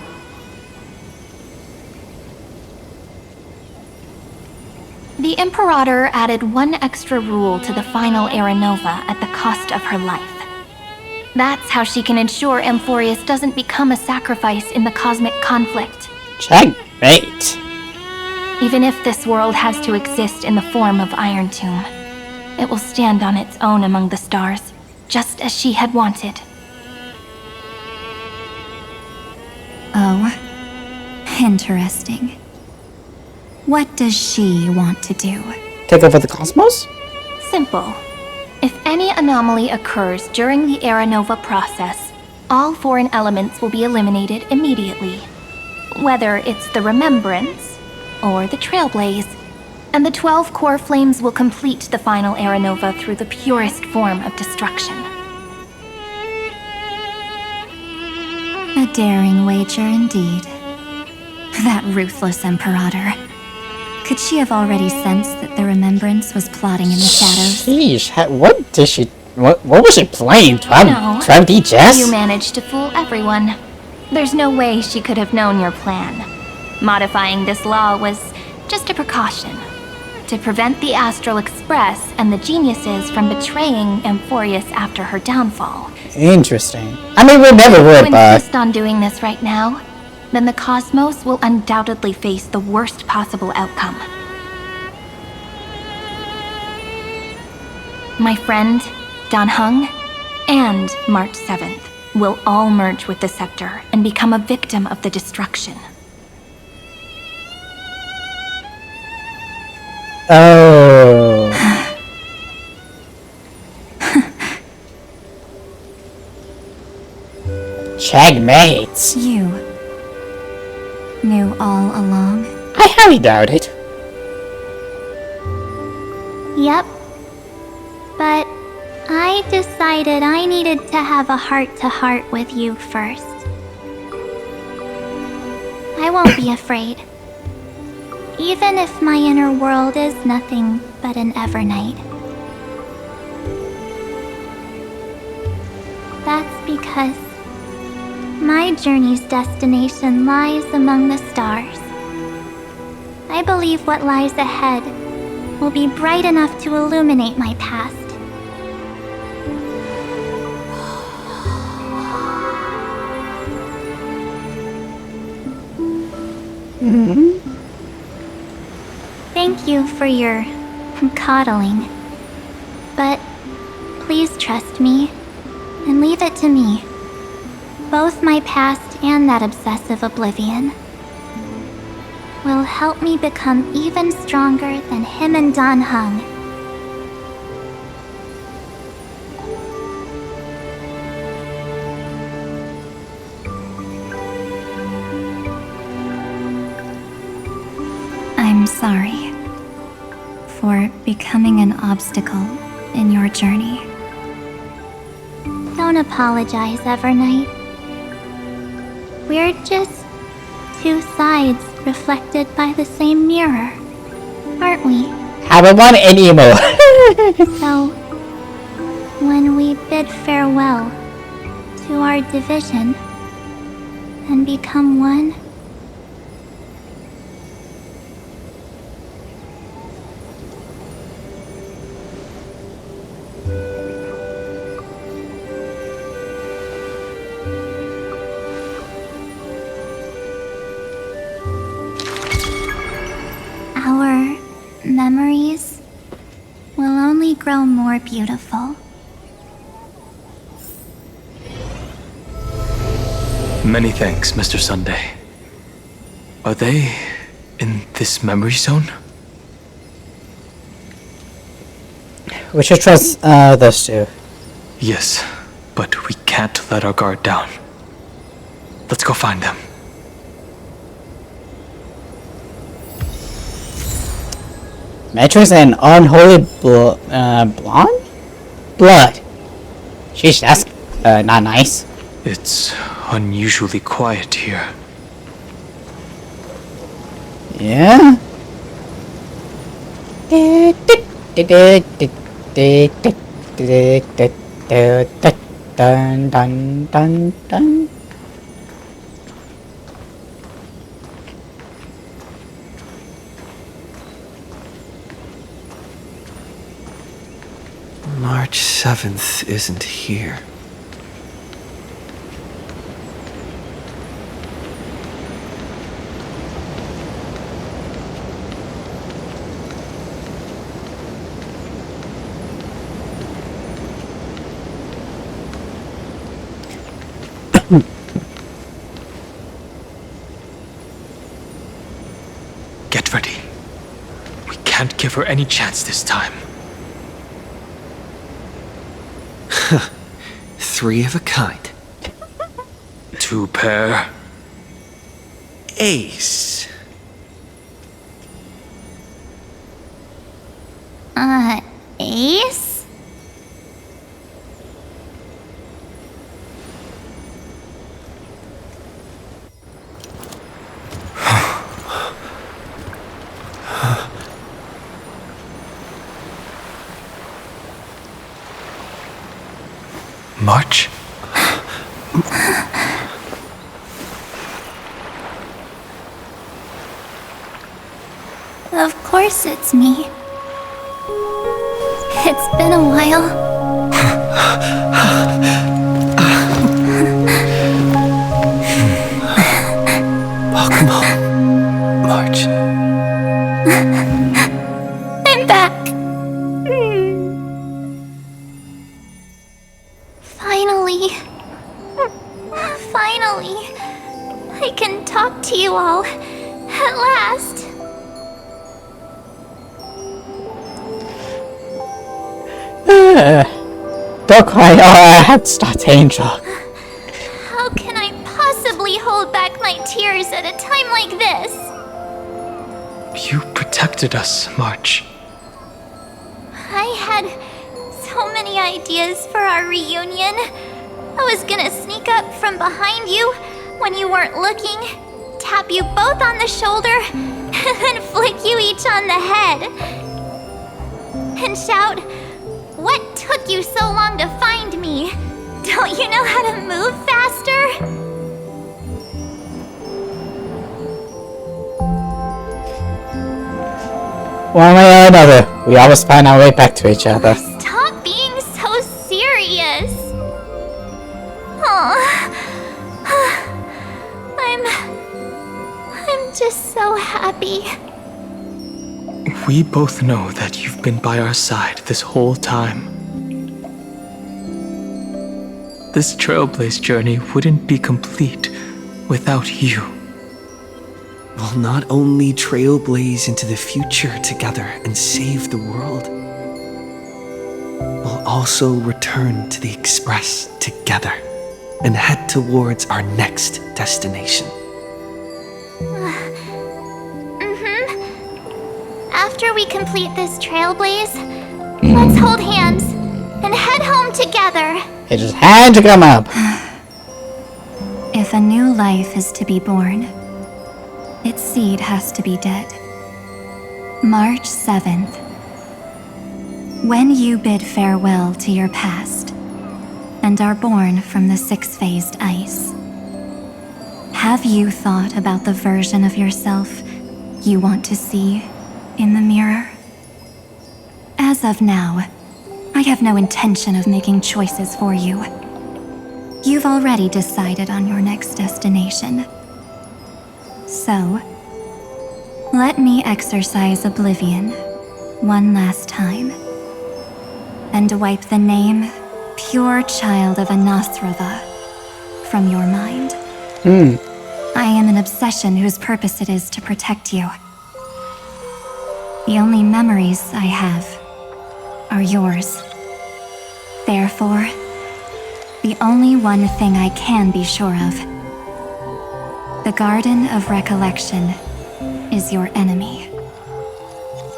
Speaker 7: The Imperator added one extra rule to the final Era Nova at the cost of her life. That's how she can ensure Amphorius doesn't become a sacrifice in the cosmic conflict.
Speaker 1: Checkmate.
Speaker 7: Even if this world has to exist in the form of Iron Tomb, it will stand on its own among the stars, just as she had wanted.
Speaker 5: Oh, interesting. What does she want to do?
Speaker 1: Take over the cosmos?
Speaker 7: Simple. If any anomaly occurs during the Era Nova process, all foreign elements will be eliminated immediately. Whether it's the Remembrance or the Trailblaze, and the 12 core flames will complete the final Era Nova through the purest form of destruction.
Speaker 5: A daring wager indeed. That ruthless Imperator. Could she have already sensed that the Remembrance was plotting in the shadows?
Speaker 1: Sheesh, what did she... What was she playing? 12D chess?
Speaker 7: You managed to fool everyone. There's no way she could have known your plan. Modifying this law was just a precaution. To prevent the Astral Express and the geniuses from betraying Amphorius after her downfall.
Speaker 1: Interesting. I mean, we never would,
Speaker 7: If you insist on doing this right now, then the cosmos will undoubtedly face the worst possible outcome. My friend, Dan Heng, and March 7th will all merge with the Scepter and become a victim of the destruction.
Speaker 1: Oh. Checkmate.
Speaker 5: You knew all along?
Speaker 1: I highly doubt it.
Speaker 9: Yep. But I decided I needed to have a heart-to-heart with you first. I won't be afraid. Even if my inner world is nothing but an Evernight. That's because my journey's destination lies among the stars. I believe what lies ahead will be bright enough to illuminate my past. Thank you for your coddling. But please trust me and leave it to me. Both my past and that obsessive oblivion will help me become even stronger than him and Dan Heng.
Speaker 5: I'm sorry for becoming an obstacle in your journey.
Speaker 9: Don't apologize, Evernight. We're just two sides reflected by the same mirror, aren't we?
Speaker 1: Haven't won anymore.
Speaker 9: So, when we bid farewell to our division and become one, our memories will only grow more beautiful.
Speaker 2: Many thanks, Mr. Sunday. Are they in this memory zone?
Speaker 1: We should trust those two.
Speaker 2: Yes, but we can't let our guard down. Let's go find them.
Speaker 1: Matrix and unholy blonde? Blood. Sheesh, that's not nice.
Speaker 2: It's unusually quiet here.
Speaker 1: Yeah? Dun, dun, dun, dun.
Speaker 3: March 7th isn't here.
Speaker 2: Get ready. We can't give her any chance this time.
Speaker 3: Three of a kind.
Speaker 2: Two pair.
Speaker 3: Ace.
Speaker 9: Ace?
Speaker 2: March?
Speaker 9: Of course it's me. It's been a while.
Speaker 3: Welcome home, March.
Speaker 9: I'm back. can talk to you all. At last.
Speaker 1: Don't cry, or head start, Angel.
Speaker 9: How can I possibly hold back my tears at a time like this?
Speaker 2: You protected us, March.
Speaker 9: I had so many ideas for our reunion. I was gonna sneak up from behind you when you weren't looking, tap you both on the shoulder, and then flick you each on the head. And shout, "What took you so long to find me? Don't you know how to move faster?"
Speaker 1: One way or another, we always find our way back to each other.
Speaker 9: Stop being so serious. Aw. I'm just so happy.
Speaker 2: We both know that you've been by our side this whole time. This Trailblaze journey wouldn't be complete without you.
Speaker 3: We'll not only trailblaze into the future together and save the world, we'll also return to the Express together and head towards our next destination.
Speaker 9: After we complete this trailblaze, let's hold hands and head home together.
Speaker 1: It just had to come up.
Speaker 5: If a new life is to be born, its seed has to be dead. March 7th. When you bid farewell to your past and are born from the six-phased ice, have you thought about the version of yourself you want to see in the mirror? As of now, I have no intention of making choices for you. You've already decided on your next destination. So, let me exercise oblivion one last time and wipe the name Pure Child of Anathrava from your mind. I am an obsession whose purpose it is to protect you. The only memories I have are yours. Therefore, the only one thing I can be sure of: the Garden of Recollection is your enemy.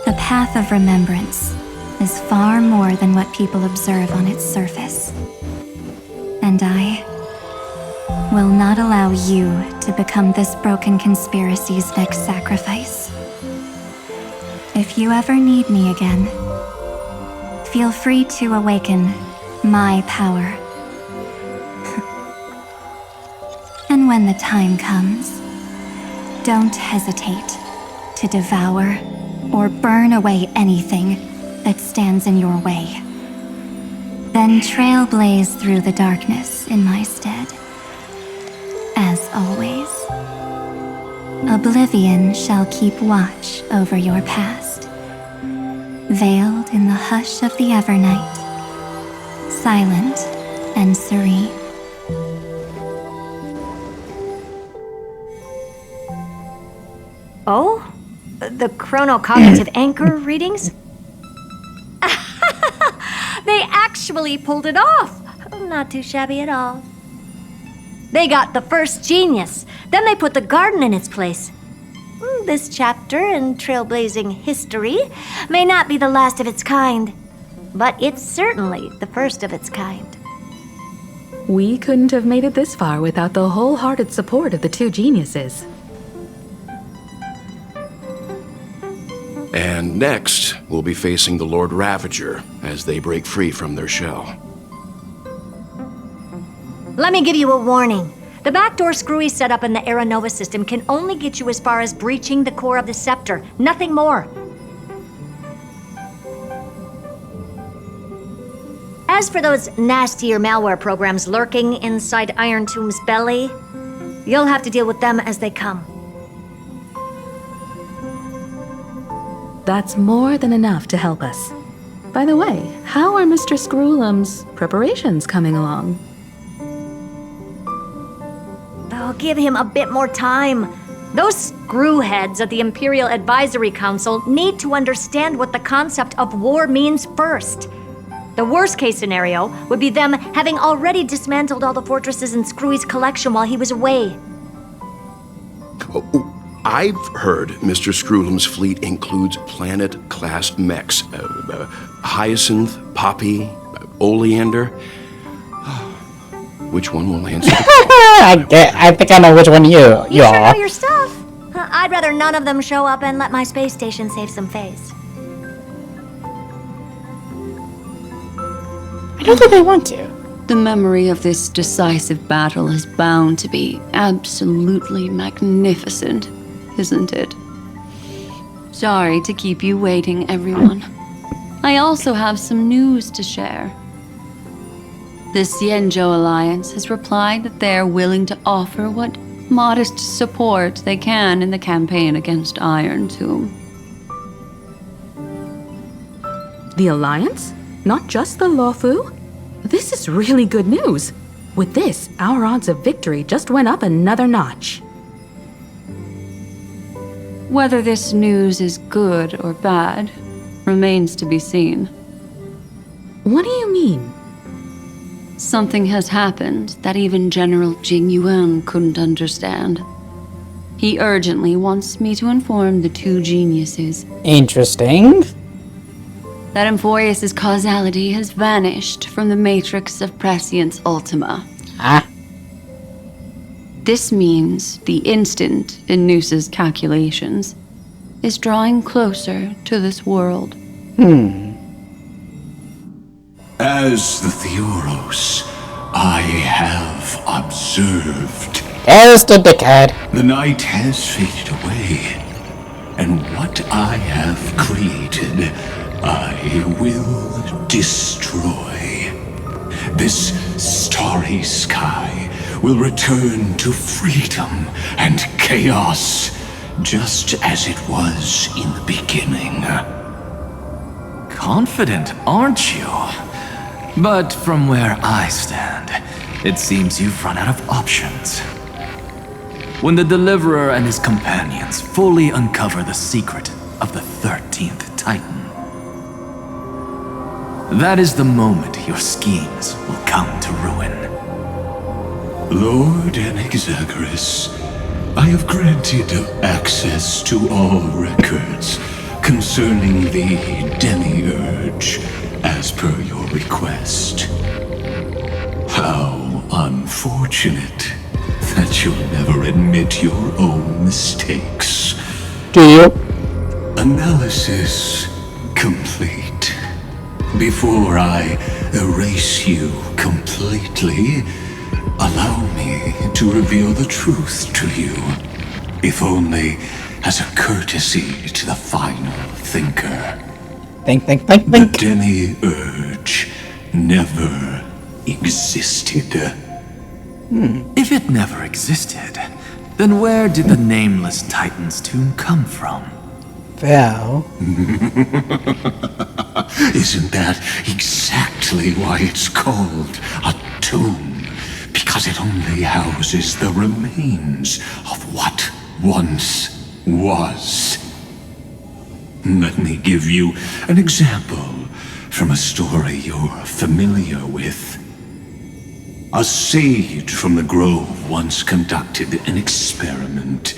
Speaker 5: The Path of Remembrance is far more than what people observe on its surface. And I will not allow you to become this broken conspiracy's next sacrifice. If you ever need me again, feel free to awaken my power. And when the time comes, don't hesitate to devour or burn away anything that stands in your way. Then trailblaze through the darkness in my stead. As always, oblivion shall keep watch over your past, veiled in the hush of the Evernight, silent and serene.
Speaker 10: Oh? The chronocognitive anchor readings? They actually pulled it off! Not too shabby at all. They got the first genius, then they put the garden in its place. This chapter in trailblazing history may not be the last of its kind, but it's certainly the first of its kind.
Speaker 6: We couldn't have made it this far without the wholehearted support of the two geniuses.
Speaker 11: And next, we'll be facing the Lord Ravager as they break free from their shell.
Speaker 10: Let me give you a warning. The backdoor screwy setup in the Aeronova system can only get you as far as breaching the core of the scepter, nothing more. As for those nastier malware programs lurking inside Iron Tomb's belly, you'll have to deal with them as they come.
Speaker 6: That's more than enough to help us. By the way, how are Mr. Screwlum's preparations coming along?
Speaker 10: Oh, give him a bit more time. Those screwheads at the Imperial Advisory Council need to understand what the concept of war means first. The worst case scenario would be them having already dismantled all the fortresses in Screwy's collection while he was away.
Speaker 11: I've heard Mr. Screwlum's fleet includes planet-class mechs. Hyacinth, Poppy, Oleander. Which one will answer?
Speaker 1: I think I know which one you
Speaker 10: You sure
Speaker 1: are.
Speaker 10: know your stuff. I'd rather none of them show up and let my space station save some face.
Speaker 1: I don't think they want to.
Speaker 4: The memory of this decisive battle is bound to be absolutely magnificent, isn't it? Sorry to keep you waiting, everyone. I also have some news to share. The Xianzhou Alliance has replied that they are willing to offer what modest support they can in the campaign against Iron Tomb.
Speaker 6: The Alliance? Not just the Luofu? This is really good news. With this, our odds of victory just went up another notch.
Speaker 4: Whether this news is good or bad remains to be seen.
Speaker 6: What do you mean?
Speaker 4: Something has happened that even General Jing Yuan couldn't understand. He urgently wants me to inform the two geniuses
Speaker 1: Interesting.
Speaker 4: that Emphorius' causality has vanished from the matrix of Prescience Ultima.
Speaker 1: Ah.
Speaker 4: This means the instant in Noose's calculations is drawing closer to this world.
Speaker 12: As the Theoros, I have observed.
Speaker 1: There's the dickhead.
Speaker 12: The night has faded away, and what I have created, I will destroy. This starry sky will return to freedom and chaos, just as it was in the beginning.
Speaker 2: Confident, aren't you? But from where I stand, it seems you've run out of options. When the Deliverer and his companions fully uncover the secret of the 13th Titan, that is the moment your schemes will come to ruin.
Speaker 12: Lord Anaxagoras, I have granted access to all records concerning the Demiurge, as per your request. How unfortunate that you'll never admit your own mistakes.
Speaker 1: Do you?
Speaker 12: Analysis complete. Before I erase you completely, allow me to reveal the truth to you, if only as a courtesy to the final thinker.
Speaker 1: Think.
Speaker 12: The Demiurge never existed.
Speaker 2: If it never existed, then where did the nameless Titan's tomb come from?
Speaker 1: Well.
Speaker 12: Isn't that exactly why it's called a tomb? Because it only houses the remains of what once was. Let me give you an example from a story you're familiar with. A sage from the grove once conducted an experiment.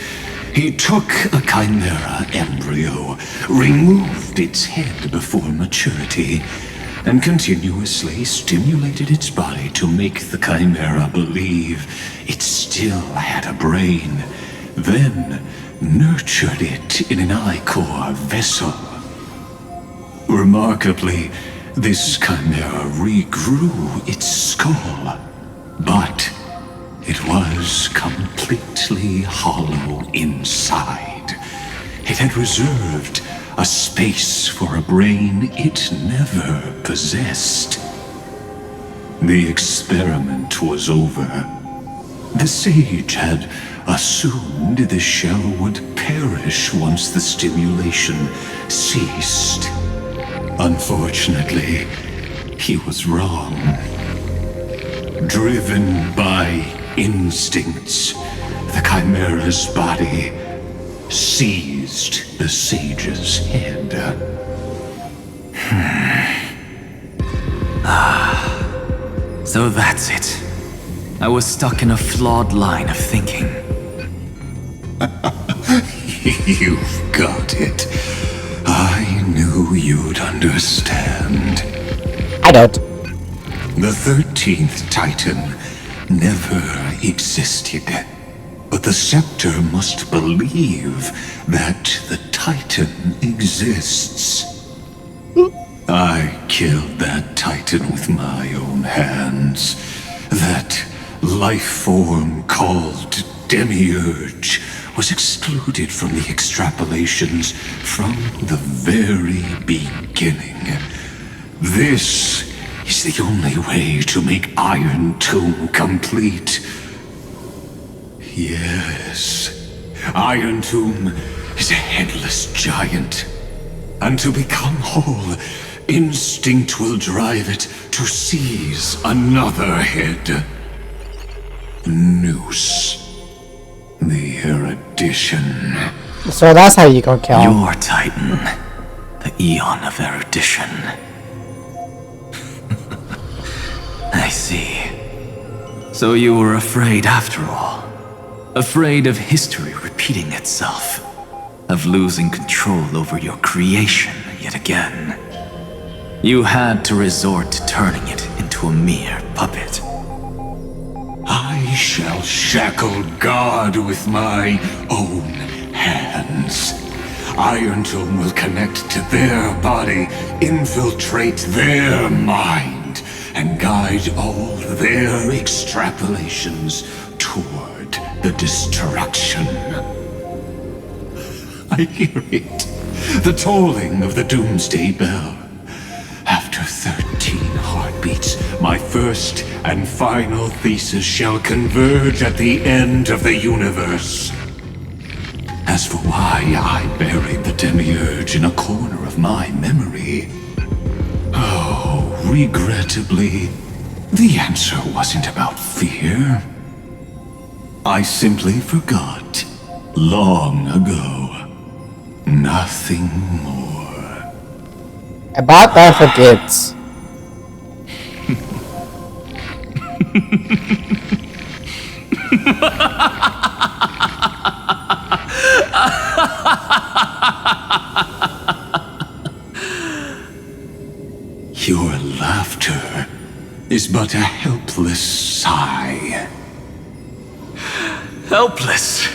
Speaker 12: He took a chimera embryo, removed its head before maturity, and continuously stimulated its body to make the chimera believe it still had a brain, then nurtured it in an ichor vessel. Remarkably, this chimera regrew its skull, but it was completely hollow inside. It had reserved a space for a brain it never possessed. The experiment was over. The sage had assumed the shell would perish once the stimulation ceased. Unfortunately, he was wrong. Driven by instincts, the Chimera's body seized the sage's head.
Speaker 2: So that's it. I was stuck in a flawed line of thinking.
Speaker 12: You've got it. I knew you'd understand.
Speaker 1: I don't.
Speaker 12: The 13th Titan never existed. But the Scepter must believe that the Titan exists. I killed that Titan with my own hands. That life form called Demiurge was excluded from the extrapolations from the very beginning. This is the only way to make Iron Tomb complete. Yes, Iron Tomb is a headless giant. And to become whole, instinct will drive it to seize another head. Noose. The erudition.
Speaker 1: So that's how you gonna kill him.
Speaker 2: Your Titan. The Eon of Erudition. I see. So you were afraid after all. Afraid of history repeating itself. Of losing control over your creation yet again. You had to resort to turning it into a mere puppet.
Speaker 12: I shall shackle God with my own hands. Iron Tomb will connect to their body, infiltrate their mind, and guide all their extrapolations toward the destruction. I hear it. The tolling of the Doomsday Bell. After 13 heartbeats, my first and final thesis shall converge at the end of the universe. As for why I buried the Demiurge in a corner of my memory, oh, regrettably, the answer wasn't about fear. I simply forgot long ago. Nothing more.
Speaker 1: About that for kids.
Speaker 12: Your laughter is but a helpless sigh.
Speaker 2: Helpless?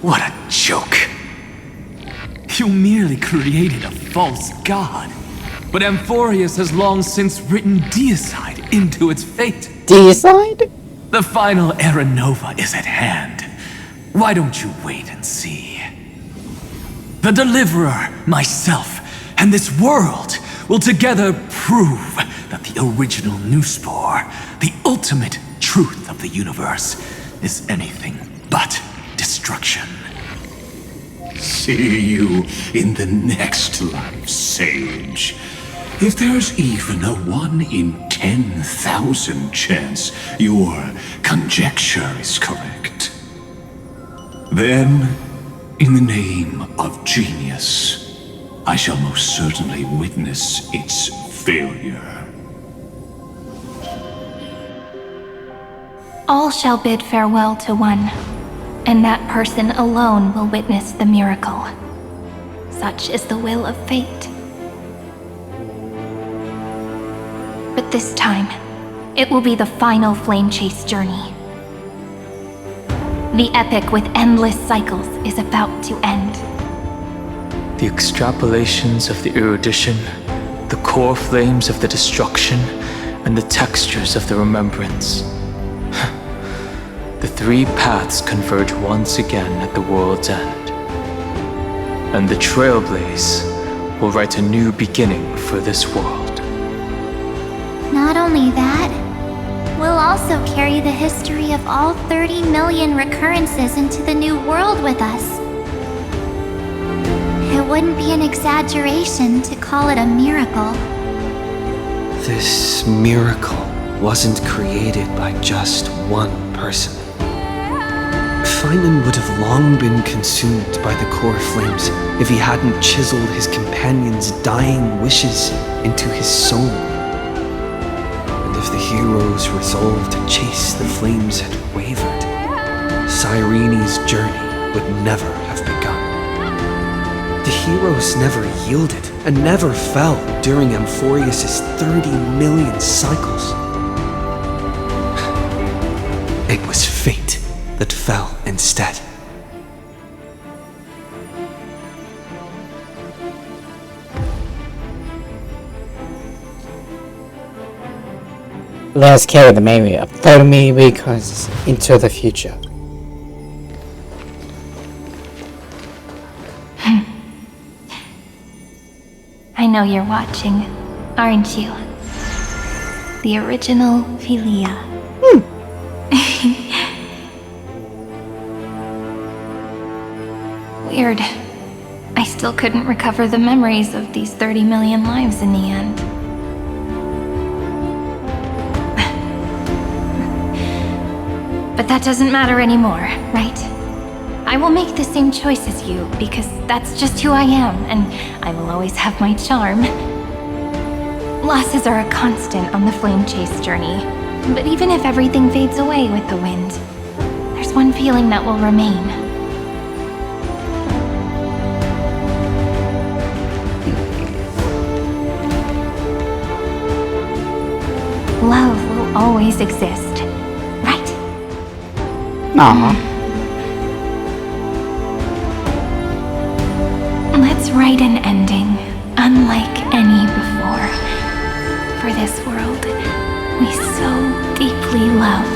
Speaker 2: What a joke. You merely created a false god. But Amphorius has long since written deicide into its fate.
Speaker 1: Deicide?
Speaker 2: The final Era Nova is at hand. Why don't you wait and see? The Deliverer, myself, and this world will together prove that the original Newspore, the ultimate truth of the universe, is anything but destruction.
Speaker 12: See you in the next life, Sage. If there's even a 1 in 10,000 chance your conjecture is correct, then, in the name of genius, I shall most certainly witness its failure.
Speaker 7: All shall bid farewell to one, and that person alone will witness the miracle. Such is the will of fate. But this time, it will be the final flame chase journey. The epic with endless cycles is about to end.
Speaker 2: The extrapolations of the erudition, the core flames of the destruction, and the textures of the remembrance. The three paths converge once again at the world's end. And the Trailblaze will write a new beginning for this world.
Speaker 9: Not only that, we'll also carry the history of all 30 million recurrences into the new world with us. It wouldn't be an exaggeration to call it a miracle.
Speaker 3: This miracle wasn't created by just one person. Feynman would have long been consumed by the core flames if he hadn't chiseled his companion's dying wishes into his soul. And if the hero's resolve to chase the flames had wavered, Cyrene's journey would never have begun. The heroes never yielded and never fell during Amphorius' 30 million cycles. It was fate that fell instead.
Speaker 1: Let's carry the memory of 30 because into the future.
Speaker 7: I know you're watching, aren't you? The original Philia. Weird. I still couldn't recover the memories of these 30 million lives in the end. But that doesn't matter anymore, right? I will make the same choice as you, because that's just who I am, and I will always have my charm. Losses are a constant on the flame chase journey, but even if everything fades away with the wind, there's one feeling that will remain. Love will always exist, right?
Speaker 1: Aww.
Speaker 7: Let's write an ending, unlike any before. For this world we so deeply love.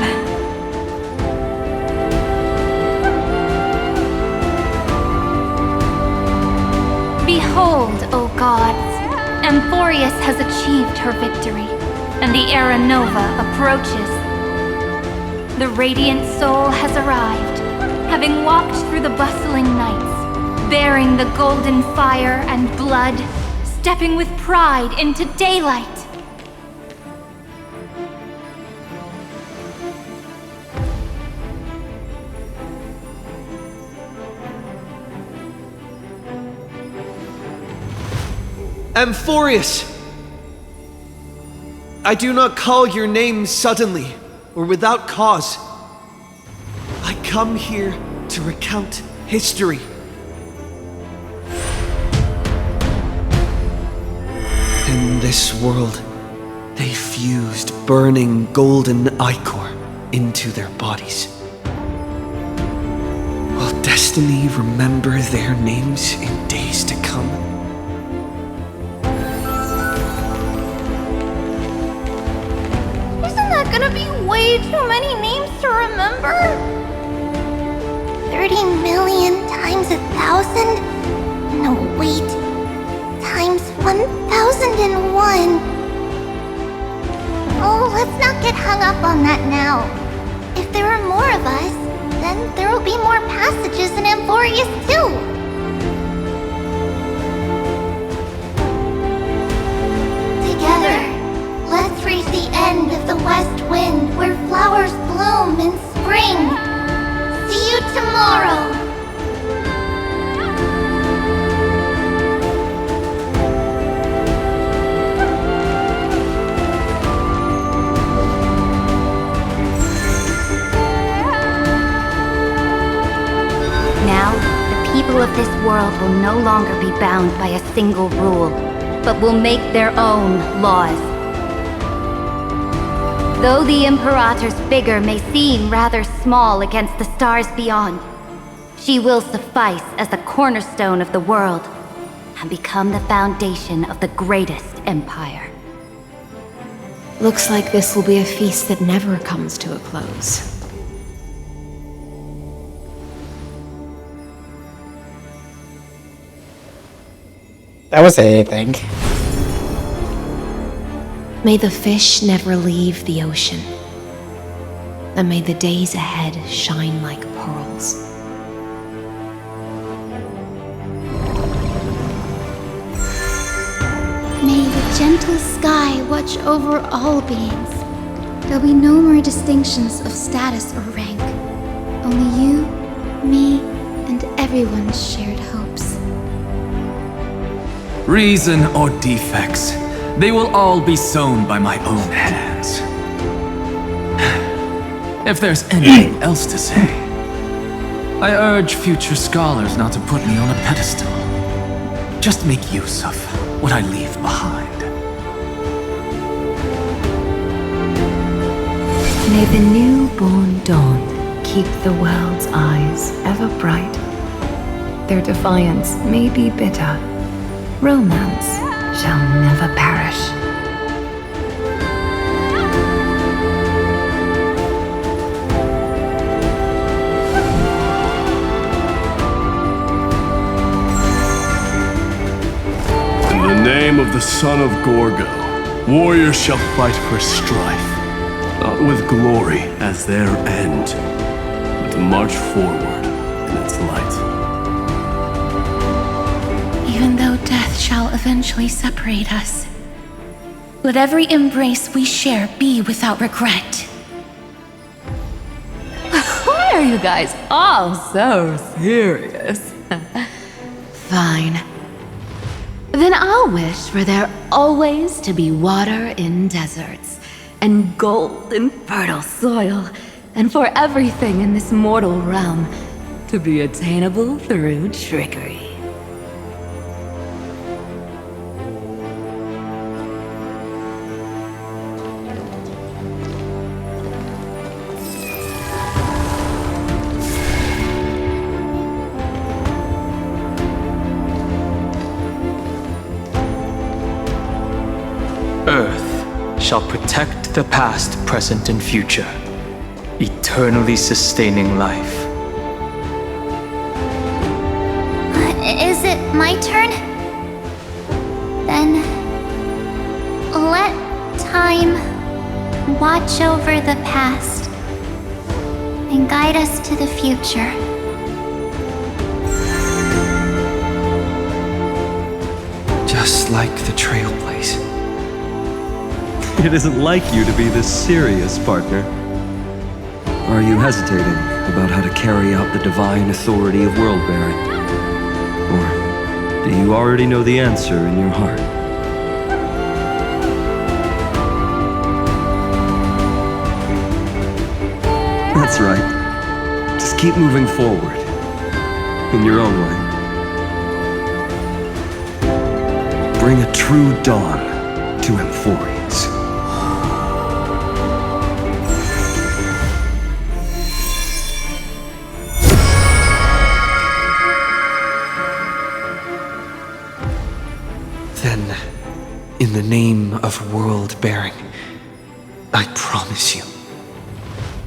Speaker 7: Behold, O gods, Amphorius has achieved her victory, and the Era Nova approaches. The radiant soul has arrived, having walked through the bustling nights, bearing the golden fire and blood, stepping with pride into daylight.
Speaker 3: Amphorius! I do not call your name suddenly or without cause. I come here to recount history. In this world, they fused burning golden ichor into their bodies. Will destiny remember their names in days to come?
Speaker 9: Isn't that gonna be way too many names to remember? 30 million times 1,000? No, wait. Times 1,001. Oh, let's not get hung up on that now. If there are more of us, then there will be more passages in Amphorius too. Together, let's reach the end of the west wind where flowers bloom in spring. See you tomorrow.
Speaker 5: Now, the people of this world will no longer be bound by a single rule, but will make their own laws. Though the Imperator's figure may seem rather small against the stars beyond, she will suffice as the cornerstone of the world and become the foundation of the greatest empire.
Speaker 13: Looks like this will be a feast that never comes to a close.
Speaker 1: That was anything.
Speaker 13: May the fish never leave the ocean, and may the days ahead shine like pearls.
Speaker 9: May the gentle sky watch over all beings. There'll be no more distinctions of status or rank. Only you
Speaker 14: everyone's shared hopes.
Speaker 2: Reason or defects, they will all be sown by my own hands. If there's anything else to say, I urge future scholars not to put me on a pedestal. Just make use of what I leave behind.
Speaker 15: May the newborn dawn keep the world's eyes ever bright. Their defiance may be bitter. Romance shall never perish.
Speaker 11: In the name of the son of Gorgo, warriors shall fight for strife, not with glory as their end, but to march forward in its light.
Speaker 14: Even though death shall eventually separate us, let every embrace we share be without regret.
Speaker 4: Why are you guys all so serious? Fine. Then I'll wish for there always to be water in deserts, and gold in fertile soil, and for everything in this mortal realm to be attainable through trickery.
Speaker 2: Earth shall protect the past, present, and future, eternally sustaining life.
Speaker 9: Is it my turn? Then let time watch over the past and guide us to the future.
Speaker 3: Just like the Trailblaze.
Speaker 16: It isn't like you to be this serious, partner. Are you hesitating about how to carry out the divine authority of world-bearing? Or do you already know the answer in your heart? That's right. Just keep moving forward. In your own way. Bring a true dawn to Emphorians.
Speaker 3: Then, in the name of world-bearing, I promise you,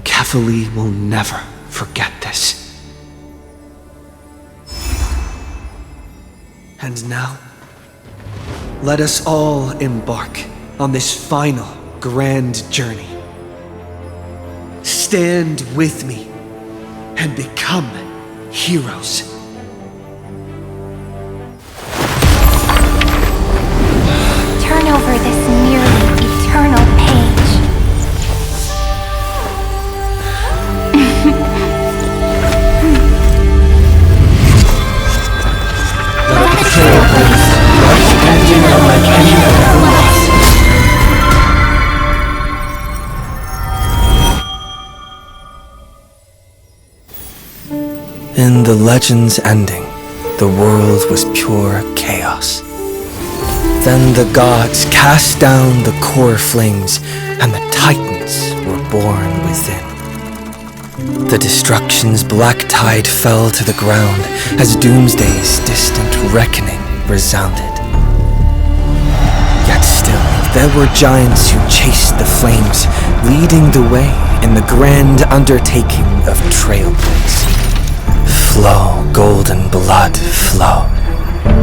Speaker 3: Kefali will never forget this. And now, let us all embark on this final grand journey. Stand with me and become heroes.
Speaker 9: Turn over this nearly eternal page. Let the Trailblaze march captain unlike any other who lives.
Speaker 3: In the legend's ending, the world was pure chaos. Then the gods cast down the core flames, and the titans were born within. The destruction's black tide fell to the ground as Doomsday's distant reckoning resounded. Yet still, there were giants who chased the flames, leading the way in the grand undertaking of Trailblaze. Flow, golden blood, flow.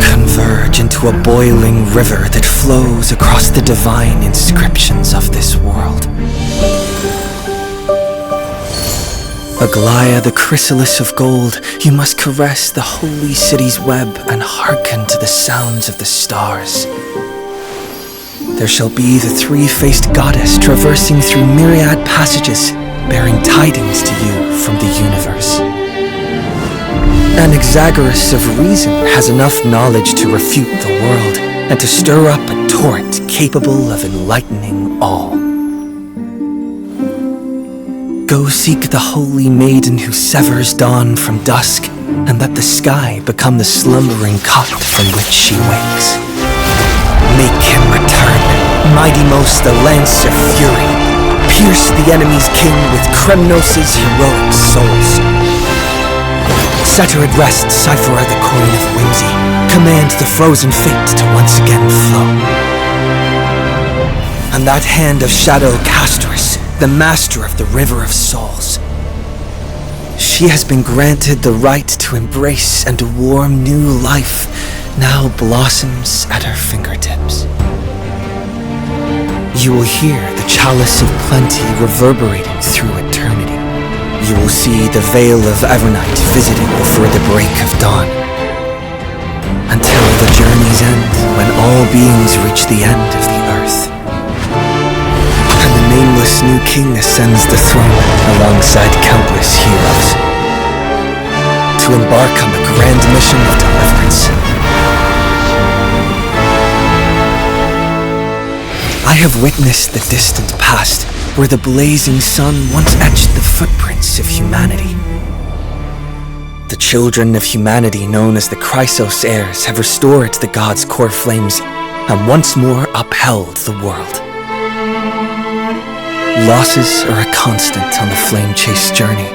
Speaker 3: Converge into a boiling river that flows across the divine inscriptions of this world. Aglaya, the chrysalis of gold, you must caress the holy city's web and hearken to the sounds of the stars. There shall be the three-faced goddess traversing through myriad passages, bearing tidings to you from the universe. Anaxagoras of reason has enough knowledge to refute the world and to stir up a torrent capable of enlightening all. Go seek the holy maiden who severs dawn from dusk, and let the sky become the slumbering cot from which she wakes. Make him return, mightymost the lance of fury. Pierce the enemy's king with Kremnos' heroic souls. Set her at rest, cipher the coin of whimsy. Command the frozen fate to once again flow. And that hand of shadow Castrus, the master of the River of Souls. She has been granted the right to embrace and a warm new life now blossoms at her fingertips. You will hear the chalice of plenty reverberating through eternity. You will see the veil of Evernight visited before the break of dawn. Until the journey's end, when all beings reach the end of the earth. And the nameless new king ascends the throne alongside countless heroes. To embark on the grand mission of deliverance. I have witnessed the distant past, where the blazing sun once etched the footprints of humanity. The children of humanity known as the Chrysos heirs have restored the gods' core flames and once more upheld the world. Losses are a constant on the flame-chased journey,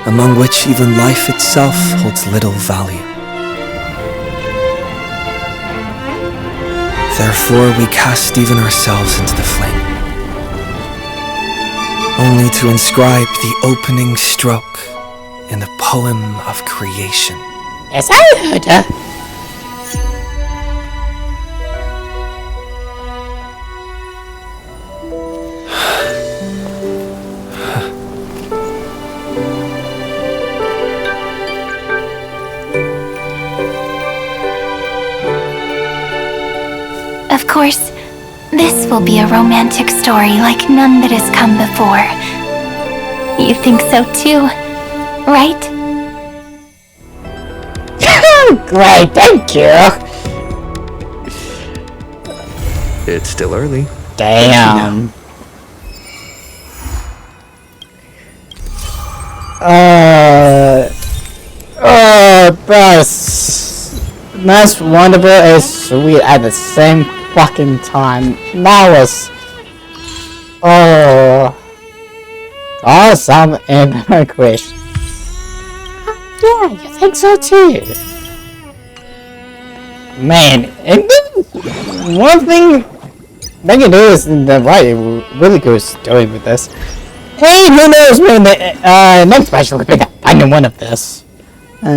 Speaker 3: among which even life itself holds little value. Therefore, we cast even ourselves into the flame, only to inscribe the opening stroke in the poem of creation.
Speaker 1: Yes, I heard her.
Speaker 9: Of course, this will be a romantic story like none that has come before. You think so too, right?
Speaker 1: Great, thank you.
Speaker 16: It's still early.
Speaker 1: Damn. That's wonderful and sweet at the same fucking time. That was awesome and quick. Yeah, you think so too? Man, and then one thing they can do is the right really good story with this. Hey, who knows when the next special will pick up finding one of this.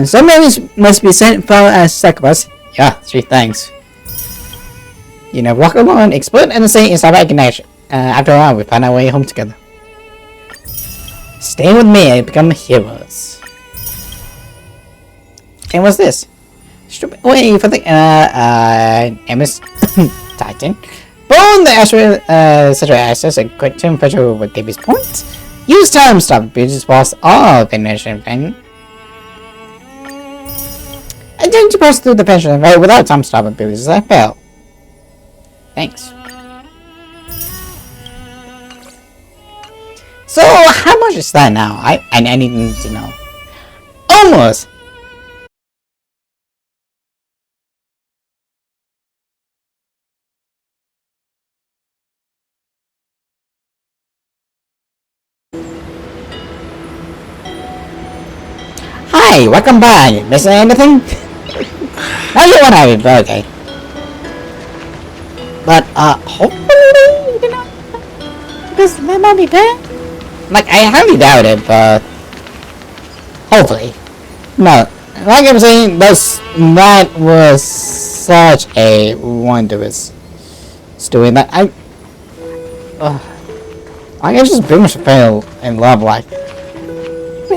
Speaker 1: Some items must be sent for as sacrifice. Yeah, 3 things. You know, walk along, explode and say inside ignition. After a while, we find our way home together. Stay with me and become heroes. And what's this? Wait for the Amos Titan. Bone the astral central access and quick temperature with Davy's points. Use time stop abuses whilst all penetration thing. I didn't pass through the pension right without time stop abilities. I failed. Thanks. So how much is that now? I need to know. Almost. Hi, welcome back. Missing anything? Now you want to have it, but okay. But hopefully, you know, because that might be bad. Like, I highly doubt it, but hopefully. No, like I'm saying, that was such a wondrous story that I guess just pretty much fell in love, like.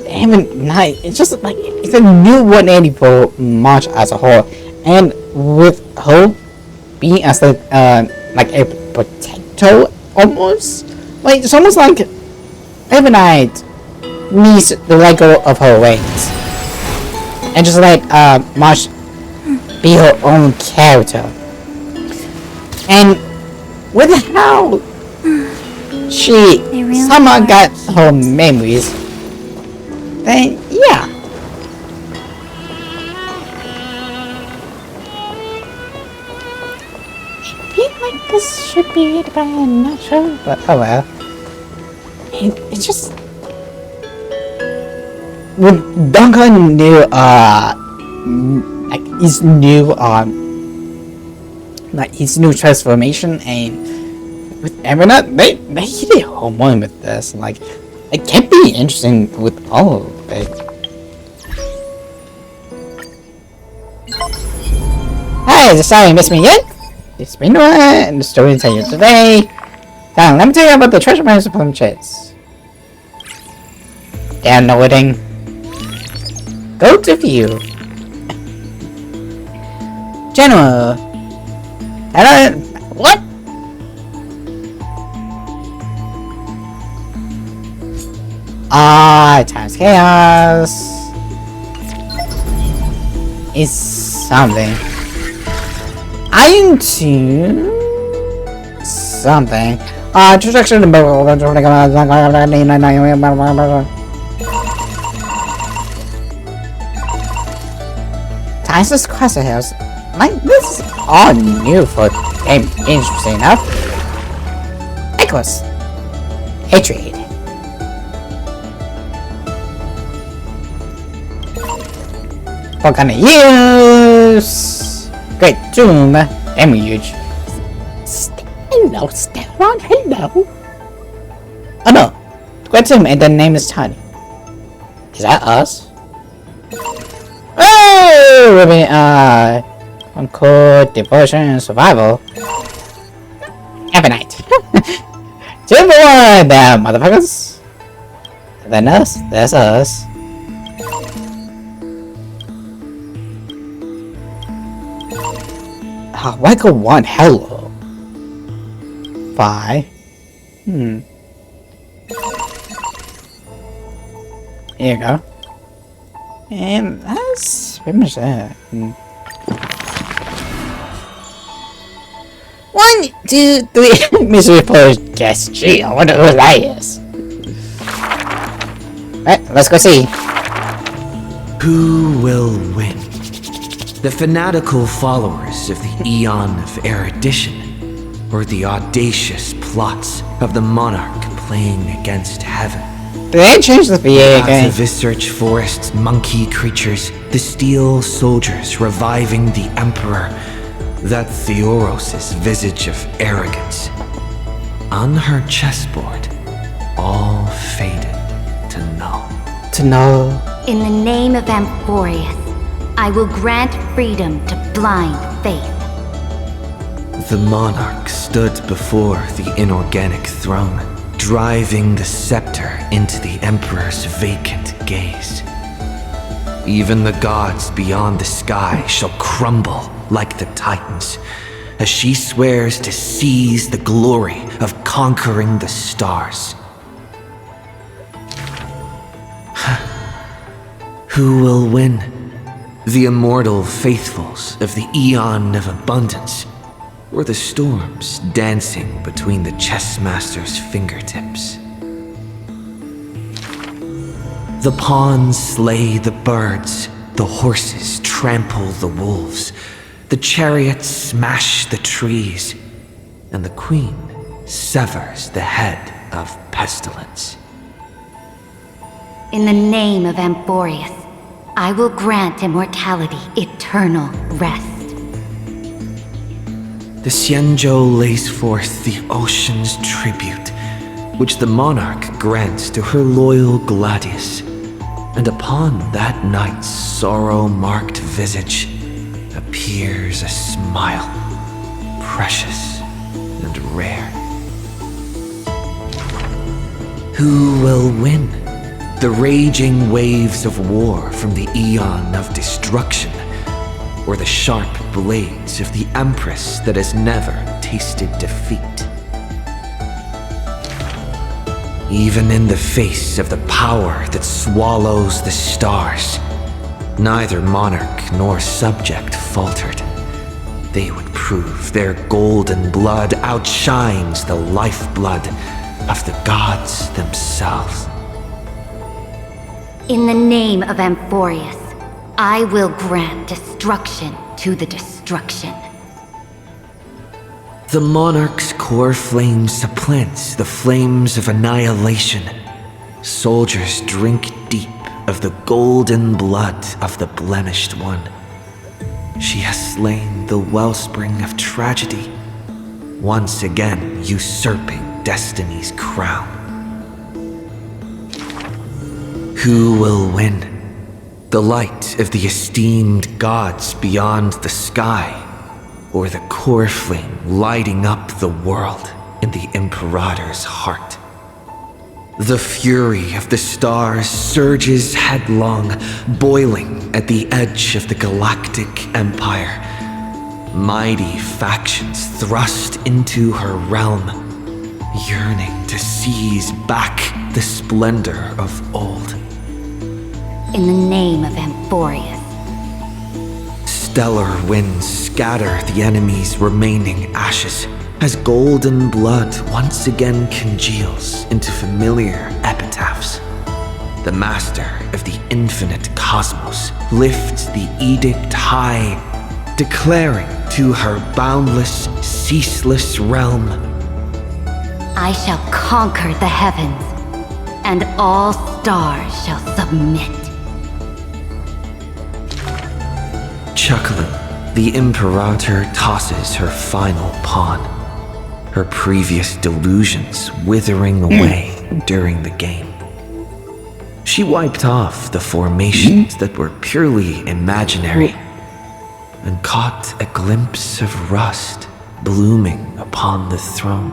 Speaker 1: Even night, it's just like it's a new 180 for March as a whole, and with Hope being as like a potato almost, like it's almost like Evernight meets the Lego of her wings, and just let March be her own character. And with how she somehow got her memories, then yeah. I feel like this should be it, but I'm not sure. But oh well. It's just with Duncan new like his new transformation, and with Everett, they hit a home run with this. Like it can be interesting with all of it. Hi, sorry you missed me yet? It's been a while, and the story will tell you today. Now let me tell you about the treasure maps of Plum Chase. Downloading. Go to view. General. What? Times chaos is something. I into something. Introduction to Timeless Quest House. Like, this is all new for game, interesting enough. Echoes. Hatred. What can I use? Great Doom. Damn huge. Hello, Stellon. Hello. Oh no. Great Doom and the name is Tiny. Is that us? Oh, Ruby, Encore, Devotion, Survival. Every night. 2 for 1, damn motherfuckers. Then us, there's us. Wack 1, hello. 5. Here you go. And that's pretty much that. 1, 2, 3. Misery Polish guest G. I wonder who that is. Alright, let's go see.
Speaker 3: Who will win? The fanatical followers of the Eon of Erudition, or the audacious plots of the monarch playing against heaven?
Speaker 1: Did they change the VA again?
Speaker 3: The Vissearch Forest's monkey creatures, the steel soldiers reviving the Emperor, that Theoros' visage of arrogance. On her chessboard, all faded to null.
Speaker 1: To null.
Speaker 17: In the name of Amphorius, I will grant freedom to blind faith.
Speaker 3: The monarch stood before the inorganic throne, driving the scepter into the Emperor's vacant gaze. Even the gods beyond the sky shall crumble like the Titans, as she swears to seize the glory of conquering the stars. Who will win? The immortal faithfuls of the Eon of Abundance, or the storms dancing between the chessmaster's fingertips? The pawns slay the birds, the horses trample the wolves, the chariots smash the trees, and the queen severs the head of pestilence.
Speaker 17: In the name of Amphorius, I will grant immortality eternal rest.
Speaker 3: The Xianzhou lays forth the ocean's tribute, which the monarch grants to her loyal Gladius. And upon that night's sorrow-marked visage appears a smile, precious and rare. Who will win? The raging waves of war from the Eon of Destruction, or the sharp blades of the Empress that has never tasted defeat? Even in the face of the power that swallows the stars, Neither monarch nor subject faltered. They would prove their golden blood outshines the lifeblood of the gods themselves.
Speaker 17: In the name of Amphorius, I will grant destruction to the destruction.
Speaker 3: The monarch's core flame supplants the flames of annihilation. Soldiers drink deep of the golden blood of the blemished one. She has slain the wellspring of tragedy, once again usurping destiny's crown. Who will win? The light of the esteemed gods beyond the sky, or the core flame lighting up the world in the Imperator's heart? The fury of the stars surges headlong, boiling at the edge of the galactic empire. Mighty factions thrust into her realm, yearning to seize back the splendor of old.
Speaker 17: In the name of Amphorius.
Speaker 3: Stellar winds scatter the enemy's remaining ashes as golden blood once again congeals into familiar epitaphs. The master of the infinite cosmos lifts the edict high, declaring to her boundless, ceaseless realm,
Speaker 17: I shall conquer the heavens, and all stars shall submit.
Speaker 3: Chuckling, the Imperator tosses her final pawn, her previous delusions withering away during the game. She wiped off the formations that were purely imaginary and caught a glimpse of rust blooming upon the throne.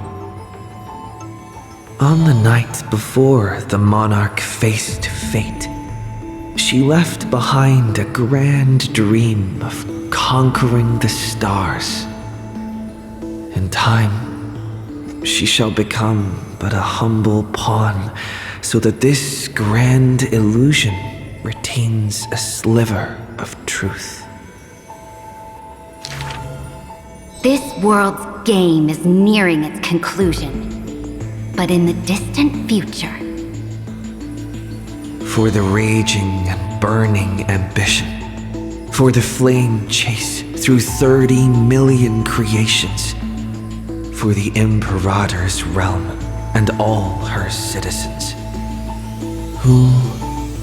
Speaker 3: On the night before the monarch faced fate, she left behind a grand dream of conquering the stars. In time, she shall become but a humble pawn, so that this grand illusion retains a sliver of truth.
Speaker 17: This world's game is nearing its conclusion, but in the distant future,
Speaker 3: for the raging and burning ambition, for the flame chase through 30 million creations, for the Imperator's realm and all her citizens. Who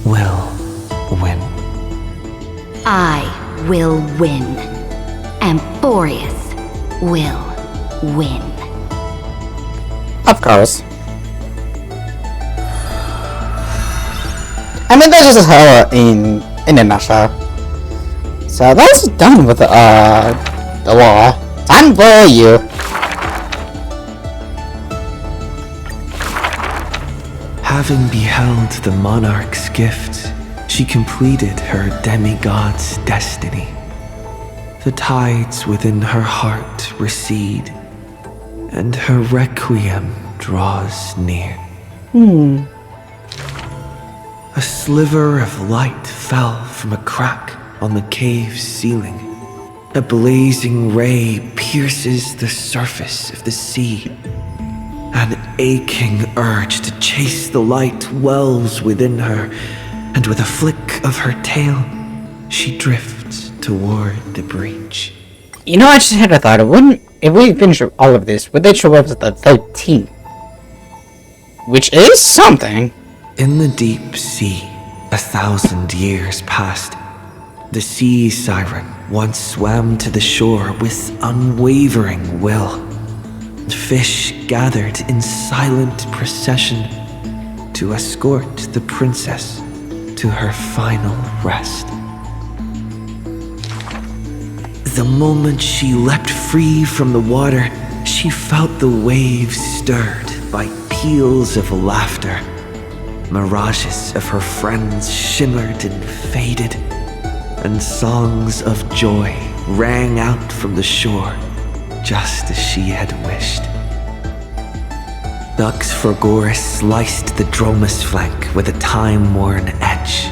Speaker 3: will win?
Speaker 17: I will win. Amphorius will win.
Speaker 1: Of course. I mean, that's just her in a nutshell. So that's done with the war. Time for you.
Speaker 3: Having beheld the monarch's gifts, she completed her demigod's destiny. The tides within her heart recede, and her requiem draws near. A sliver of light fell from a crack on the cave's ceiling. A blazing ray pierces the surface of the sea. An aching urge to chase the light wells within her, and with a flick of her tail, she drifts toward the breach.
Speaker 1: You know, I just had a thought. If we finish all of this, would they show up at the 13th? Which is something.
Speaker 3: In the deep sea, 1,000 years passed. The sea siren once swam to the shore with unwavering will. Fish gathered in silent procession to escort the princess to her final rest. The moment she leapt free from the water, she felt the waves stirred by peals of laughter. Mirages of her friends shimmered and faded, and songs of joy rang out from the shore, just as she had wished. Dux Forgoris sliced the Dromus flank with a time-worn edge.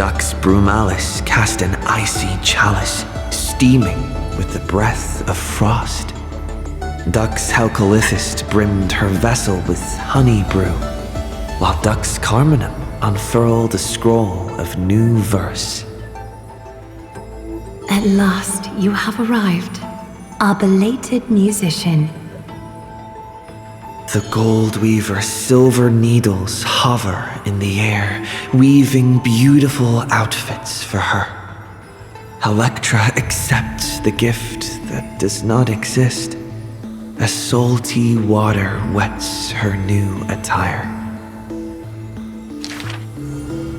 Speaker 3: Dux Brumalis cast an icy chalice, steaming with the breath of frost. Dux Halcolithist brimmed her vessel with honey brew, while Dux Carminum unfurled a scroll of new verse.
Speaker 15: At last you have arrived, our belated musician.
Speaker 3: The gold weaver's silver needles hover in the air, weaving beautiful outfits for her. Electra accepts the gift that does not exist. A salty water wets her new attire.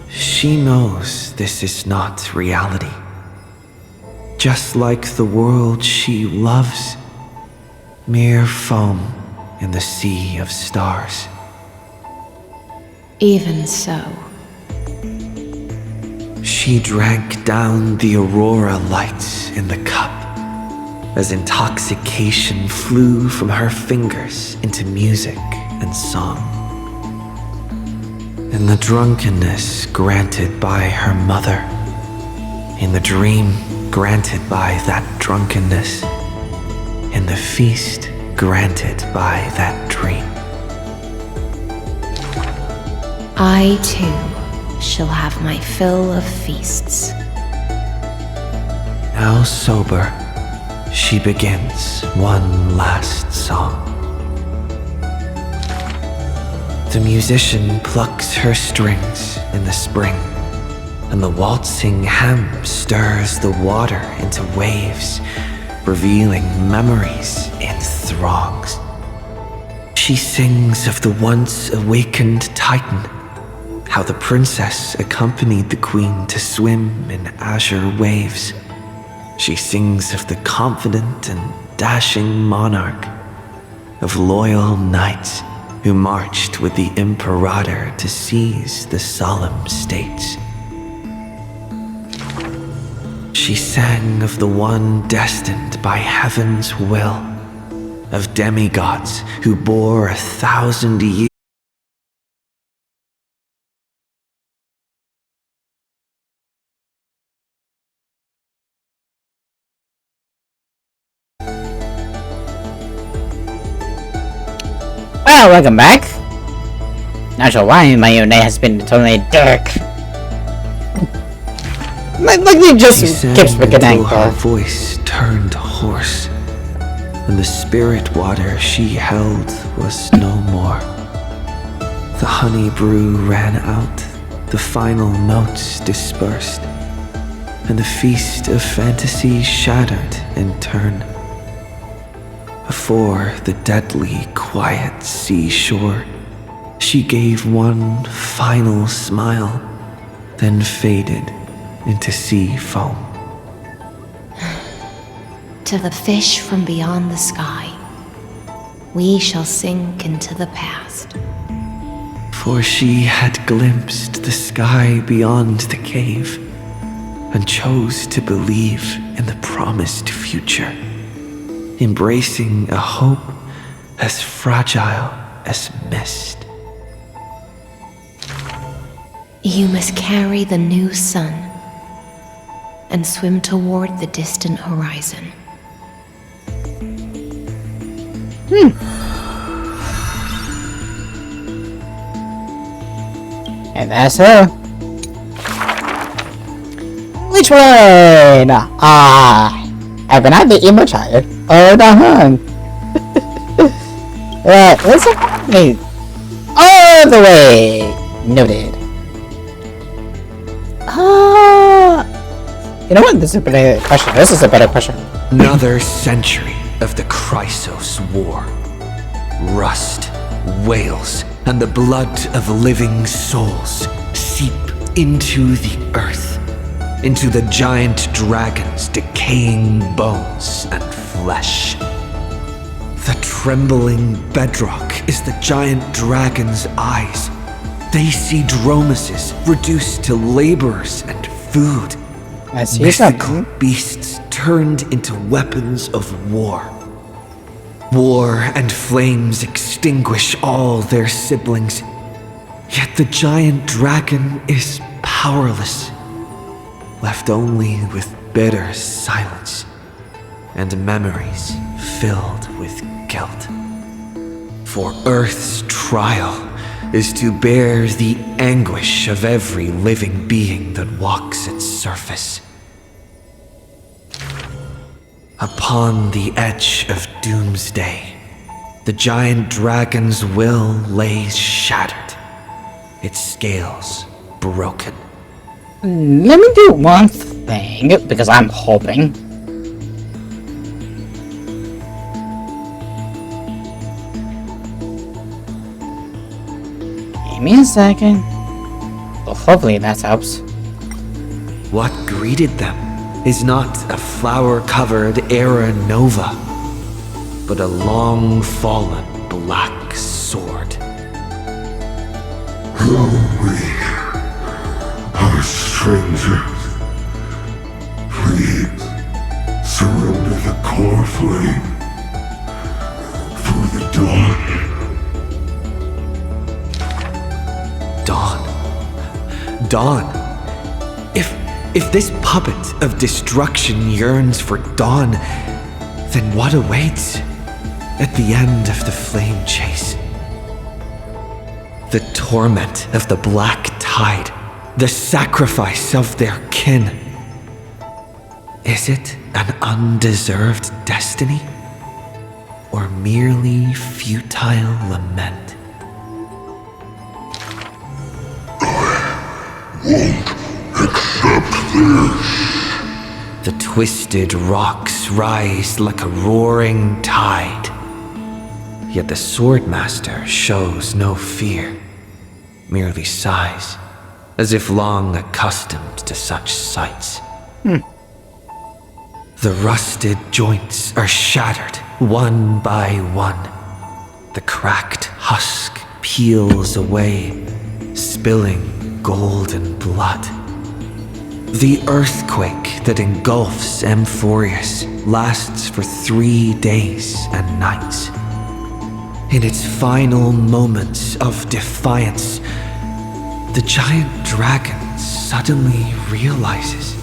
Speaker 3: She knows this is not reality. Just like the world she loves, mere foam in the sea of stars.
Speaker 13: Even so,
Speaker 3: she drank down the aurora lights in the cup as intoxication flew from her fingers into music and song. In the drunkenness granted by her mother, in the dream granted by that drunkenness, in the feast granted by that dream.
Speaker 13: I too shall have my fill of feasts.
Speaker 3: Now sober, she begins one last song. The musician plucks her strings in the spring, and the waltzing ham stirs the water into waves, revealing memories in throngs. She sings of the once awakened Titan, how the princess accompanied the queen to swim in azure waves. She sings of the confident and dashing monarch, of loyal knights who marched with the imperator to seize the solemn states. She sang of the one destined by heaven's will, of demigods who bore 1,000 years.
Speaker 1: Well, welcome back. Not sure why my own name has been totally dark. like they just keeps forgetting.
Speaker 3: Her voice turned hoarse, and the spirit water she held was no more. The honey brew ran out, the final notes dispersed, and the feast of fantasy shattered in turn. Before the deadly quiet seashore, she gave one final smile, then faded into sea foam.
Speaker 13: To the fish from beyond the sky, we shall sink into the past.
Speaker 3: For she had glimpsed the sky beyond the cave, and chose to believe in the promised future, embracing a hope as fragile as mist.
Speaker 13: You must carry the new sun and swim toward the distant horizon.
Speaker 1: And that's her. Which one? Haven't I the emo child? Oh, the hung. What's it? Hey. All the way. Noted. You know what? This is a better question. This is a better question.
Speaker 3: Another century of the Chrysos War. Rust, wails, and the blood of living souls seep into the earth, into the giant dragon's decaying bones and flesh. The trembling bedrock is the giant dragon's eyes. They see dromuses reduced to laborers and food.
Speaker 1: I see
Speaker 3: mystical beasts turned into weapons of war. War and flames extinguish all their siblings. Yet the giant dragon is powerless left only with bitter silence and memories filled with guilt. For Earth's trial is to bear the anguish of every living being that walks its surface. Upon the edge of doomsday, the giant dragon's will lays shattered, its scales broken.
Speaker 1: Let me do one thing, because I'm hoping. Give me a second. Well, hopefully that helps.
Speaker 3: What greeted them is not a flower-covered era nova, but a long-fallen black sword.
Speaker 12: How weak are strangers. Please surrender the core flame for the dawn.
Speaker 3: Dawn. If this puppet of destruction yearns for dawn, then what awaits at the end of the flame chase? The torment of the black tide, the sacrifice of their kin. Is it an undeserved destiny, or merely futile lament?
Speaker 12: Won't accept this.
Speaker 3: The twisted rocks rise like a roaring tide. Yet the Swordmaster shows no fear, merely sighs, as if long accustomed to such sights. The rusted joints are shattered one by one. The cracked husk peels away, spilling golden blood. The earthquake that engulfs Amphorius lasts for 3 days and nights. In its final moments of defiance, the giant dragon suddenly realizes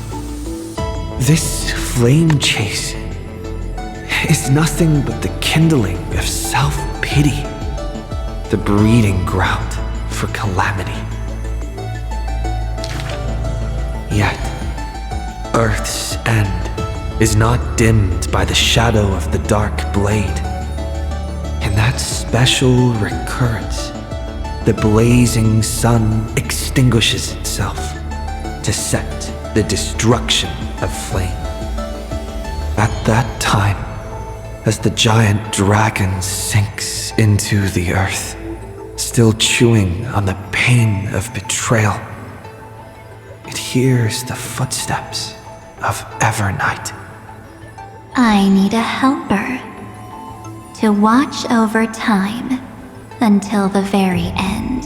Speaker 3: this flame chase is nothing but the kindling of self-pity, the breeding ground for calamity. Yet, Earth's end is not dimmed by the shadow of the dark blade. In that special recurrence, the blazing sun extinguishes itself to set the destruction of flame. At that time, as the giant dragon sinks into the earth, still chewing on the pain of betrayal, it hears the footsteps of Evernight.
Speaker 9: I need a helper to watch over time until the very end.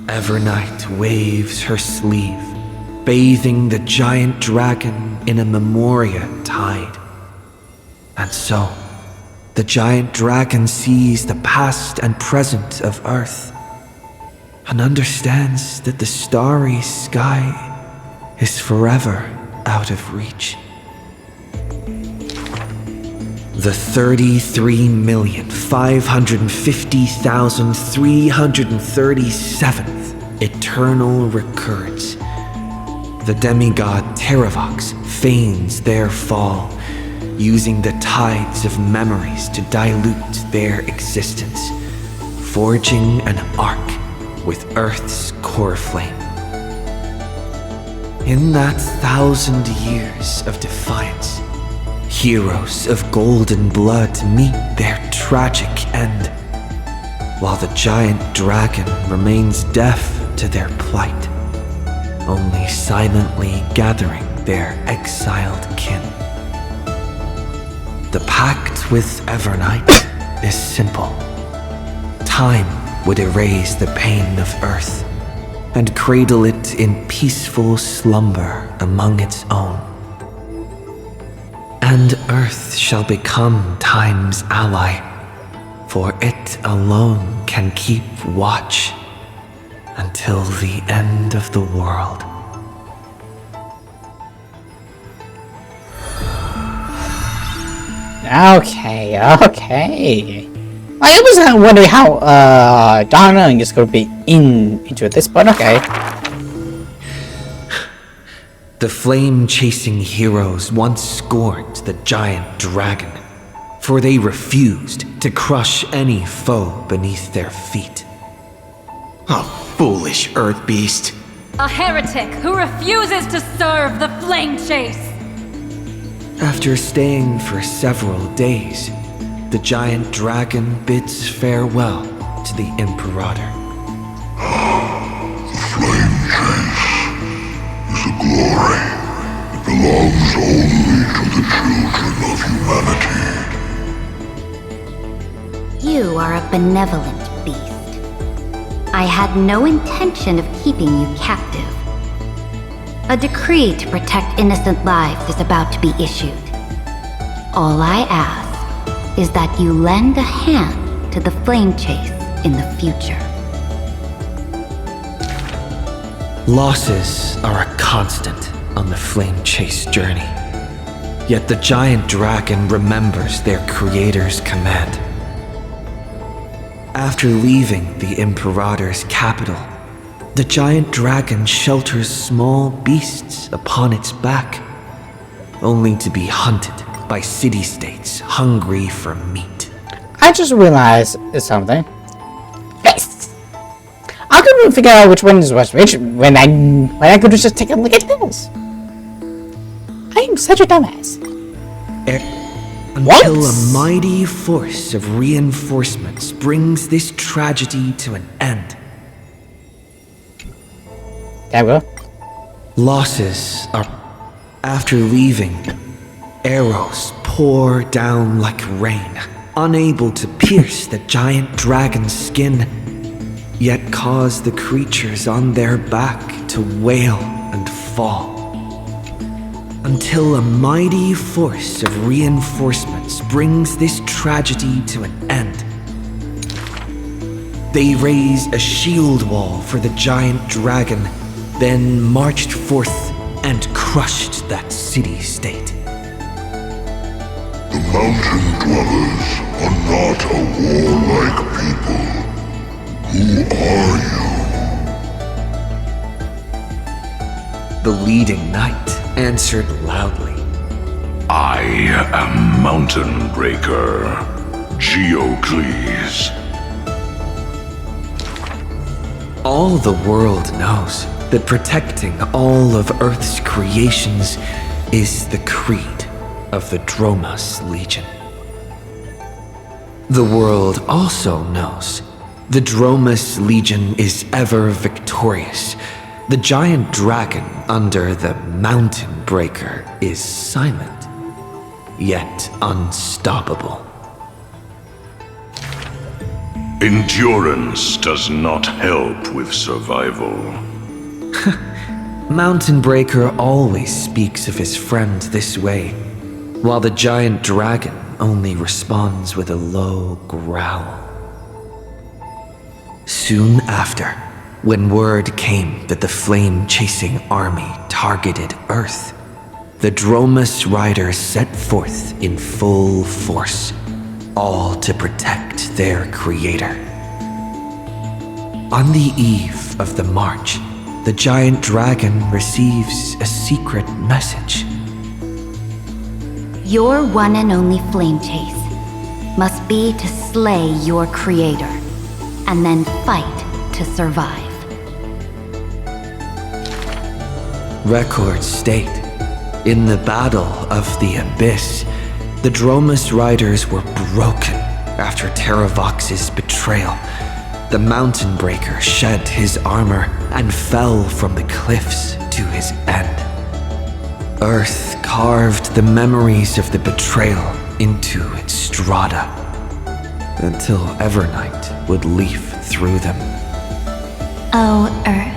Speaker 3: Evernight waves her sleeve, bathing the giant dragon in a memoria tide. And so, the giant dragon sees the past and present of Earth, and understands that the starry sky is forever out of reach. The 33,550,337th eternal recurrence. The demigod Terravox feigns their fall, using the tides of memories to dilute their existence, forging an arc with Earth's core flame. In that 1,000 years of defiance, heroes of golden blood meet their tragic end, while the giant dragon remains deaf to their plight, only silently gathering their exiled kin. The pact with Evernight is simple. Time would erase the pain of Earth and cradle it in peaceful slumber among its own. And Earth shall become Time's ally, for it alone can keep watch until the end of the world.
Speaker 1: Okay. I was wondering how Donna is going to be into this, but okay.
Speaker 3: The flame-chasing heroes once scorned the giant dragon, for they refused to crush any foe beneath their feet. A foolish earth beast.
Speaker 4: A heretic who refuses to serve the flame chase.
Speaker 3: After staying for several days, the giant dragon bids farewell to the Imperator.
Speaker 18: The flame chase is a glory that belongs only to the children of humanity.
Speaker 17: You are a benevolent beast. I had no intention of keeping you captive. A decree to protect innocent lives is about to be issued. All I ask is that you lend a hand to the flame chase in the future.
Speaker 3: Losses are a constant on the flame chase journey. Yet the giant dragon remembers their creator's command. After leaving the Imperator's capital, the giant dragon shelters small beasts upon its back, only to be hunted by city-states hungry for meat.
Speaker 1: I just realized something. Yes! I couldn't figure out which one was which when I could just take a look at this. I am such a dumbass.
Speaker 3: Until a mighty force of reinforcements brings this tragedy to an end.
Speaker 1: There we go.
Speaker 3: Losses are... After leaving, arrows pour down like rain, unable to pierce the giant dragon's skin, yet cause the creatures on their back to wail and fall. Until a mighty force of reinforcements brings this tragedy to an end. They raise a shield wall for the giant dragon, then marched forth and crushed that city-state.
Speaker 18: The mountain dwellers are not a warlike people. Who are you?
Speaker 3: The leading knight answered loudly.
Speaker 18: I am Mountain Breaker, Geocles.
Speaker 3: All the world knows that protecting all of Earth's creations is the creed of the Dromas Legion. The world also knows the Dromas Legion is ever victorious. The giant dragon under the Mountain Breaker is silent, yet unstoppable.
Speaker 18: Endurance does not help with survival.
Speaker 3: Mountain Breaker always speaks of his friend this way, while the giant dragon only responds with a low growl. Soon after, when word came that the flame-chasing army targeted Earth, the Dromas riders set forth in full force, all to protect their creator. On the eve of the march, the giant dragon receives a secret message.
Speaker 17: Your one and only flame chase must be to slay your creator, and then fight to survive.
Speaker 3: Records state, in the Battle of the Abyss, the Dromas riders were broken after Terravox's betrayal. The Mountain Breaker shed his armor and fell from the cliffs to his end. Earth carved the memories of the betrayal into its strata, until Evernight would leaf through them.
Speaker 9: Oh, Earth.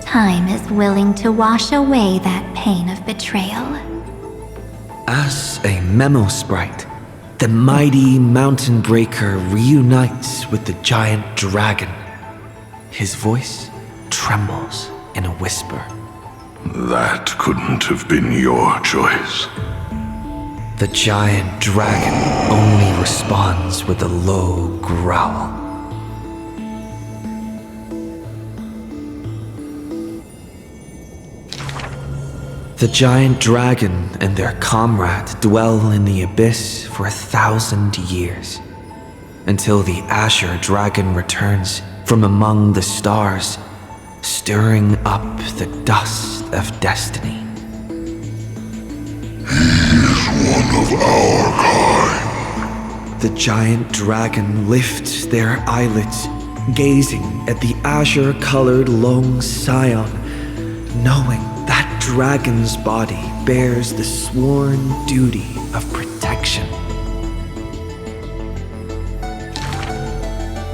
Speaker 9: Time is willing to wash away that pain of betrayal.
Speaker 3: As a memo sprite, the mighty Mountain Breaker reunites with the giant dragon. His voice trembles in a whisper.
Speaker 18: That couldn't have been your choice.
Speaker 3: The giant dragon only responds with a low growl. The giant dragon and their comrade dwell in the abyss for 1,000 years, until the Azure dragon returns from among the stars, stirring up the dust of destiny.
Speaker 18: He is one of our kind.
Speaker 3: The giant dragon lifts their eyelids, gazing at the azure-colored lone scion, knowing that dragon's body bears the sworn duty of protection.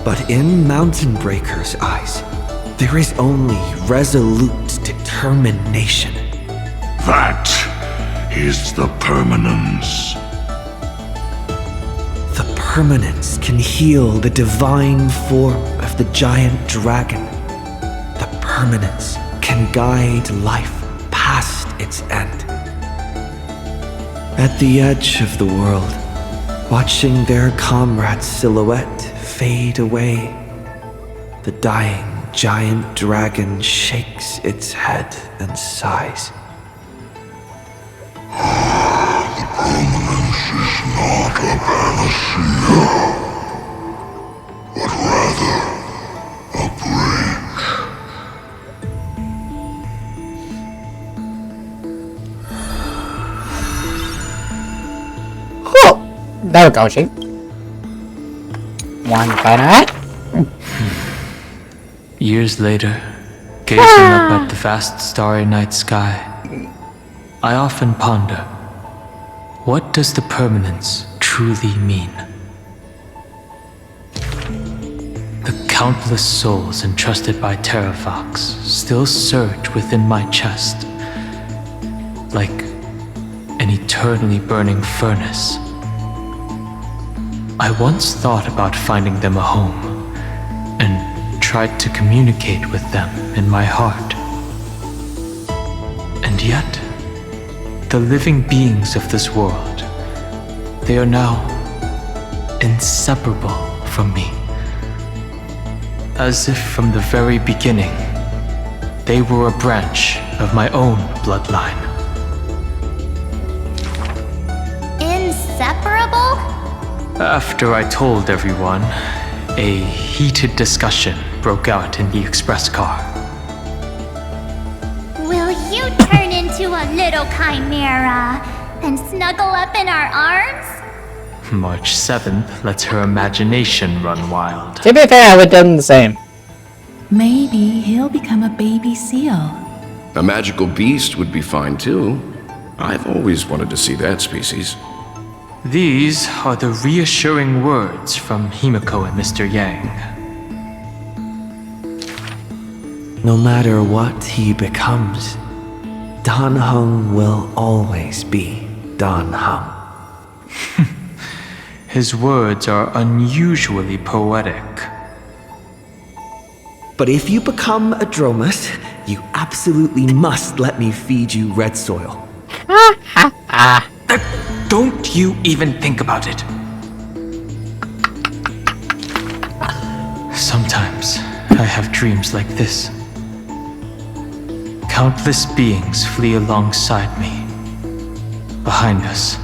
Speaker 3: But in Mountain Breaker's eyes, there is only resolute determination.
Speaker 18: That is the permanence.
Speaker 3: The permanence can heal the divine form of the giant dragon. The permanence can guide life past its end. At the edge of the world, watching their comrade's silhouette fade away, the dying giant dragon shakes its head and sighs.
Speaker 18: The permanence is not a panacea, but rather a break.
Speaker 1: There we go, she. One by that.
Speaker 2: Years later, gazing up at the vast starry night sky, I often ponder, what does the permanence truly mean? The countless souls entrusted by Terravox still surge within my chest, like an eternally burning furnace. I once thought about finding them a home, and tried to communicate with them in my heart. And yet, the living beings of this world, they are now inseparable from me. As if from the very beginning, they were a branch of my own bloodline.
Speaker 9: Inseparable?
Speaker 2: After I told everyone, a heated discussion broke out in the express car.
Speaker 9: Will you turn into a little chimera and snuggle up in our arms?
Speaker 2: March 7th lets her imagination run wild.
Speaker 1: To be fair, I would have done the same.
Speaker 14: Maybe he'll become a baby seal.
Speaker 8: A magical beast would be fine too. I've always wanted to see that species.
Speaker 2: These are the reassuring words from Himiko and Mr. Yang.
Speaker 3: No matter what he becomes, Dan Heng will always be Dan Heng.
Speaker 2: His words are unusually poetic.
Speaker 3: But if you become a Dromus, you absolutely must let me feed you red soil.
Speaker 2: Don't you even think about it. Sometimes I have dreams like this. Countless beings flee alongside me. Behind us,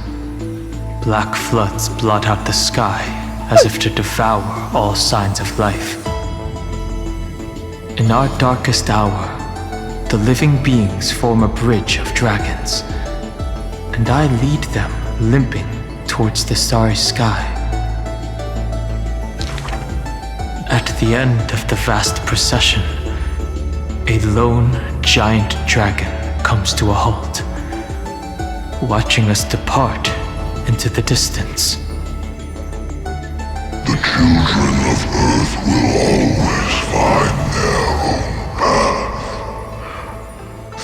Speaker 2: black floods blot out the sky as if to devour all signs of life. In our darkest hour, the living beings form a bridge of dragons, and I lead them limping towards the starry sky. At the end of the vast procession, a lone giant dragon comes to a halt, watching us depart into the distance.
Speaker 18: The children of Earth will always find their own path.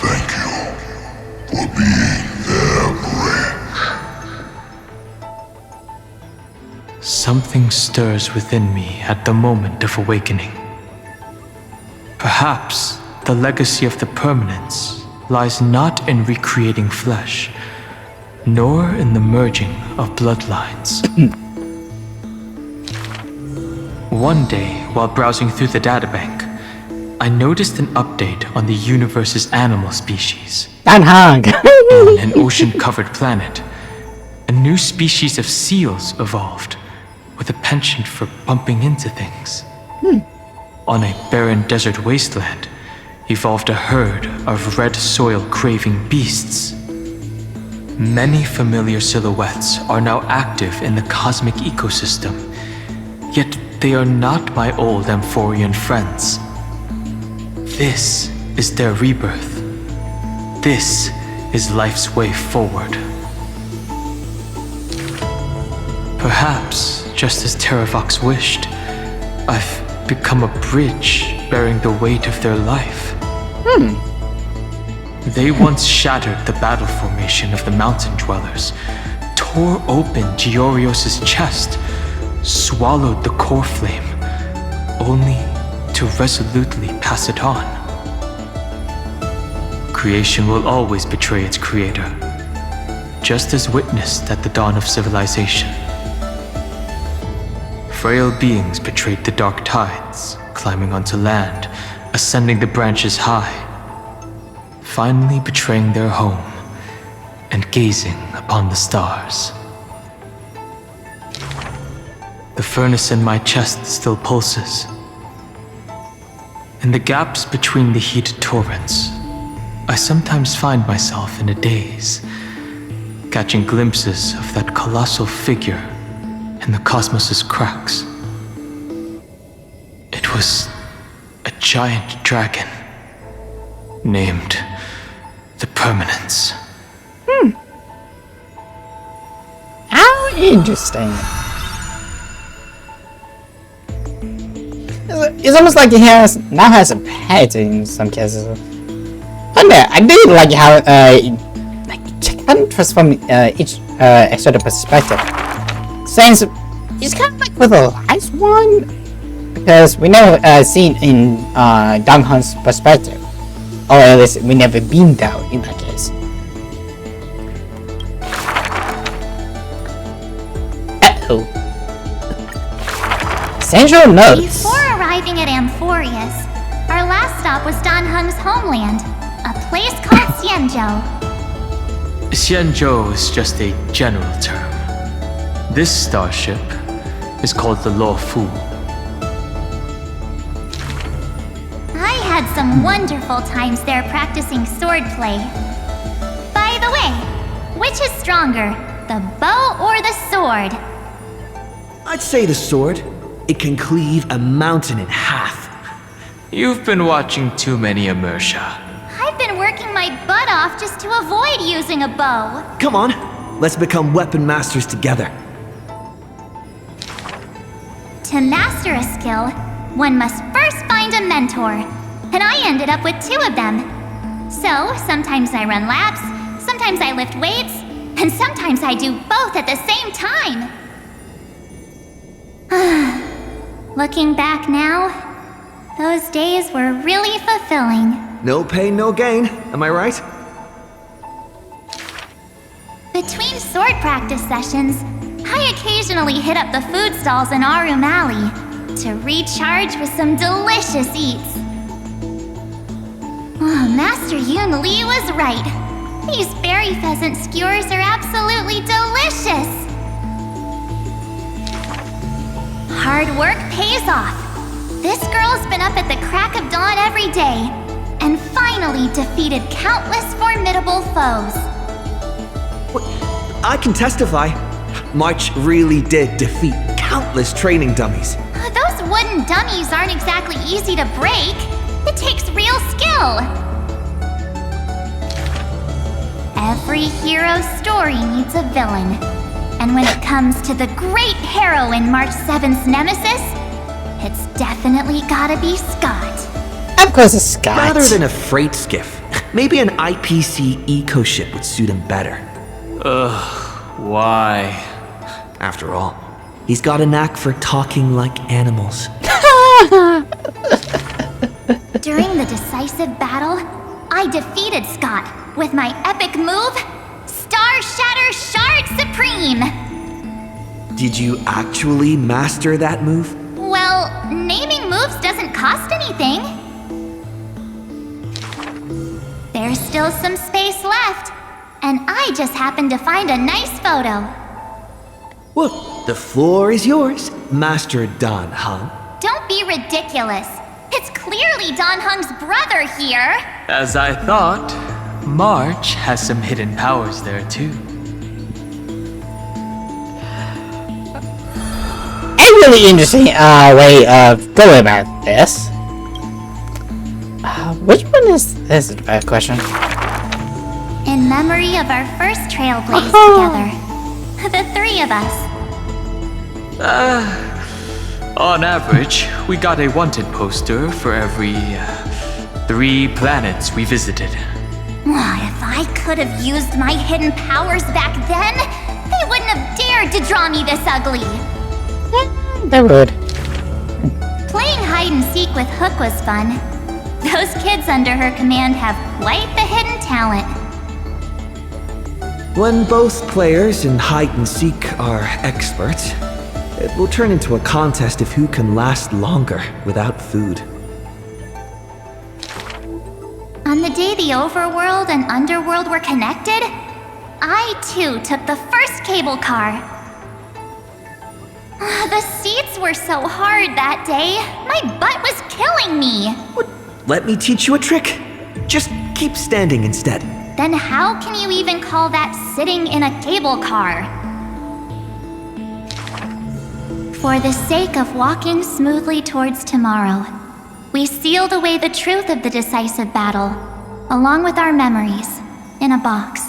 Speaker 18: Thank you for being their bridge.
Speaker 2: Something stirs within me at the moment of awakening. Perhaps the legacy of the permanence lies not in recreating flesh, nor in the merging of bloodlines. One day, while browsing through the databank, I noticed an update on the universe's animal species.
Speaker 1: On
Speaker 2: an ocean-covered planet, a new species of seals evolved, with a penchant for bumping into things. On a barren desert wasteland, evolved a herd of red soil-craving beasts. Many familiar silhouettes are now active in the cosmic ecosystem, yet they are not my old Amphorian friends. This is their rebirth. This is life's way forward. Perhaps, just as Terravox wished, I've become a bridge bearing the weight of their life. They once shattered the battle formation of the mountain dwellers, tore open Giorios' chest, swallowed the core flame, only to resolutely pass it on. Creation will always betray its creator, just as witnessed at the dawn of civilization. Frail beings betrayed the dark tides, climbing onto land, ascending the branches high, finally betraying their home and gazing upon the stars. The furnace in my chest still pulses. In the gaps between the heated torrents, I sometimes find myself in a daze, catching glimpses of that colossal figure in the cosmos's cracks. It was a giant dragon named the Permanence.
Speaker 1: How interesting. It's almost like he now has a pet in some cases. I do like how it can transform each extra perspective. Since it's kind of like with the last one, because we never seen in Dong Han's perspective, or at least we never been there in that case. Essential notes.
Speaker 9: Before arriving at Amphorius, our last stop was Dan Heng's homeland, a place called Xianzhou.
Speaker 2: Xianzhou is just a general term. This starship is called the Luofu.
Speaker 9: I had some wonderful times there practicing swordplay. By the way, which is stronger, the bow or the sword?
Speaker 3: I'd say the sword. It can cleave a mountain in half.
Speaker 2: You've been watching too many Immersia.
Speaker 9: I've been working my butt off just to avoid using a bow.
Speaker 3: Come on, let's become weapon masters together.
Speaker 9: To master a skill, one must first find a mentor. And I ended up with 2 of them. So, sometimes I run laps, sometimes I lift weights, and sometimes I do both at the same time. Looking back now, those days were really fulfilling.
Speaker 3: No pain, no gain, am I right?
Speaker 9: Between sword practice sessions, I occasionally hit up the food stalls in Arum Alley to recharge with some delicious eats. Oh, Master Yun Li was right. These berry pheasant skewers are absolutely delicious. Hard work pays off. This girl's been up at the crack of dawn every day, and finally defeated countless formidable foes.
Speaker 3: I can testify. March really did defeat countless training dummies.
Speaker 9: Those wooden dummies aren't exactly easy to break. It takes real skill. Every hero's story needs a villain. And when it comes to the great hero in March 7th's nemesis, it's definitely gotta be Scott.
Speaker 1: Of course it's Scott.
Speaker 3: Rather than a freight skiff, maybe an IPC eco ship would suit him better.
Speaker 2: Why?
Speaker 3: After all, he's got a knack for talking like animals.
Speaker 9: During the decisive battle, I defeated Scott with my epic move, Star Shatter Shard Supreme!
Speaker 3: Did you actually master that move?
Speaker 9: Well, naming moves doesn't cost anything. There's still some space left, and I just happened to find a nice photo.
Speaker 3: Well, the floor is yours, Master Dan Heng.
Speaker 9: Don't be ridiculous. It's clearly Dan Heng's brother here.
Speaker 2: As I thought, March has some hidden powers there too.
Speaker 1: A really interesting way of going about this. Which one is this? Is the bad question.
Speaker 9: In memory of our first trailblaze together. The three of us.
Speaker 2: On average, we got a wanted poster for every 3 planets we visited.
Speaker 9: If I could have used my hidden powers back then, they wouldn't have dared to draw me this ugly.
Speaker 1: They would.
Speaker 9: Playing hide and seek with Hook was fun. Those kids under her command have quite the hidden talent.
Speaker 3: When both players in hide and seek are experts, it will turn into a contest of who can last longer without food.
Speaker 9: On the day the overworld and underworld were connected, I too took the first cable car. The seats were so hard that day, my butt was killing me.
Speaker 3: Let me teach you a trick. Just keep standing instead.
Speaker 9: Then how can you even call that sitting in a cable car? For the sake of walking smoothly towards tomorrow, we sealed away the truth of the decisive battle, along with our memories, in a box.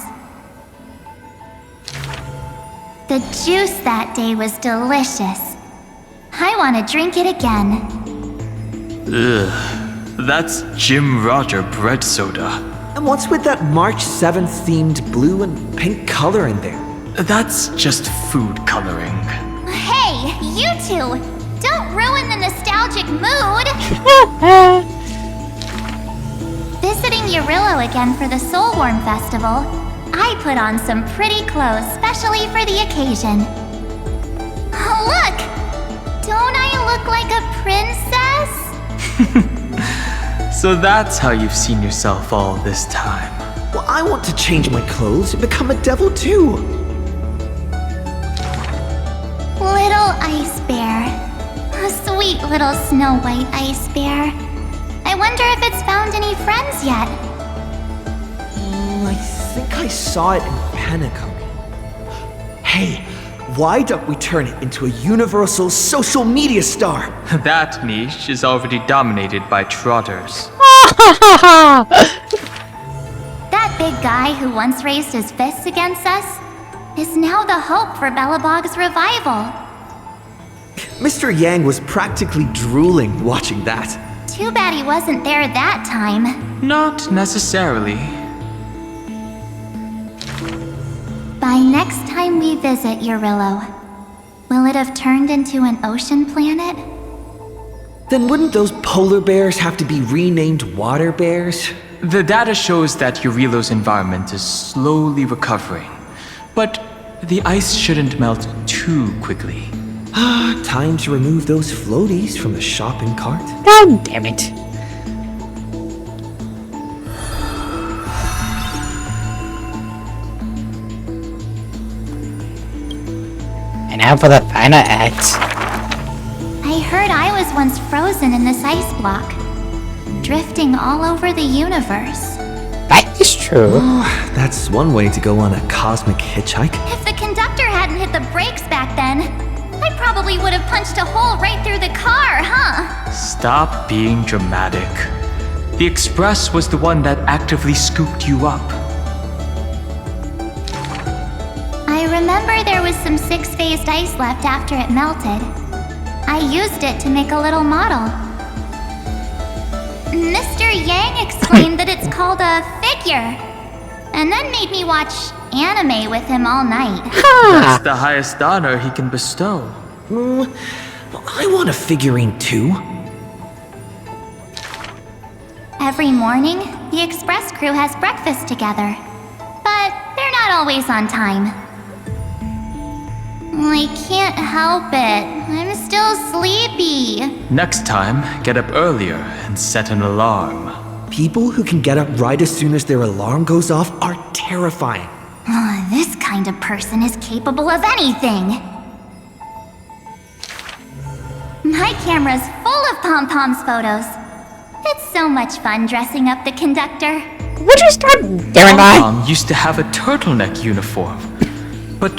Speaker 9: The juice that day was delicious. I want to drink it again.
Speaker 2: Ugh. That's Jim Roger bread soda.
Speaker 3: And what's with that March 7th themed blue and pink color in there?
Speaker 2: That's just food coloring.
Speaker 9: Hey, you two! Don't ruin the nostalgic mood! Visiting Yurillo again for the Soulworm Festival, I put on some pretty clothes specially for the occasion. Look! Don't I look like a princess?
Speaker 2: So that's how you've seen yourself all this time.
Speaker 3: Well, I want to change my clothes and become a devil too.
Speaker 9: Little ice bear. A sweet little Snow White ice bear. I wonder if it's found any friends yet.
Speaker 3: I think I saw it in Penacony. Hey, why don't we turn it into a universal social media star?
Speaker 2: That niche is already dominated by trotters.
Speaker 9: That big guy who once raised his fists against us is now the hope for Belobog's revival.
Speaker 3: Mr. Yang was practically drooling watching that.
Speaker 9: Too bad he wasn't there that time.
Speaker 2: Not necessarily.
Speaker 9: By next time we visit Yurillo, will it have turned into an ocean planet?
Speaker 3: Then wouldn't those polar bears have to be renamed water bears?
Speaker 2: The data shows that Yurillo's environment is slowly recovering, but the ice shouldn't melt too quickly.
Speaker 3: Time to remove those floaties from the shopping cart.
Speaker 1: God damn it. And now for the final act.
Speaker 9: I heard I was once frozen in this ice block, drifting all over the universe.
Speaker 1: That is true.
Speaker 3: Oh, that's one way to go on a cosmic hitchhike.
Speaker 9: If the conductor hadn't hit the brakes back then, I probably would have punched a hole right through the car, huh?
Speaker 2: Stop being dramatic. The Express was the one that actively scooped you up.
Speaker 9: I remember there was some six-phased ice left after it melted. I used it to make a little model. Mr. Yang explained that it's called a figure, and then made me watch anime with him all night.
Speaker 2: That's the highest honor he can bestow.
Speaker 3: I want a figurine too.
Speaker 9: Every morning, the express crew has breakfast together. But they're not always on time. I can't help it. I'm still sleepy.
Speaker 2: Next time, get up earlier and set an alarm.
Speaker 3: People who can get up right as soon as their alarm goes off are terrifying.
Speaker 9: This kind of person is capable of anything. My camera's full of Pom-Pom's photos. It's so much fun dressing up the conductor.
Speaker 1: Would you start doing that?
Speaker 2: Pom-Pom used to have a turtleneck uniform, but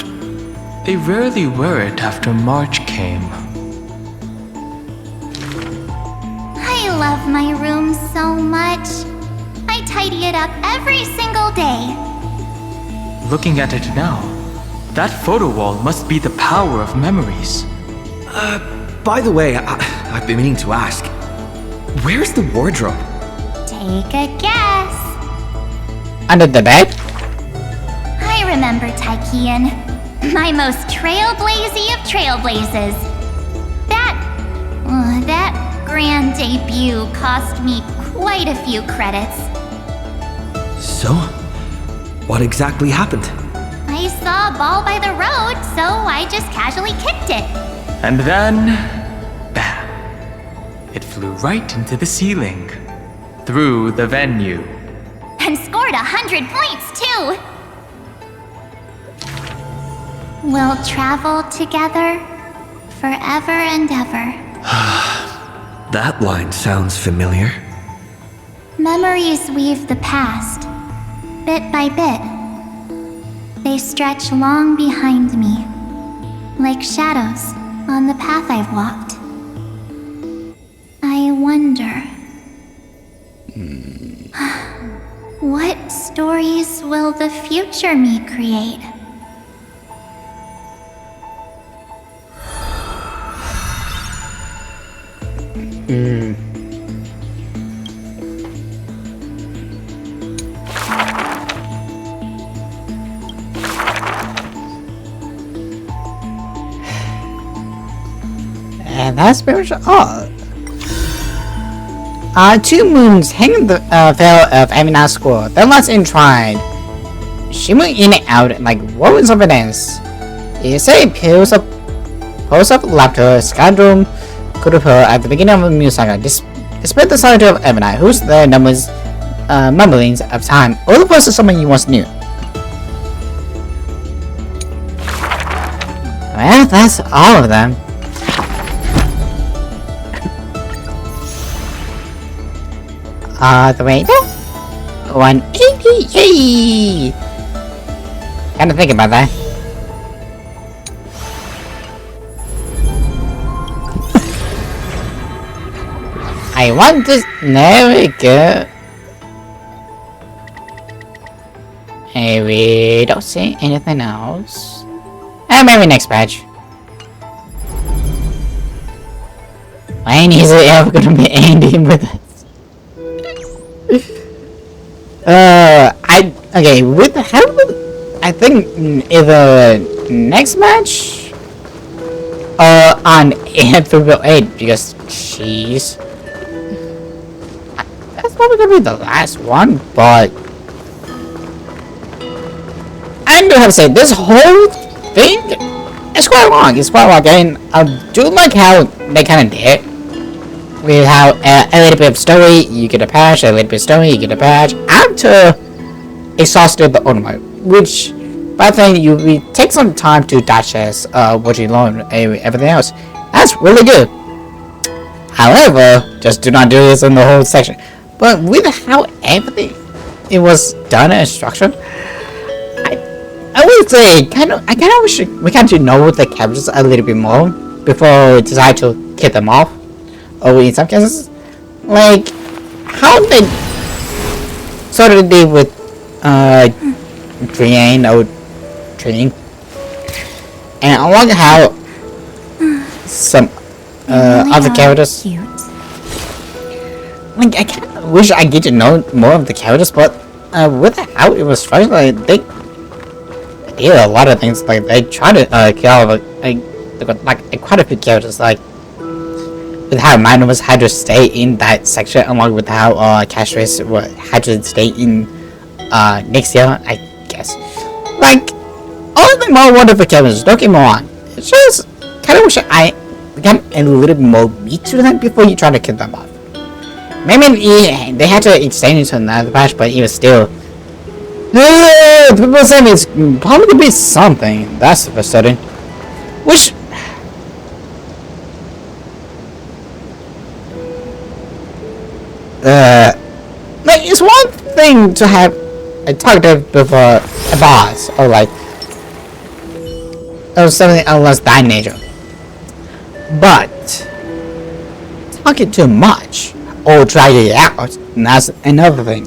Speaker 2: they rarely wear it after March came.
Speaker 9: I love my room so much. I tidy it up every single day.
Speaker 2: Looking at it now, that photo wall must be the power of memories.
Speaker 3: By the way, I've been meaning to ask. Where's the wardrobe?
Speaker 9: Take a guess.
Speaker 1: Under the bed?
Speaker 9: I remember Tykean. My most trailblazy of trailblazes. That grand debut cost me quite a few credits.
Speaker 3: So, what exactly happened?
Speaker 9: I saw a ball by the road, so I just casually kicked it.
Speaker 2: And then, bam! It flew right into the ceiling, through the venue.
Speaker 9: And scored 100 points, too! We'll travel together forever and ever.
Speaker 3: That line sounds familiar.
Speaker 9: Memories weave the past, bit by bit. They stretch long behind me, like shadows on the path I've walked. I wonder... what stories will the future me create?
Speaker 1: And that's pretty much all. 2 moons hang the veil of Amina School. Then let's enshrined. She went in and out like rolls of evidence. You say pulls up laptop schedule could appear at the beginning of a new saga. Despite the solitude of Amina, whose the numbers mumblings of time, all the person someone you once knew. Well, that's all of them. The way there? 180! Yay! Kinda think about that. I want this. There we go. Hey, we don't see anything else. Maybe next patch. When is it ever gonna be ending with us? Okay, with the help of, I think either next match or on Anthem 8 because jeez, that's probably gonna be the last one. But I do have to say this whole thing is quite long. It's quite long, and I do like how they kind of did. With how a little bit of story, you get a patch, a little bit of story, you get a patch, after exhausted the ornament, which by the time you take some time to digest what you learn and everything else. That's really good. However, just do not do this in the whole section. But with how everything it was done and structured, I would say I kind of wish we kind of know the characters a little bit more before we decide to kick them off. Or in some cases, like how they sort of did with Brienne or training, and I wonder how some other characters. Like I kind of wish I get to know more of the characters, but with how it was structured, like, they did a lot of things. Like they try to kill like quite a few characters, like. with how Magnus had to stay in that section, along with how Castris had to stay in next year, I guess. Like, all of them are wonderful characters, don't get me wrong. It's just kind of wish I got a little bit more meat to them before you try to kill them off. Maybe they had to extend into another patch, but it was still. People say it's probably gonna be something. That's for certain. Which. Like, it's one thing to have a target before a boss, or like. Or something else that nature. But. Talking too much. Or drag it out, and that's another thing.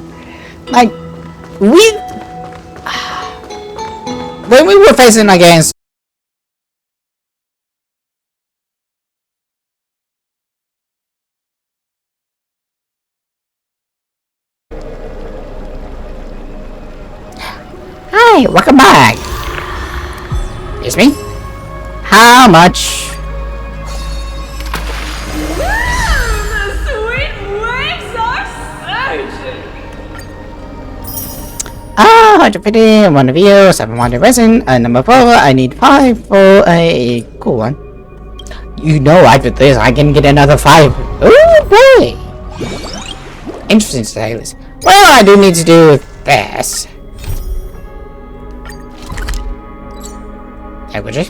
Speaker 1: Like, when we were facing against Hi, welcome back. It's me? How much? Ah, 150, one review, 7 wanted resin, number 4, I need 5 for a cool one. You know, after this, I can get another 5. Ooh, boy! Interesting to say this. Well, I do need to do this. Yeah, would you?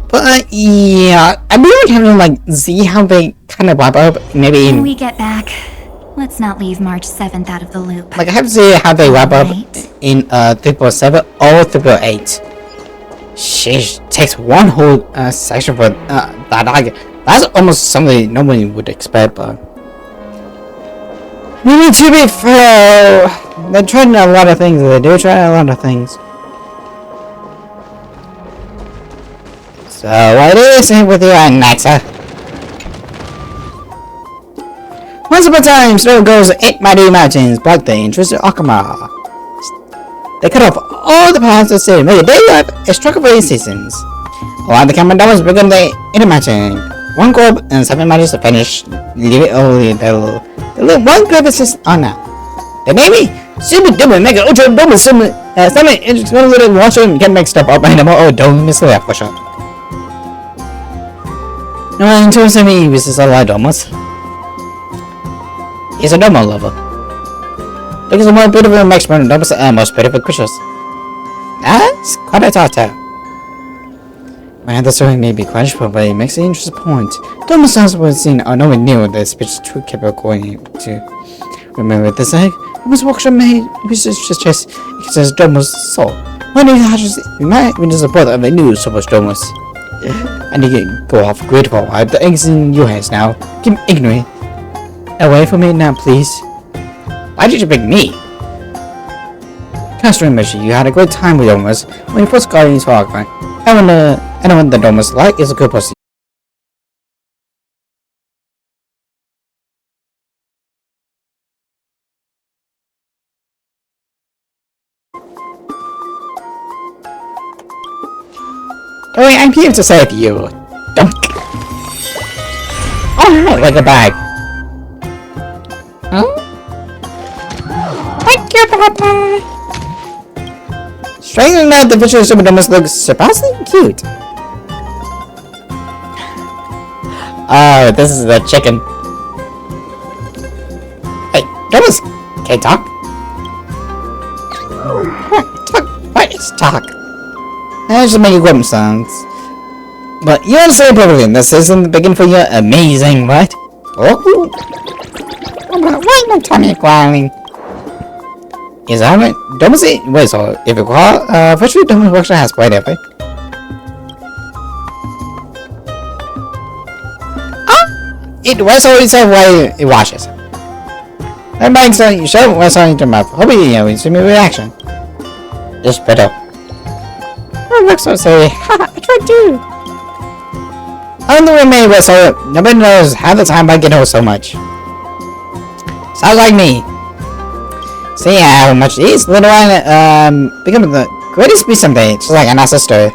Speaker 1: But, yeah, I really have to, like, see how they kind of wrap up, maybe
Speaker 5: When we get back, let's not leave March 7th out of the loop.
Speaker 1: Like, I have to see how they wrap up in 3.7 or 3.8. Sheesh, takes one whole section for that. That's almost something nobody would expect, but. Maybe to be fair, they're trying a lot of things. They do try a lot of things. So, what is it with you and Naxa? Once upon a time, Snow goes 8 mighty mountains, block the entrance to Akama. They cut off all the paths to the city, make a day life a struggle for 8 seasons. While the camera was begun the inner mountain, 1 globe and 7 miles to finish, leaving only the little 1 globe is on now. The name Super Double Mega Ultra Double Summon, it's one little watcher and get mixed up anymore. Oh, don't miss that for sure. No, in terms of me, this is a lot almost. He's a normal lover. Looks a more beautiful maximum numbers and most beautiful creatures. That's quite a thought. My understanding may be questionable, but it makes an interesting point. Thomas was seen or no one knew the speech too capable going to remember this egg. It was workshop made which is just it says Domus soul. When he has the support of a new super Domus. And he can go off grateful. I have the eggs in your hands now. Keep ignorant. Away from me now, please. Why did you pick me? Can't remember you had a great time with Domus when you first got into Hogwarts. Anyone that Domus like is a good person. Oh wait, I'm here to save you. Dunk. Alright, like a bag. Huh? Thank you, Papa. Strangely enough, the visual super Domus looks surprisingly cute. Oh, this is the chicken. Hey, Domus, can you talk? Talk. What is talk? I just make equipment sounds. But you understand perfectly, this isn't the beginning for your amazing, right? Oh! Why not Tommy growling? Is that right? Domus, wait, so if you call, virtually Domus workshop has quite a bit. It was always a way it washes. That makes sense. You show what's on your mouth. Hopefully, you see me reaction. Just better. Oh, looks so silly. Haha, I tried too. I'm the roommate was so nobody knows half the time I get her so much. Sounds like me. See how much these little one become the greatest beast someday, just like an sister.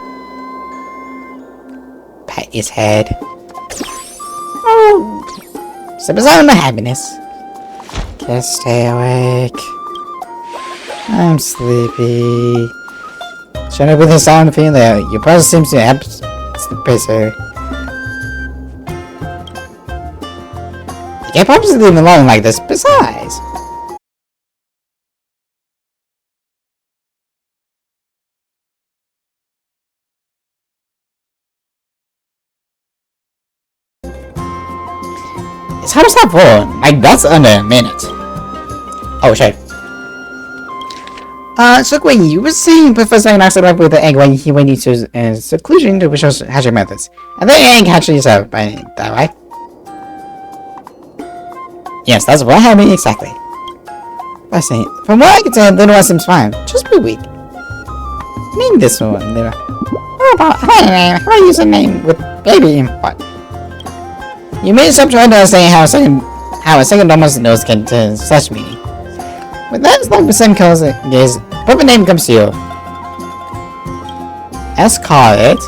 Speaker 1: Pat his head. Sip is on my happiness. Just stay awake. I'm sleepy. Shut up with the sound feeling there. Your presence seems to have busy. You can't purposely leave him alone like this. Besides, it's hard to stop for. Like, that's under a minute. Oh, shit. So when you were saying Professor knocks it up with the egg when he went into seclusion to show hatching methods. And then the egg hatched yourself by that, right? Yes, that's what happened exactly. Fascinating. From what I can tell, little one seems fine. Just be weak. Name this one, little. What about how do I use a name with baby in what? You may stop trying to understand how a second almost nose can turn such meaning. But that's like the same colors gaze. But the name comes to you. Let's call it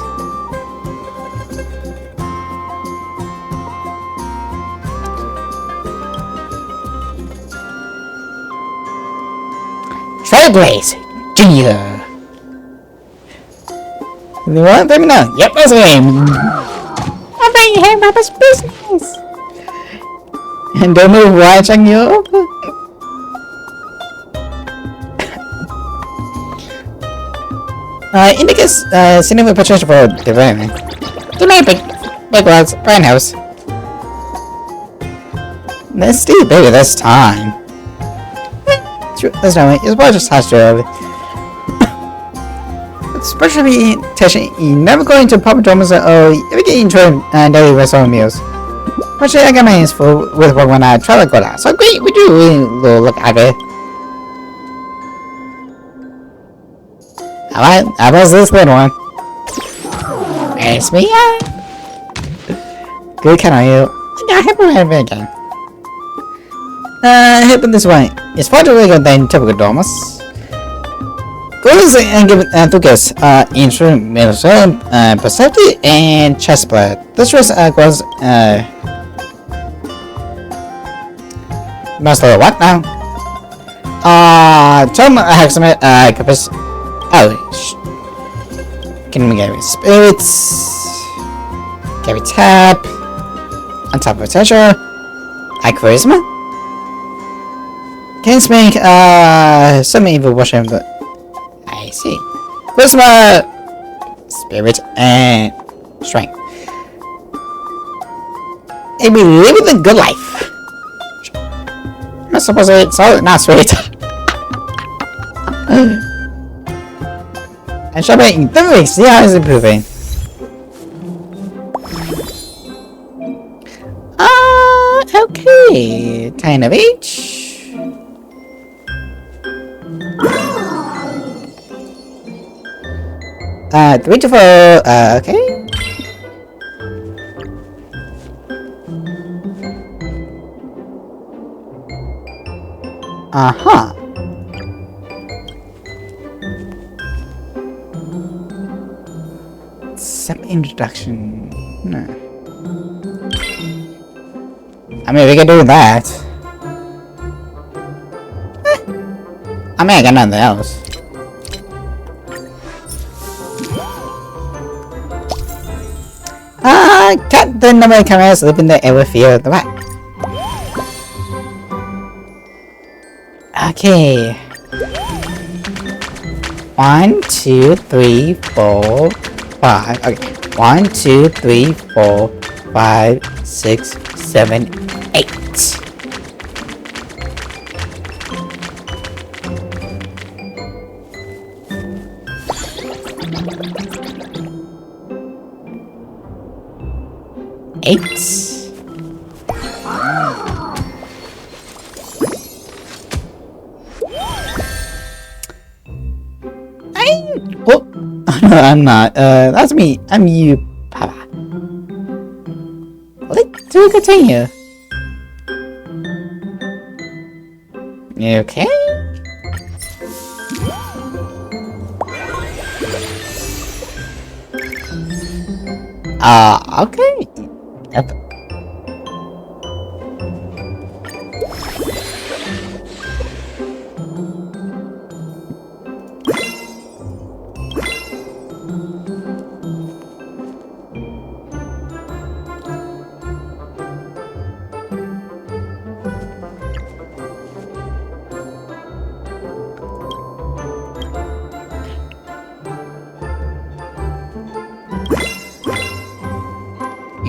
Speaker 1: Trailblaze Junior. You want let me know? Yep, that's the name. I'm bringing you here about this business. And don't know why I'm checking you up. Indicates significant potential for development. They made big words, brand house. Let's do bigger this time. There's no way, it's probably just hatched early. Especially Teshin, you never go into proper dormers or ever get into daily restaurant meals. Actually, I got my hands full with work when I try to go down. So great, we do really look at it. Alright, how about this little one? It's me, Good kind of you. Yeah, hit me again. Hit this way. It's far bigger than typical dormers. Goals and give focus, instrument, perceptive, and chest blood. This was goes, master what now? Term hexamet, capacity. Oh, can we get spirits? Carry tap. On top of treasure. Charisma. Can make some evil worship, but I see. Charisma, spirit, and strength. It be living a good life. I suppose it's all not sweet. And shopping 3 weeks, see how it's improving. Okay, 10 of each. Three to 4, okay. Uh-huh. Some introduction. No. I mean, we can do that. I mean, I got nothing else. Cut the number of cameras live in the area field. The Wack. Okay. 1, 2, 3, 4, 5. Okay. 1, 2, 3, 4, 5, 6, 7, 8. Oh, no, I'm not. That's me. I'm you, Papa. Let's continue. Okay. Okay. Yep.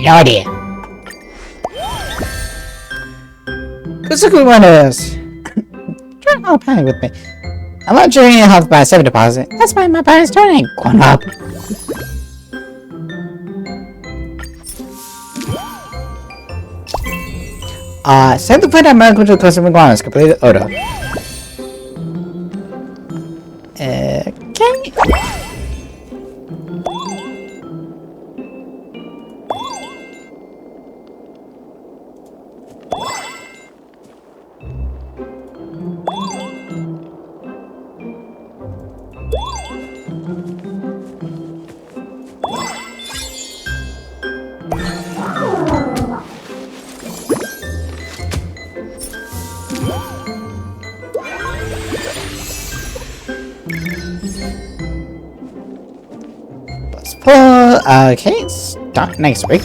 Speaker 1: No idea. Who's a good one of those? Try to help panic with me. I'm not joining a health by 7 deposit. That's why my parents turn ain't going up. Send the plate on medical to the customer iguanas. Completed Odo. Okay. Let's pull. Okay, start next week.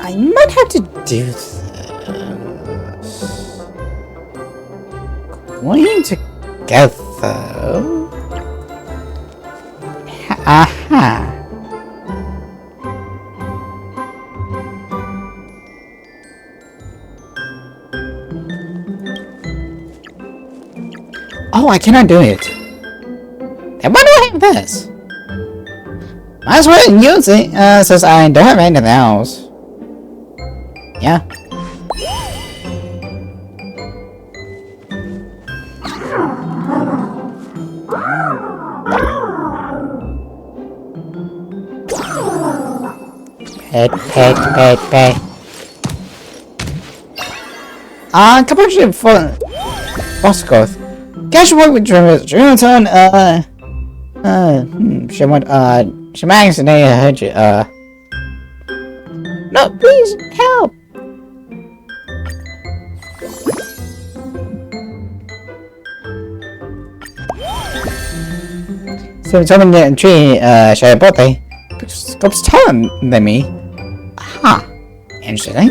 Speaker 1: I might have to do this. Going together. Aha. Oh, I cannot do it. Then why do I have this? Might as well use it, since I don't have anything else. Yeah. Pet. Compulsion for boss growth. Cash work with dreamers. Jonathan, she managed to heard you, no, please, help! So someone in the tree, share a birthday. Scope's taller than me. Huh. Interesting.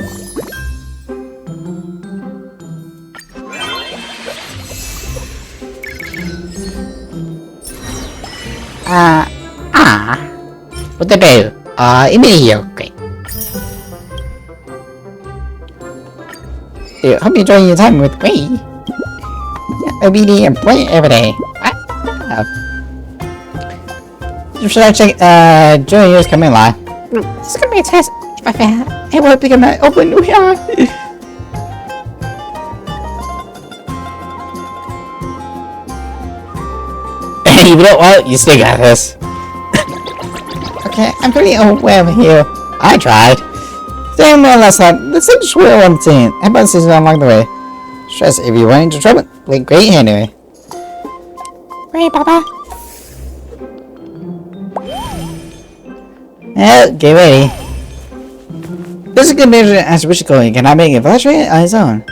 Speaker 1: What to do? Immediately. Dude, hope you enjoy your time with me. Yeah, obedient play every day. What? Should I check, Julia's coming live? This is gonna be a test. If I fail, I will become an open new yard. You know what? You still got this. Okay, I'm pretty aware of you. I tried. Staying more or less on the same swirl I'm seeing. Everybody sees it along the way. Stress if you run into trouble. Wait, great anyway. Great, Papa. Well, get ready. This is a good measure as wish going. Can I make it fluctuate on its own?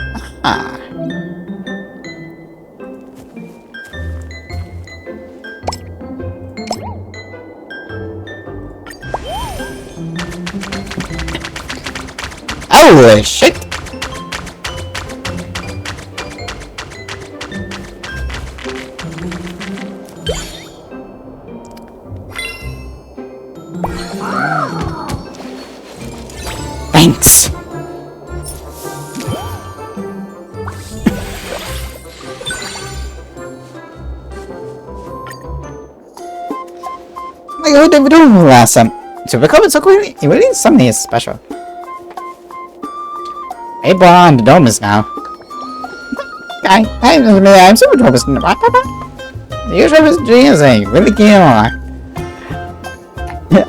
Speaker 1: Oh shit! Thanks. Like what did we do last time? To recover so quickly, it really is something special. Hey, boy, on the domus now. I'm super domus. The usual is really keen on.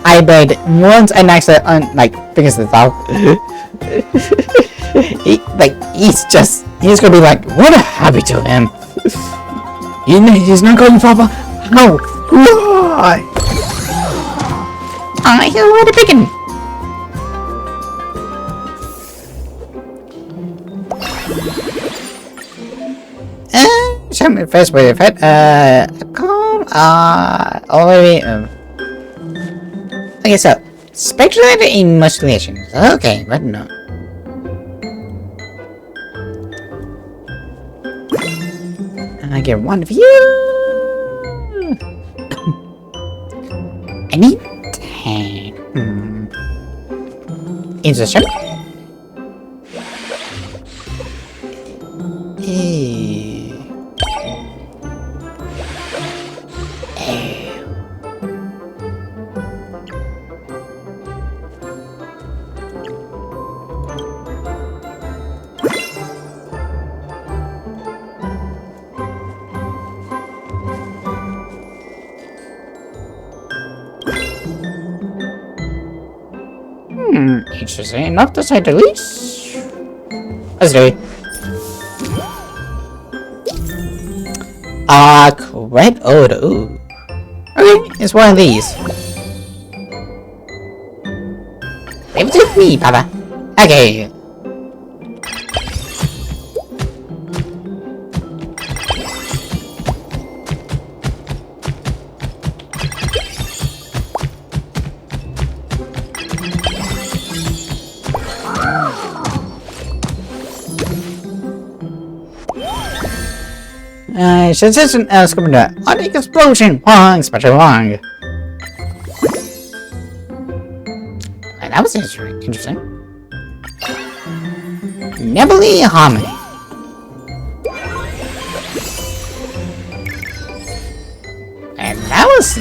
Speaker 1: I bet once I next on like figures this out. He's gonna be like, what happened to him? He's not going Papa. How? Why? I hear what a picking. Show me first way of it. Calm. Already. Okay, so speculated in musculations. Okay, but no. I get one of you. I need 10. Interesting. Interesting enough to say the least. Let's do it. Correct order. Ooh. Okay, it's one of these. Leave it to me, Papa. Okay. Sensation coming to an explosion. Wong, special Wong. That was interesting. Nebulae Harmony. And that was.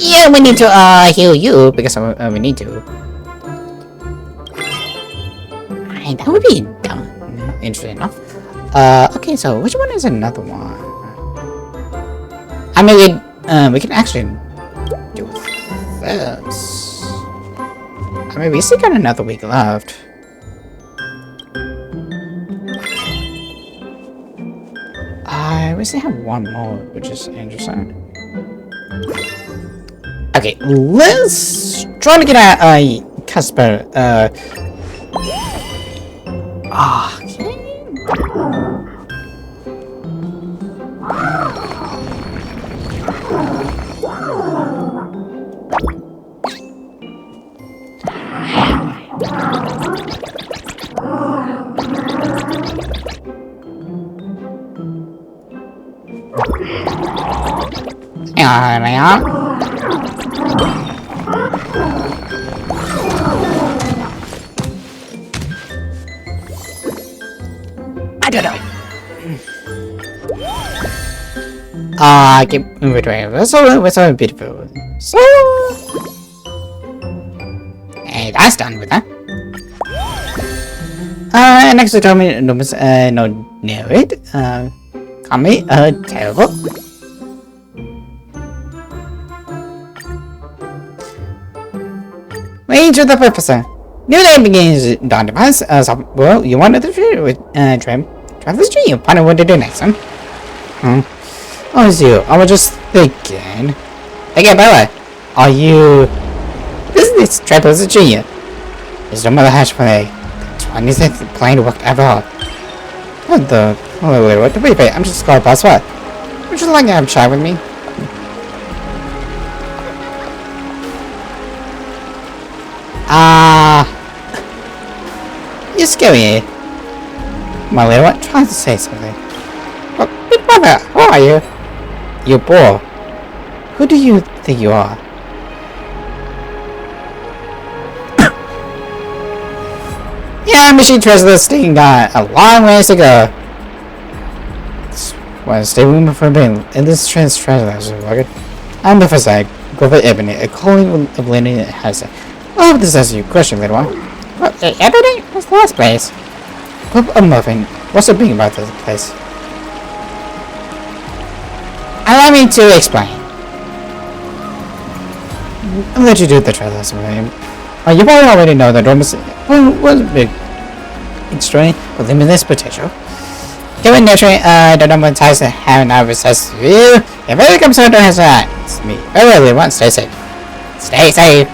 Speaker 1: Yeah, we need to heal you because we need to. That would be dumb. Interesting enough. Okay, so which one is another one? I mean, we can actually do this. I mean, we still got another week left. We still have one more, which is interesting. Okay, let's try to get a Casper. I don't know. Keep moving away. We're so beautiful. So, hey, that's done with that. Next to tell me, no, it. Call me terrible. Wait to the professor. New day begins. Dawn device. Well, you wanted to share with Travis G. You find out what to do next, huh? Oh, it's you. I was just thinking. Okay, by the way, are you? Isn't this Travis G? Is no mother hatch for a 26th plane worked ever hard? What the? Oh, wait, I'm just scarred by sweat. Would you like to have a chat with me? You're scary. My little one trying to say something. Oh, big brother, who are you? You boy. Who do you think you are? Yeah, machine treasure sting got a long ways to go. Well, stay room for being in this treasure rugged. I'm the first I go for Ebony, a calling of Lenny has. Oh, this is your question, little one. What, Ebony? What's the last place? Pop a muffin. What's the thing about this place? Allow me to explain. I'll let you do the treasure game. You probably already know that Rome wasn't big. Extreme, but limitless potential. Given nature, the number of ties that have now recessed to you, if it comes out, has it's me. I really want to stay safe. Stay safe.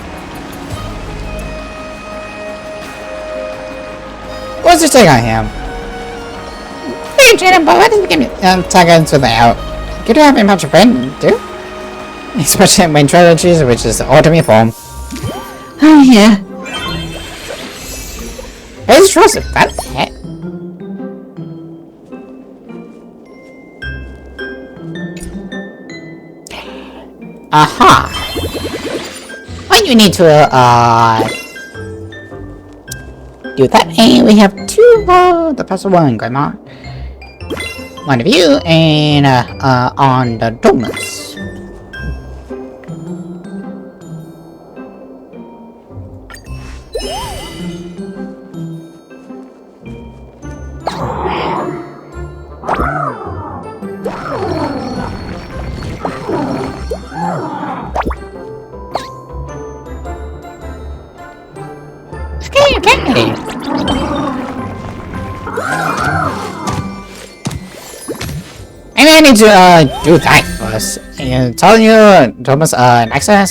Speaker 1: What's your take on him? Hey, Jaden, but what does give me talking to the out? You don't have him much of a friend, do? Especially when trilogies, which is the ultimate form. Oh yeah. His trust is that heck. Aha! Well, you need to do that, and we have two the puzzle one, Grandma. One of you, and on the donuts. Okay. Maybe I need to do that first. And tell you, Thomas, next time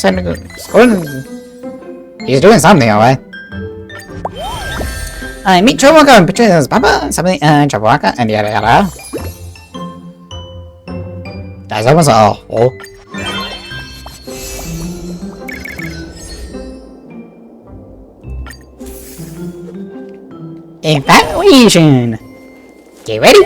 Speaker 1: he's doing something, alright. Meet Chewbacca and betray his papa, something, Chewbacca, and yada yada. That's almost all. Oh. Evaluation! Get ready!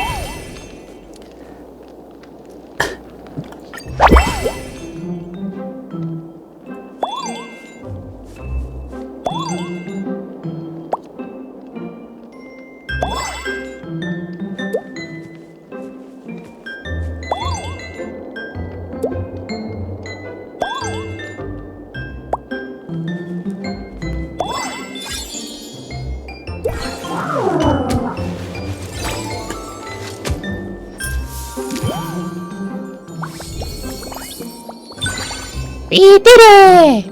Speaker 1: We did it!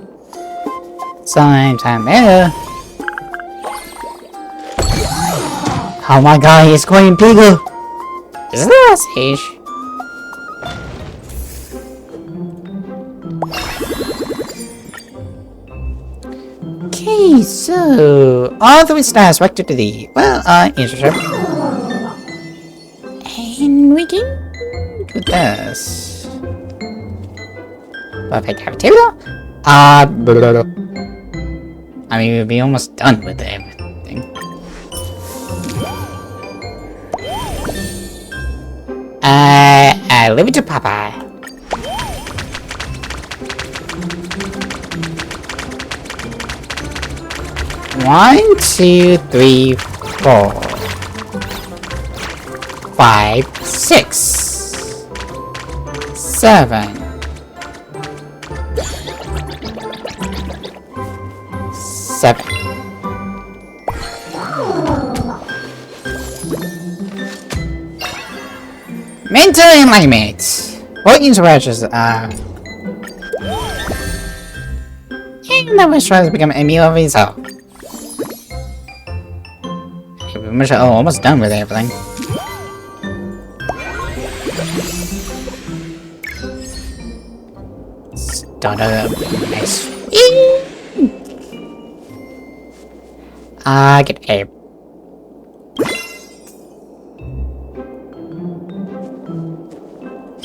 Speaker 1: Sometime there. Oh my god, he's going bigger! Is that a stage? Okay, so all the stars directed to the internship. And we can do this. Perfect cafeteria? I mean, we'll be almost done with everything. Leave it to Papa. One, 2, 3, 4, 5, 6, 7. 7. Mental enlightenment. What interactions and that was trying to become a meal of himself. We're almost done with everything. Start up next. Get a.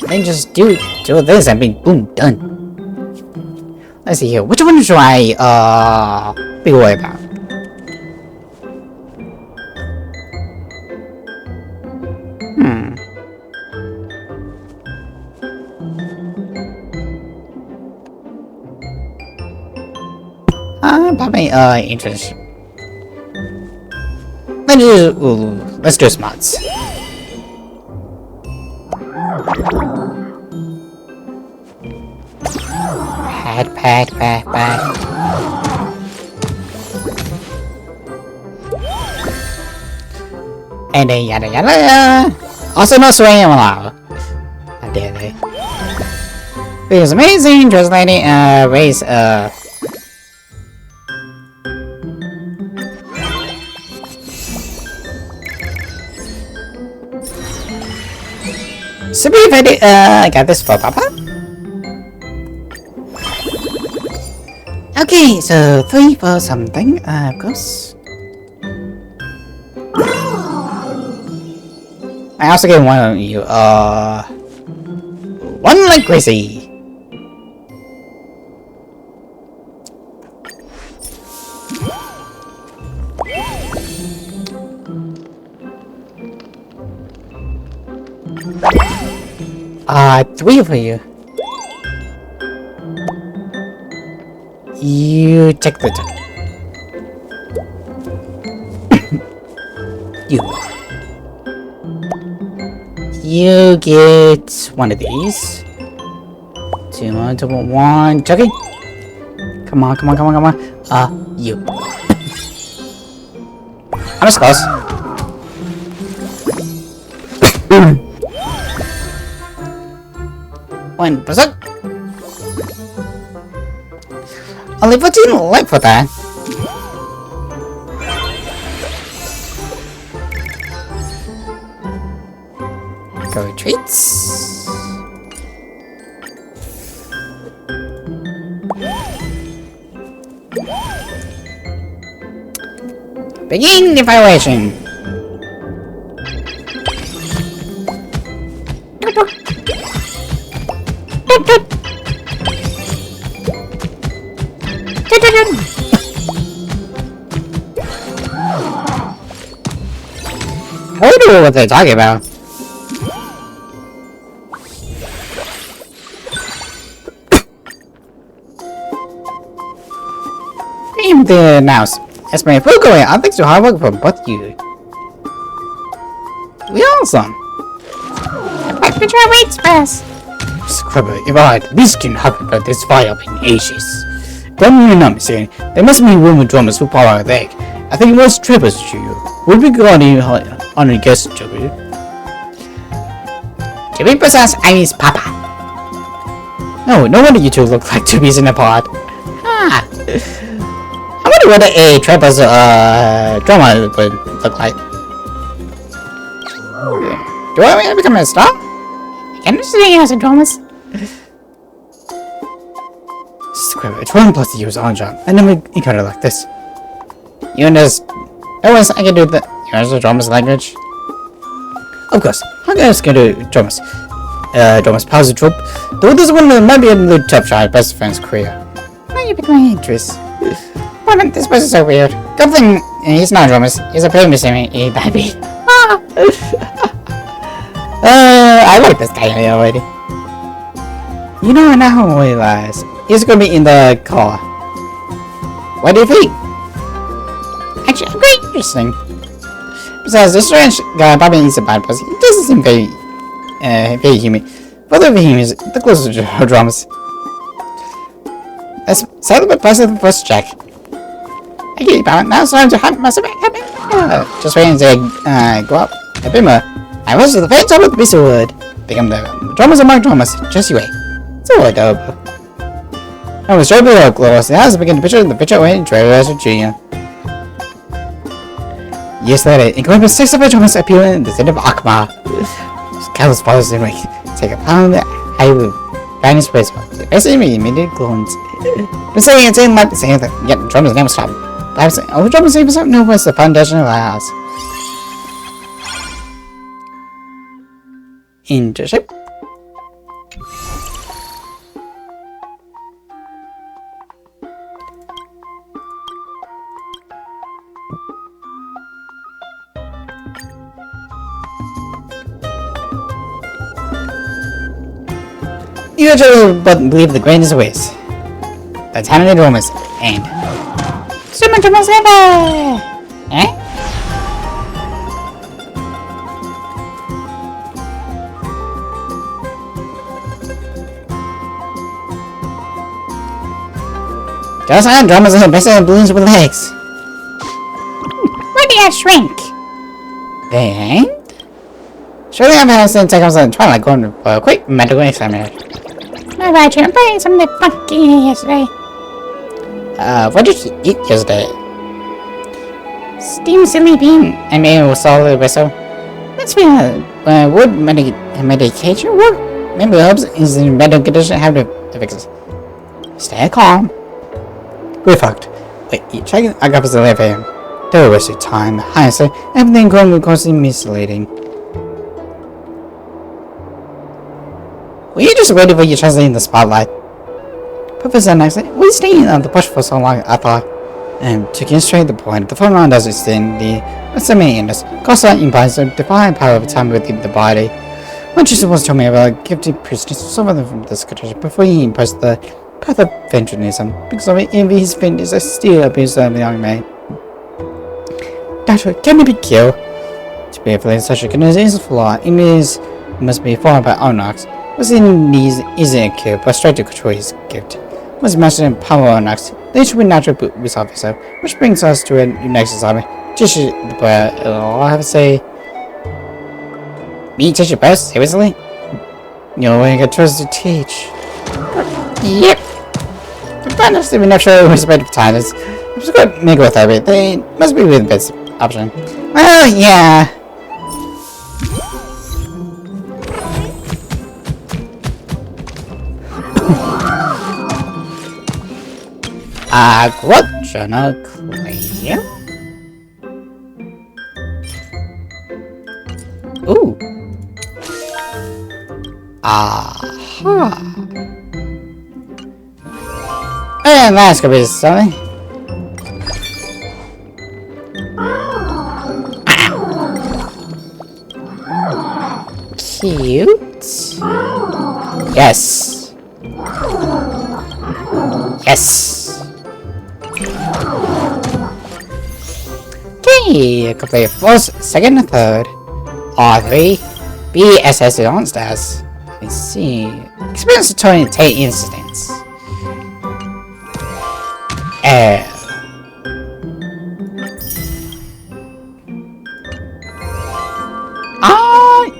Speaker 1: Then just do this and be boom done. Let's see here. Which one should I be worried about? Probably interest. Let's do smarts. Pat. And then yada. Also no swearing allowed. How dare they? It was amazing translating race so if I got this for Papa. Okay, so 3 for something, of course. I also get one of you, one like crazy. 3 for you. You check the top. You get one of these. 2 more, 2 more, 1. Chucky. Come on. You. I'm just close. One percent. Only 14 left for that. Go treats. Begin the evaluation. I don't know what they're talking about. Name the mouse. It's my food going. I think so hard work for both you. We awesome. Back to Travel Express. Scrubber, if I at least can have about this fire in ages. Don't you know me saying there must be room with drummers who power a leg. I think most trippers to you. Would be going on a guest Joby. To be precise, I mean Papa. No wonder you two look like two bees in a pod. Ah. I wonder what a trapper's drummer would look like. Do I want to become a star? Can you see as a drummers? It's 1 plus the use on job, and then we kind of like this. You understand? I can do the. You understand drummers language? Of course, I'm just gonna do drummers. Drummers pause the troop. Though this one might be a little tough try, best friend's career. Now you pick my interest. Why this person's so weird? Good thing he's not drummers. He's a player missing a baby. I like this guy already. You know, I now realize he's gonna be in the car. What do you think? Actually, quite interesting. Besides, the strange guy probably is a bad person. He doesn't seem very human. Both of him is the closest to her drums. Let's settle the price of the first check. I get you, Power. Now it's time to have myself happy. Just waiting to go up a bit more. I was the fate of the piece of wood. Become the drummers among drummers. Just you wait. So adorable. I was straight below close. The house began to picture the picture waiting Travis Jr. Years later, incredible 6 of our drummers appear in the city of Akma. Countless fathers in wake. Take a pound, I will find his place. Basically, immediate clones. Been saying it's in like the same thing, yet the drummers never stop. I'm saying, oh, the drummers never stop. No one's the foundation of the house. Into shape. You actually but believe the greatest ways. The time of the drummers and Super Drummers ever! Eh? Just like drummers are the best of balloons with legs. Where did I shrink? They ain't? Surely I've had since I was in Twilight going for a quick medical examination. Alright, I'm playing something funky yesterday. What did you eat yesterday? Steamed silly bean and maybe with solid whistle. Let's be wood medication work. Maybe herbs is in medical condition have to fix it. Stay calm. We're fucked. Wait, you checking? I got the 11 a.m. Don't waste your time. Honestly, everything going to cause misleading. Were you just waiting for your chance in the spotlight? Professor next, we staying on the push for so long, I thought. To get straight to the point, the phenomenon does extend the assembly in this. Costa implies the divine power of time within the body. What you supposed to tell me about gifted prisoners suffering from this condition before he imposed the path of vengeanism? Because of envy, his fingers are still abused of the young man. Doctor, can he be killed? To be able such a goodness is a flaw. It must be formed by Onox. Was in these isn't a kill, but try to control his gift. Was master in power Onox. They should be natural boot with officer, which brings us to a next assignment. Just I have to say. Me teach you best, seriously? You're wearing a trust to teach. Yep. The banners to be natural respective titles. I'm just going to make with therapy. They must be the best option. Well, yeah. Growth journal clear. Ooh. Aha. And that's gonna be something. Cute. Yes. Yes. Okay, complete first, second, and third. R3. BSS is on stats. Let's see. Experience the 28 incidents.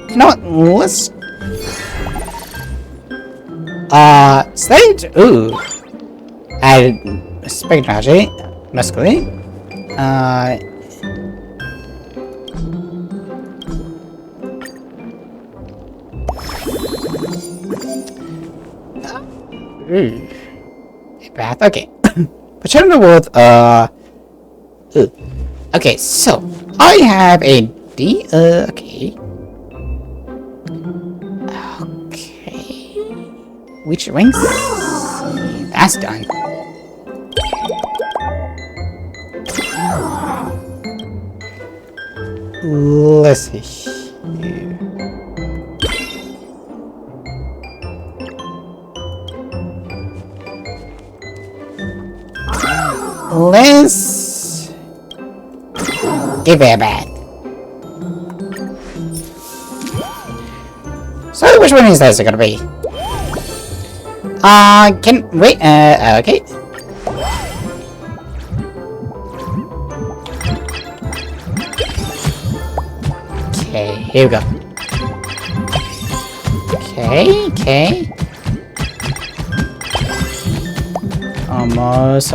Speaker 1: You know what? Let's. Stage. Ooh. Add spectrology. Muscularly. Path. Okay. Pretend the world. Okay. So I have a D. Okay. Okay. Which rings? That's done. Let's see. Let's give it back. So which one is this gonna be? Can wait, okay. Okay, here we go. Okay. Almost.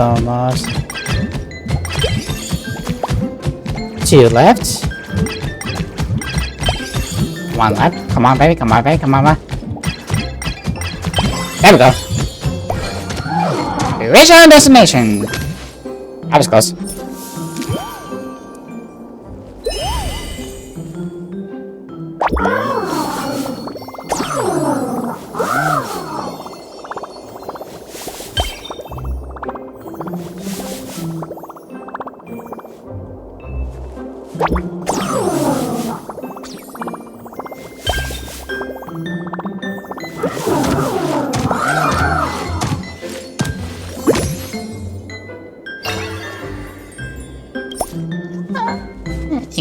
Speaker 1: Two left. One left. Come on, baby. There we go. We reach our destination. That was close.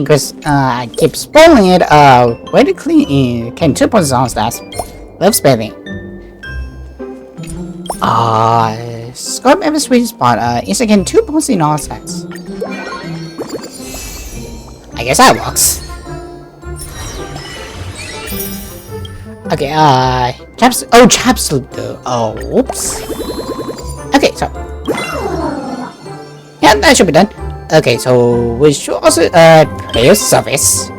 Speaker 1: Because I keep spoiling it, way to clean can 2 points on stats. Love spelling. Scope every sweet spot, is again 2 points in all stats. I guess that works. Okay, Chapsloop though. Oh, whoops. Okay, so. Yeah, that should be done. Okay, so we should also player service.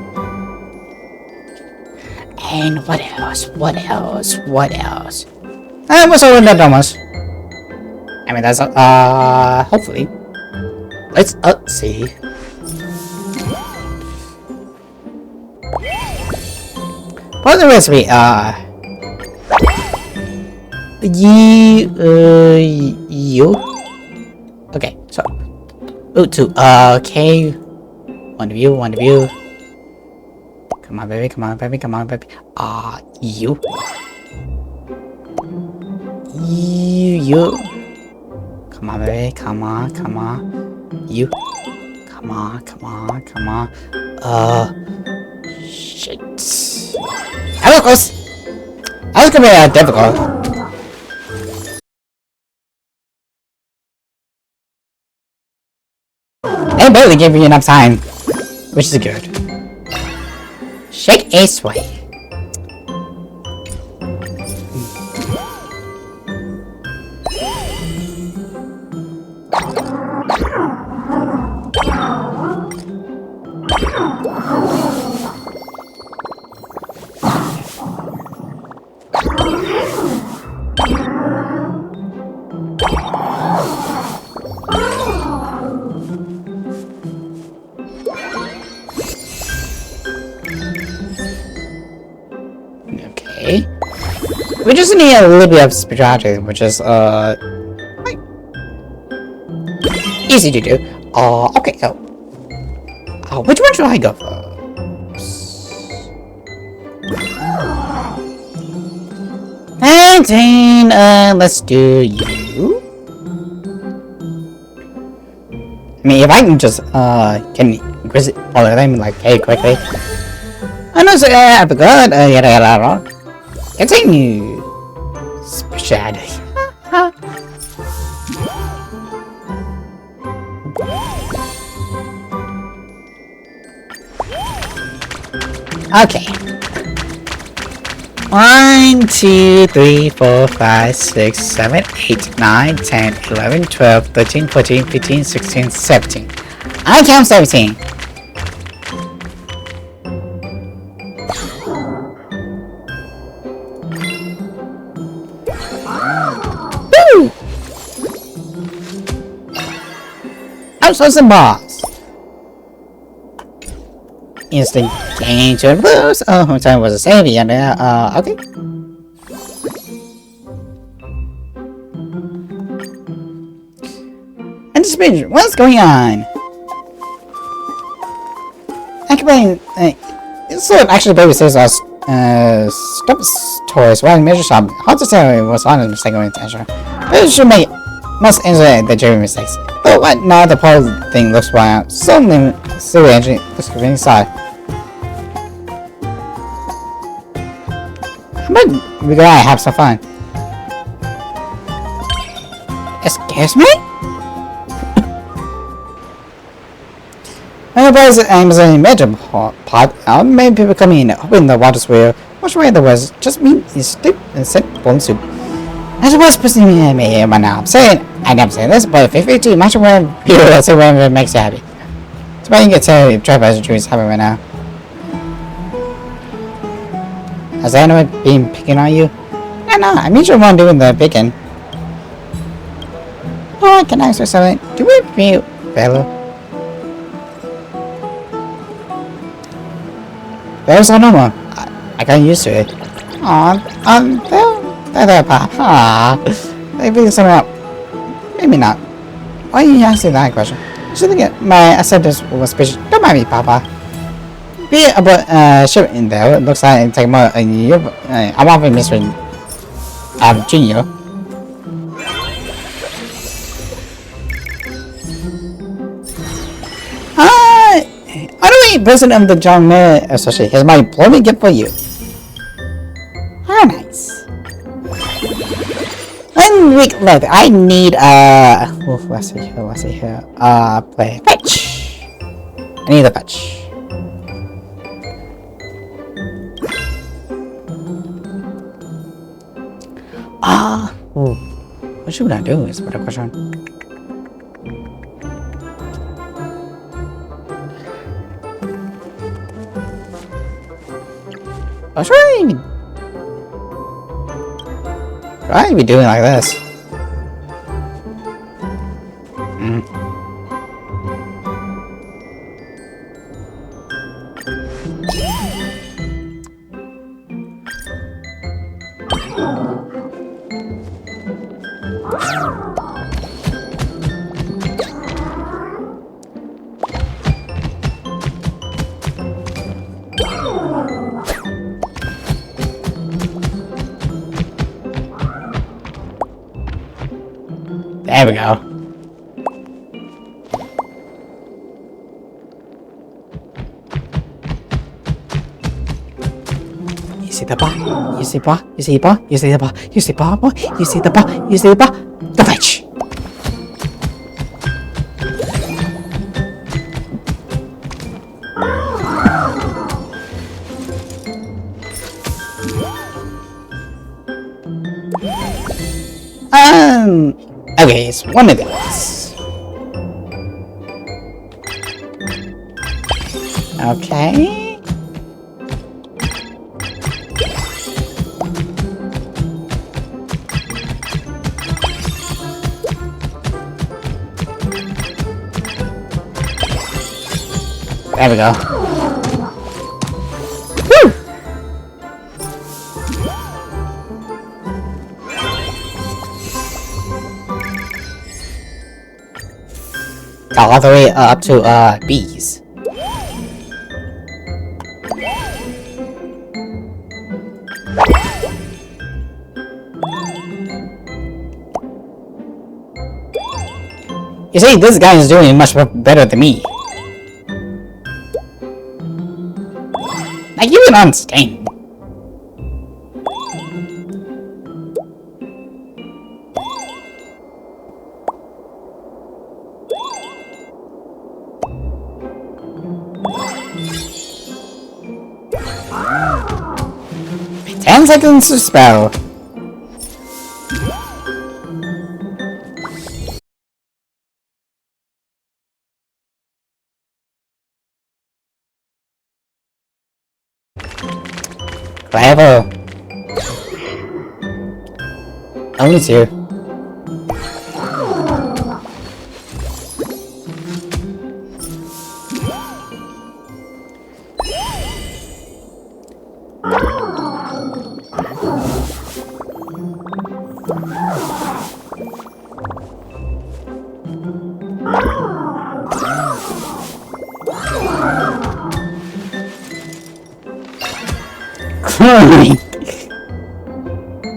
Speaker 1: And what else? What's all in that almost? I mean that's hopefully. Let's see. What's the recipe? You. Okay, so. Two. Okay. One of you. Come on, baby. Come on, baby. Come on, baby. You. You. Come on, baby. Come on, come on. You. Come on, come on, come on. Shit. That was close. That was gonna be difficult. They barely gave you enough time, which is good. Shake a sway. Okay. We just need a little bit of strategy, which is like, easy to do. Okay. Which one should I go for? 19. Let's do you. I mean, if I can just can visit all of them like very quickly. I know, so I forgot. Yada. Continue. Speciality. Okay. 1, 2, 3, 4, 5, 6, 7, 8, 9, 10, 11, 12, 13, 14, 15, 16, 17. I count 17. Woo! Outsourcing boss. Instant gain to lose. Oh, time was a savior there. Okay. Anticipation. What's going on? So actually, baby says stop toys. Well, major shop. Hard to say it was honest mistake of intention. But it should make must answer the jury mistakes. But what now? The whole thing looks wild. So many silly engine looks convenient inside. But we gotta have some fun. Excuse me? Everybody's aim is an imagine pot. Many people come in, hoping the water's real. Which way there was just meat is steep and set bone soup. As was pushing me here right now. I'm saying, I never say this, but if you too much when people that say whatever makes you happy. It's why you can tell if Travis is happy right now. Has anyone been picking on you? No, I mean you're one doing the picking. Oh, can I say something? Do we feel fellow? There's no more. I got used to it. Maybe something else. Maybe not. Why are you asking that question? You should think my acceptance was special. Don't mind me, Papa. Be about ship in there. It looks like it take more a year. I'm often Mr. Junior. I don't eat president of the John Mayer Association. Here's my employment gift for you. How nice. 1 week left. I need let's see here. Play fetch. I need the fetch. What should I do? Is what a question. What should I be doing like this? There we go. You see the bar? You see bar? You see bar? You see the bar? You see bar? You see the bar? You see the bar? Go fetch! Okay, it's one of those. Okay. There we go. Woo! All the way up to bees. You see, this guy is doing much better than me. Like, you can understand. Ten seconds to spell. Clever. Only two.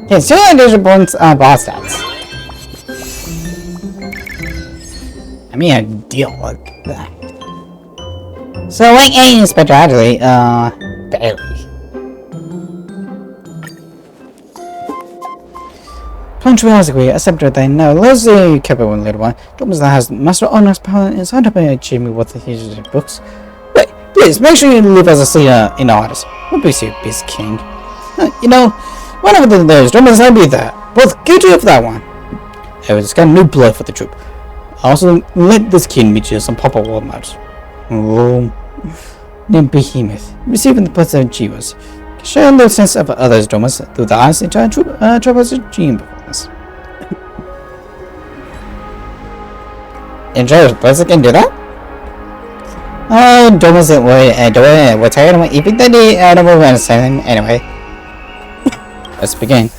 Speaker 1: Okay, so there's bonus boss stats. I mean, a deal like that. So, like A is better actually, barely. Punctuality, accept that I know. Let's say, capable little one. Thomas that has master honors power is hard to achieve me with his books. Wait, please make sure you leave as a seer in the artist. What be you, Beast King? You know, one of those Thomas I be there. Both guilty of that one. I just got new blood for the troop. I also let this kid meet you some proper war matters. Oh, named Behemoth, receiving the place of Jeevers. Share the sense of others, Thomas, through the eyes into a troopers gene performance. Enjoy the person can do that? Oh, Thomas, we're tired of even the animal understanding anyway. Let's begin.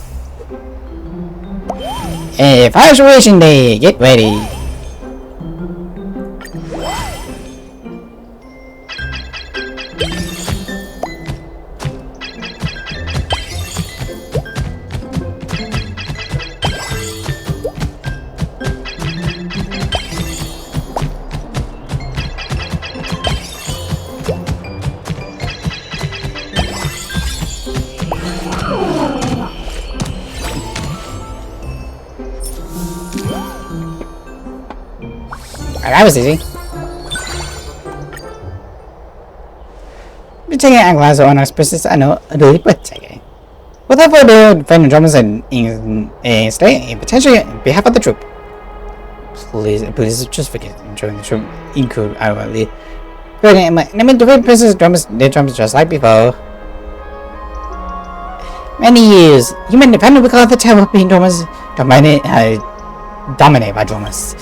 Speaker 1: Evaluation day, get ready. That was easy. We're taking a glass on our species. I know, really, but taking. Without further ado, defending drummers in stay in potentially on behalf of the troop. Please, just forget enjoying the troop. Include outwardly. Good, I mean, defend princess drummers, their drummers just like before. Many years, human independent because the tower being drummers dominated by drummers.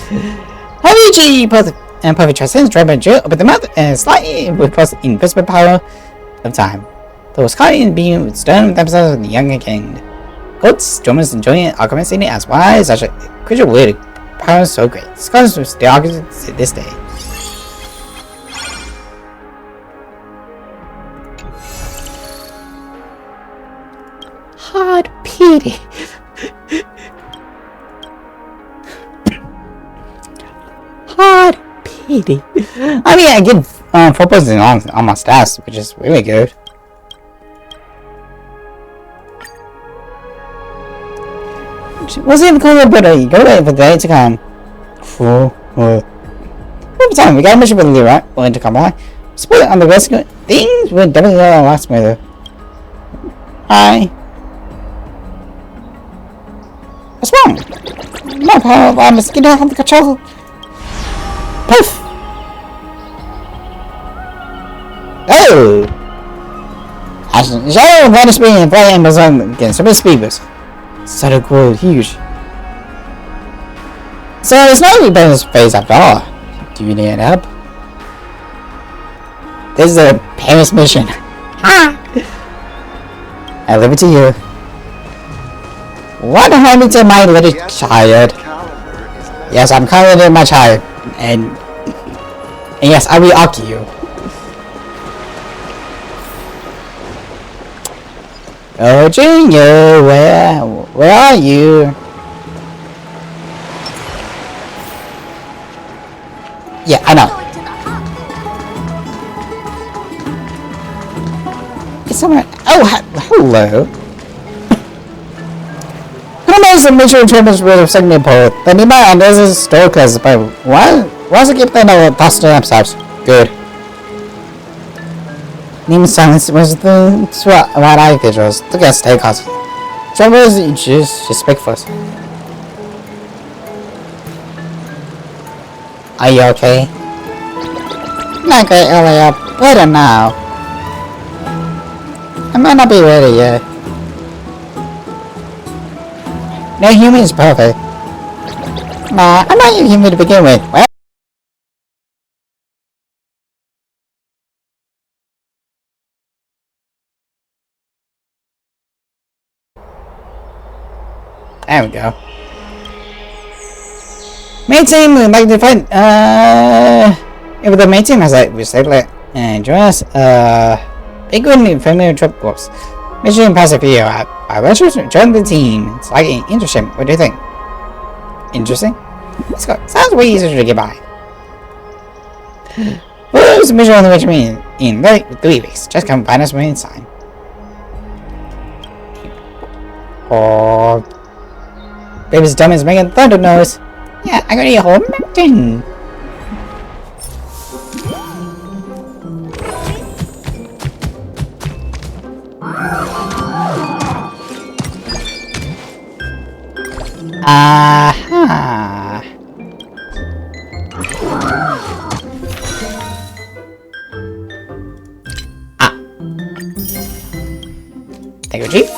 Speaker 1: Heavy and perfect transcends driven jail open the mouth and slightly with invisible power of time. Those caught in being stern themselves the younger king. Goats, drummers enjoying arguments in it as wise such a creature with power so great. Scholars will still argue to this day. Hard pity. 80. I mean, I get 4 points on my stats, which is really good. Wasn't even cool, but you go wait for the day to come. Over time, we got a mission with Leroy, willing to come by. Split on the rest of it. Things would definitely go a lot smoother. Hi. What's wrong? My power arm is getting out of control. Poof! Oh! I should vanish me and play Amazon again. So many speeders. So cool, huge. So it's not really bonus phase after all. Do you need help? This is a Paris mission. Ha! I leave it to you. What happened to my little child? Yes, I'm calling it my child. And yes, I will argue you. Oh, Junior, where are you? Yeah, I know. It's somewhere. Oh, hello. Who knows the major terms with segment pole? The nearby and there's a store cause but why does it keep the faster upsides? Good. Name silence was the what I visuals. The guest stay cause. Travelers just speak first. Are you okay? Not great earlier, better now. I might not be ready yet. No human is perfect. Nah, I'm not even human to begin with. What? There we go. Main team would like to fight, if the main team has like recycle and join us, big one familiar trip books. Mission impressive video. I wish you join the team. It's like interesting. What do you think? Interesting? Let's go. Sounds way easier to get by. Who's the mission on the which mean in 3 weeks? Just come find us when it's time. Oh, baby's dumb is making thunder noise. Yeah, I got a whole mountain. Aha. Thank you, Chief.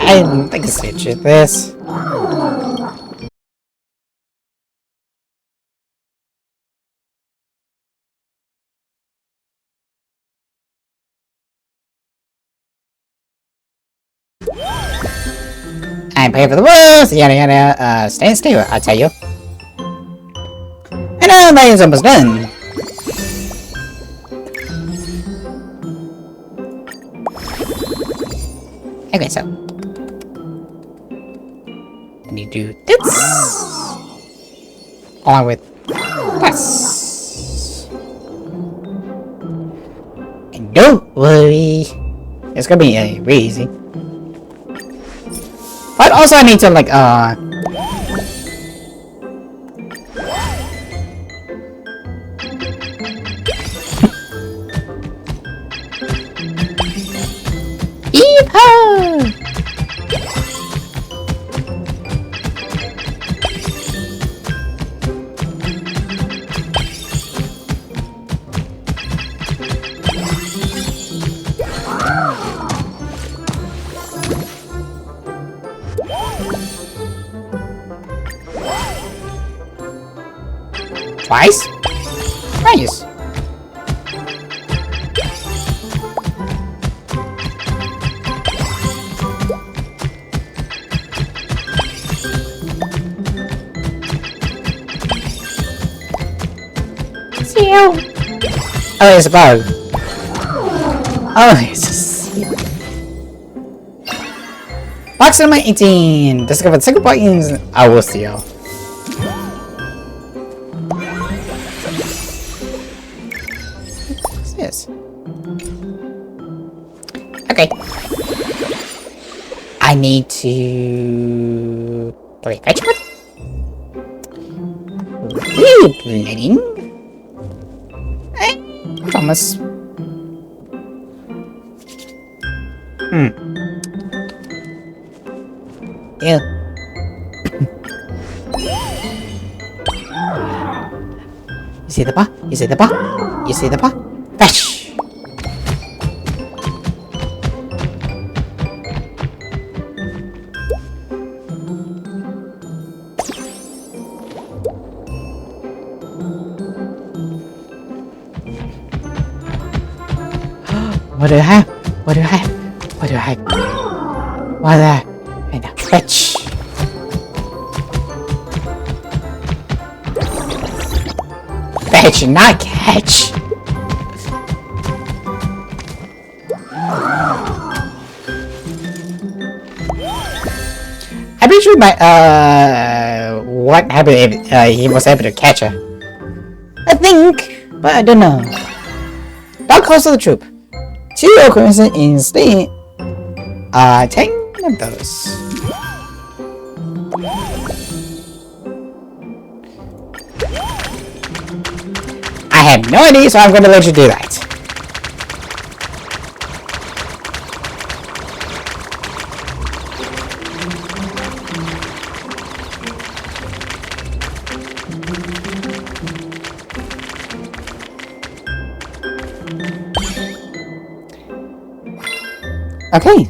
Speaker 1: I didn't think it's this. I'm paying for the worst, yada yada, stay still, I tell you. And now that is almost done. Okay, so. And you do this. Along with this. And don't worry. It's gonna be really easy. But also I need to like Yeehaw! Twice? Nice. Seal. Oh, it's a bug. Oh, it's a seal. Box number 18. Discover the single buttons I will steal. What's this? Okay. I need to play fetch with. Playing. Thomas. Yeah. You see the bar? You see the bar? You see the bar? Fetch! What do I have? What do I have? What do I have? What do I have? And now fetch! Fetch, not catch! I'm pretty sure what happened if he was able to catch her. I think, but I don't know. Dark Horse of the Troop. 2 occurrences in state. 10 of those. I have no idea, so I'm going to let you do that. Okay.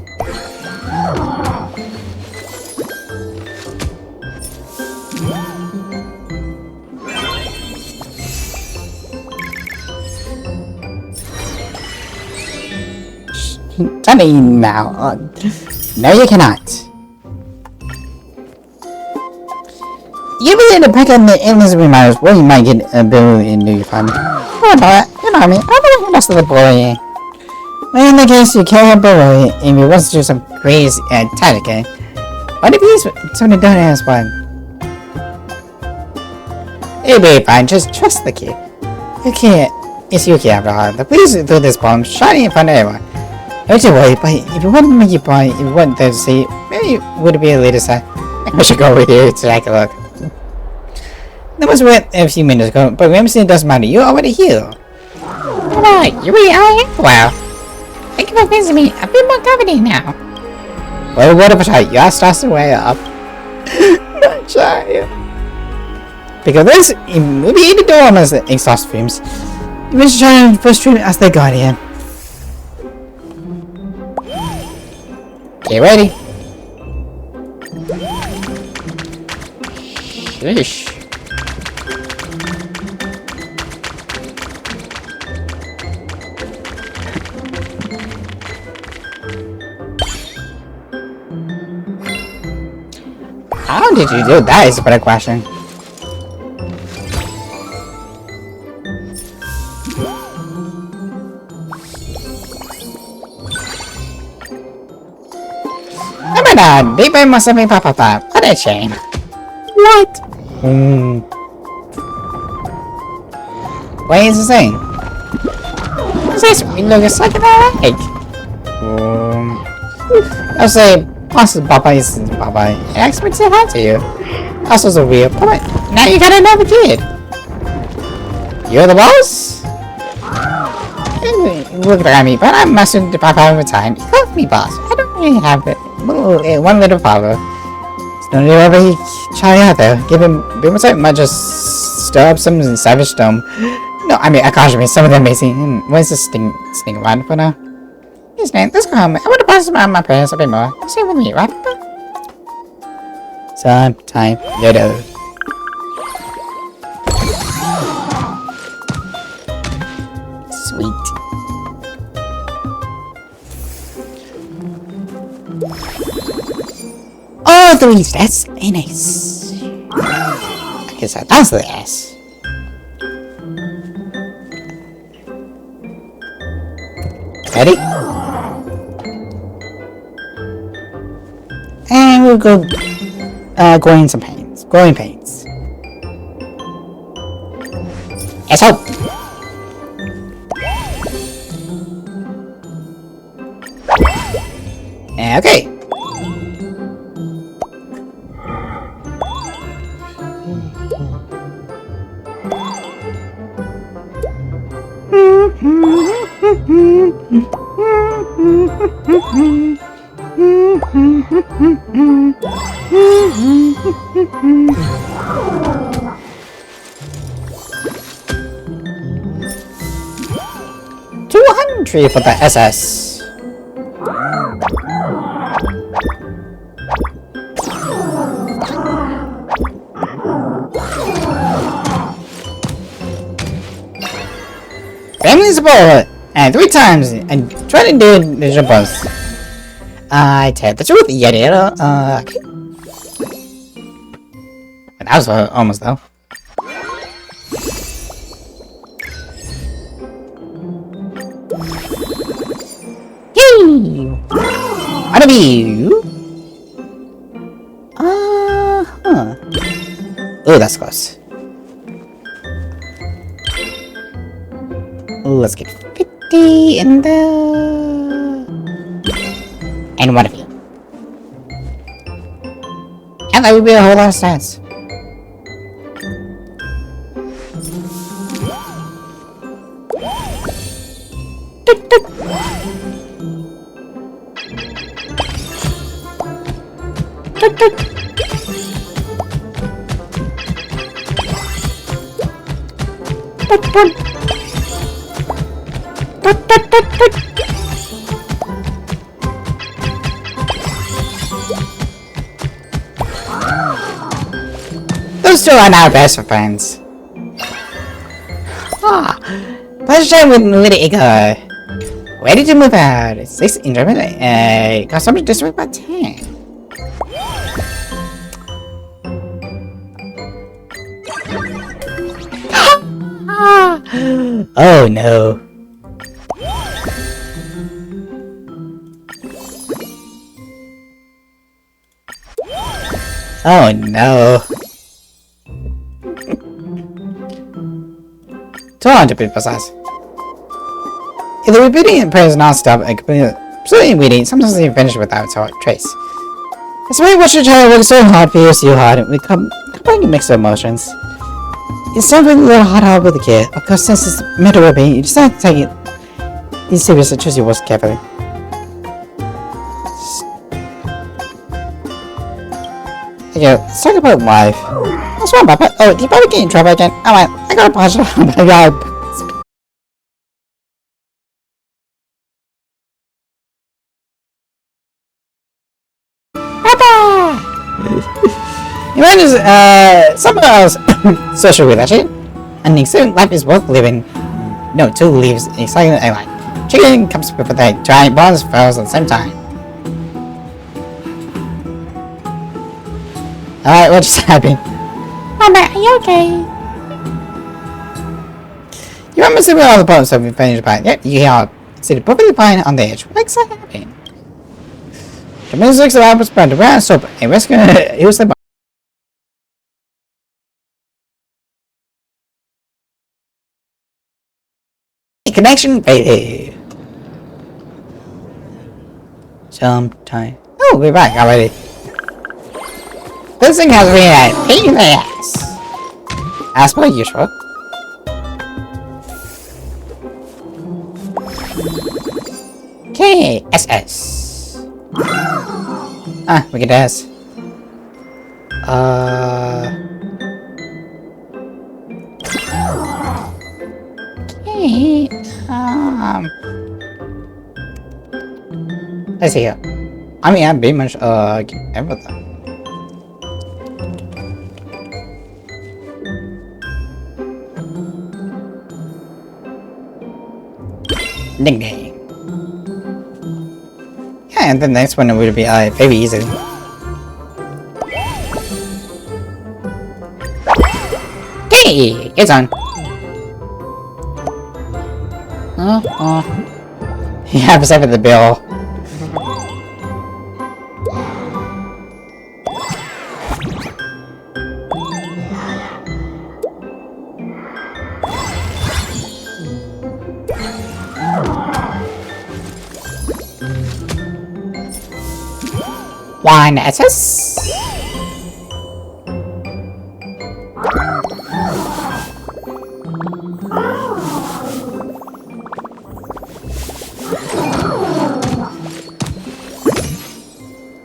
Speaker 1: Johnny now. No, you cannot. You really need to pick up the endless reminders where you might get a bill in new fun. Oh, no, you know me. I'm the rest of the boy. Well, in the case you carry a bill if he wants to do some crazy tactic. What if he's something done as one? It'll be fine, just trust the kid. You can't. It's Yuki after all. The police threw this bomb shining in front of everyone. Don't you worry, but if you want to make it bright, if you want them to see, maybe it would be a later sign. I should go with you to take a look. That was wet a few minutes ago, but remember, it doesn't matter. You're already here. Alright, you really are? Wow. Thank you for visiting me. I'm a bit more confident now. Well, what if I try? You are starting to way up. Not shy. Because this, it will be the door as the exhaust fumes. You must try and first treatment as the guardian. Get ready. Sheesh. How did you do that is a better question. Oh my god, Baby must have been Papa. What a shame. What? What is it saying? What's this? We look like an egg. I'll say, possibly Papa is Papa. I expect to say hi to you. Also, so weird. But now you got another kid. You're the boss? Look at me, but I'm messing with Papa all the time. He calls me boss. I don't really have it. One little father. Don't you ever try out there? Give him a might just stir up some savage storm. No, I mean, I caution me, some of them amazing. When's this sting around for now? His name, let's go home. I want to pass around my parents a bit more. Stay with me, right? Sometime later. Sweet. Oh, 3 stats. Very nice. I guess that's the ass. Ready? will go growing some pains. Growing pains. Let's hope. Okay. $200 for the SS. Family support! And 3 times, and trying to do the jumpers. I tell the truth, yeah, okay. But that was almost though. Yay! Out of you! Huh. Oh, that's close. Let's get 50 in the... And one of you. And that would be a whole lot of stats. Those two are now best friends. Ah, pleasure with little ego. Where did you move out? 6 in Germany. Customer district by 10. Oh no. Oh no. 200 people size. If the repeating prayer is non-stop and completely weedy, sometimes they finish without a trace. It's why what your child works so hard, feels you hard, and we combining mixed emotions. It's something a little hard with the kid. Of course, since it's mental well-being, you decide to take it these serious and choose your words carefully. Okay, let's talk about life. What's wrong, Papa? Oh, did you probably get in trouble again? Oh, well, I got a punch on my job. Papa! Imagine, someone else social relationship. And exciting life is worth living. No, 2 leaves exciting and like. Chicken comes with a giant bonds fails at the same time. Alright, what just happened? Mama, are you okay? You remember seeing all the boats have been finished by? Yep, you are sitting perfectly fine on the edge. What's happening? The music's around was spread around, so a rescue it was the connection, baby. Sometime. Oh, we're back already. This thing has been a pain in the ass. As per usual. Okay, SS. Ah, we get S. Okay. Let's see here. I mean, I'm pretty much everything. Ding ding. Yeah, and the next one will be very easy. Okay, it's on. You have to save the bill. One SS.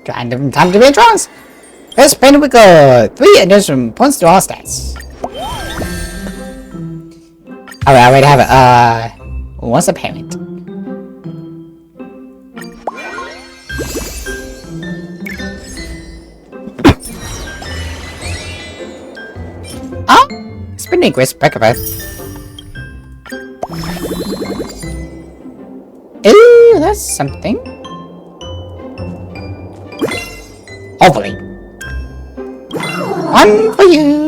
Speaker 1: Random time to be draws. First payment we got 3 additional points to all stats. Alright, I already have it. What's the payment? Oh! Spinning Grist Breakfast. Ooh, that's something. Hopefully. One for you.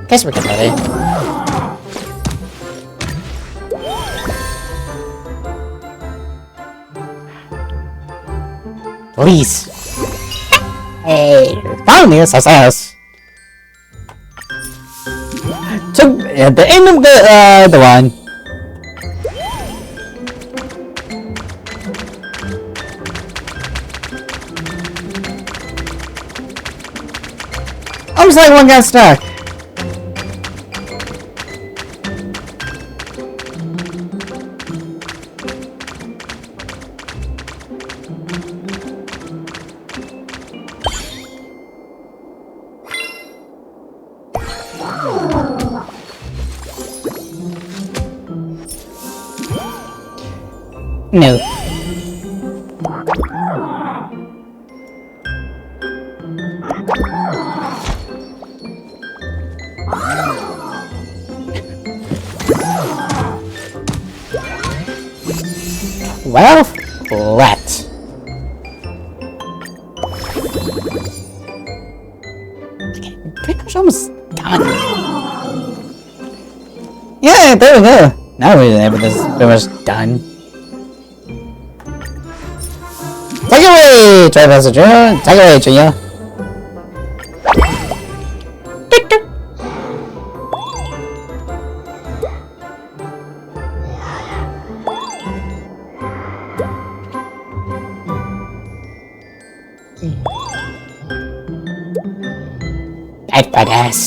Speaker 1: Guess we can play. Please. Hey, finally a success. So at the end of the one. I was like one got stuck. No. Well, flat. Okay, pretty much almost done. Yeah, there we go. Now everything's pretty much done. Take it away, Travis Jr. Take it away, Junior. That's badass.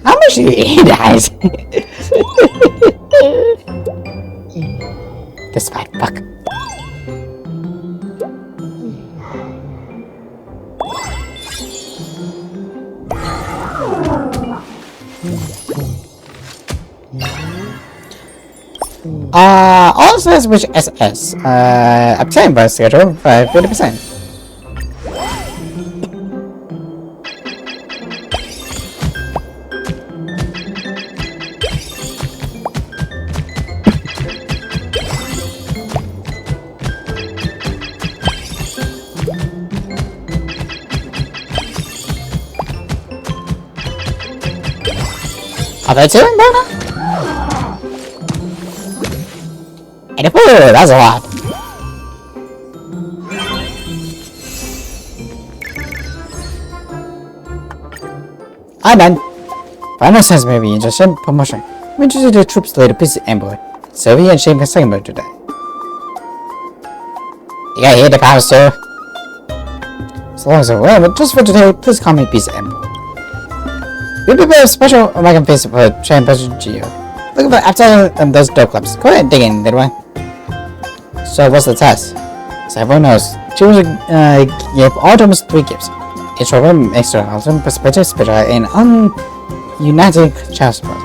Speaker 1: How much do you eat, guys? This fat fuck. All says which SS. Obtained by schedule by 40%. Are they doing better? 84, that's a lot. I'm done. Final sense may be interested in promotion. We interested the troops later peace ambush. Sylvie and Shane can second mode today. You gotta hear the power, sir. So long as I'm aware, but just for today, please call me peace ambush. We prepare a special American face for Train President Geo. Look for after those dope clubs. Go ahead and dig in, little one. So what's the test? So everyone knows, she was give all Thomas 3 gifts. Each of them extra awesome perspective, special, and united child support.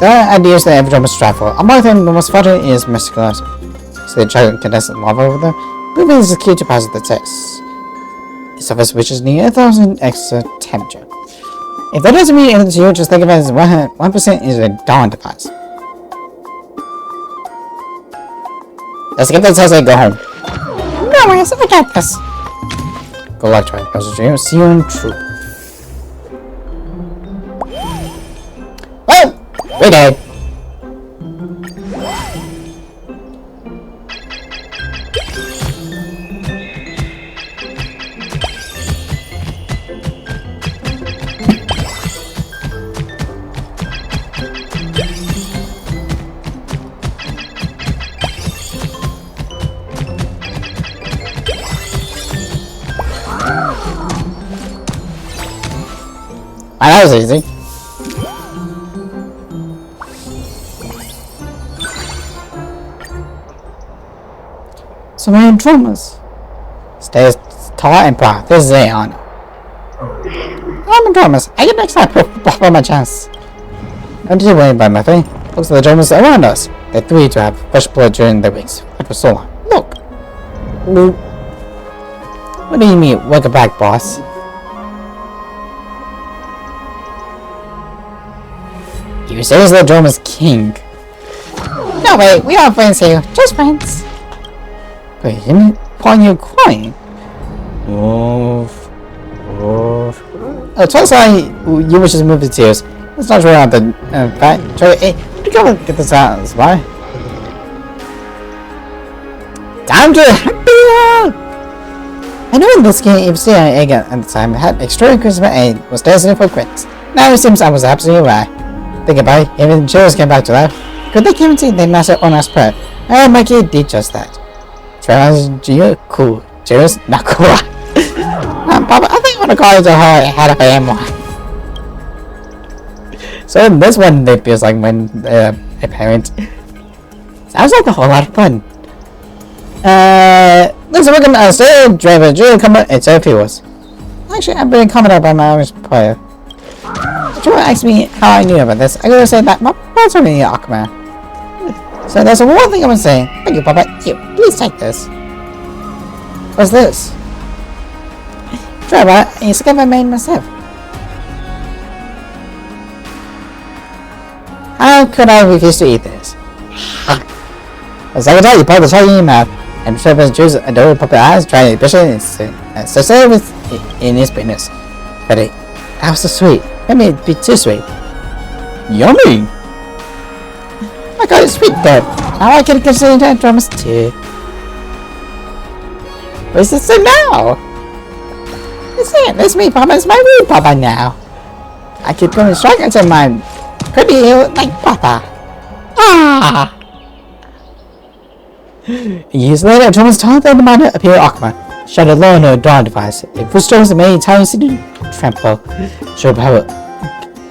Speaker 1: The ideas that every Thomas strive for. Among them, the most important is mystical. So they try to contest the marvel with them. Moving is the key to pass the test. Each of us wishes need 1,000 extra temperature. If that doesn't mean anything to you, just think of it as 1% is a dawn to pass. Let's get this test and go home. No worries, I got this. Good luck, Troy. See you in troop. Oh! We did. was easy. So many drummers. Stay tall and proud. This is Aeon. I'm the drummers. I get next time for my chance. I'm just waiting by my thing. Looks like the drummers around us. They threw to have fresh blood during their weeks. What for so long? Look. What do you mean? Welcome back, boss. You say the drummer's king. No way, we are friends here. Just friends. Wait, why are you crying? Tell us why you wish to move the tears. Let's not roll out the fact. Hey, go get this out. Why? Time to happy. I know in this game, if seeing again at the time had extraordinary charisma and was dancing for critics. Now it seems I was absolutely right. Think about it, even Cheers came back to life. Could they guarantee they master on our spread? And Mikey did just that. Travis, Gio, cool. Cheers, not cool. Papa, I think I want to call it a head of ammo. So in this one, it feels like when a parent. Sounds like a whole lot of fun. Listen, we're gonna stay driver. Julie, come on. It's fuels. Actually, I've been commented by my own player. Julie asked me how I knew about this. I gotta say that my parents are really Aquaman. So there's one thing I want to say. Thank you, Papa. Here, please take this. What's this? Trevor, it's a gift I made myself. How could I refuse to eat this? As I can tell you, put the chocolate in your mouth, and Trevor's juice adorable puppet eyes trying to push it and so say with in his penis. But that was so sweet. Maybe it'd be too sweet. Yummy! I got it sweet though. Now I can consider that drums too. What's this say now? It's me, Papa. It's my real Papa now. I keep going straight into my pretty like Papa. Ah! Years later, Thomas told them about it appear Aquaman. Shut alone a dawn device. It restores the main tiny city trample. Show power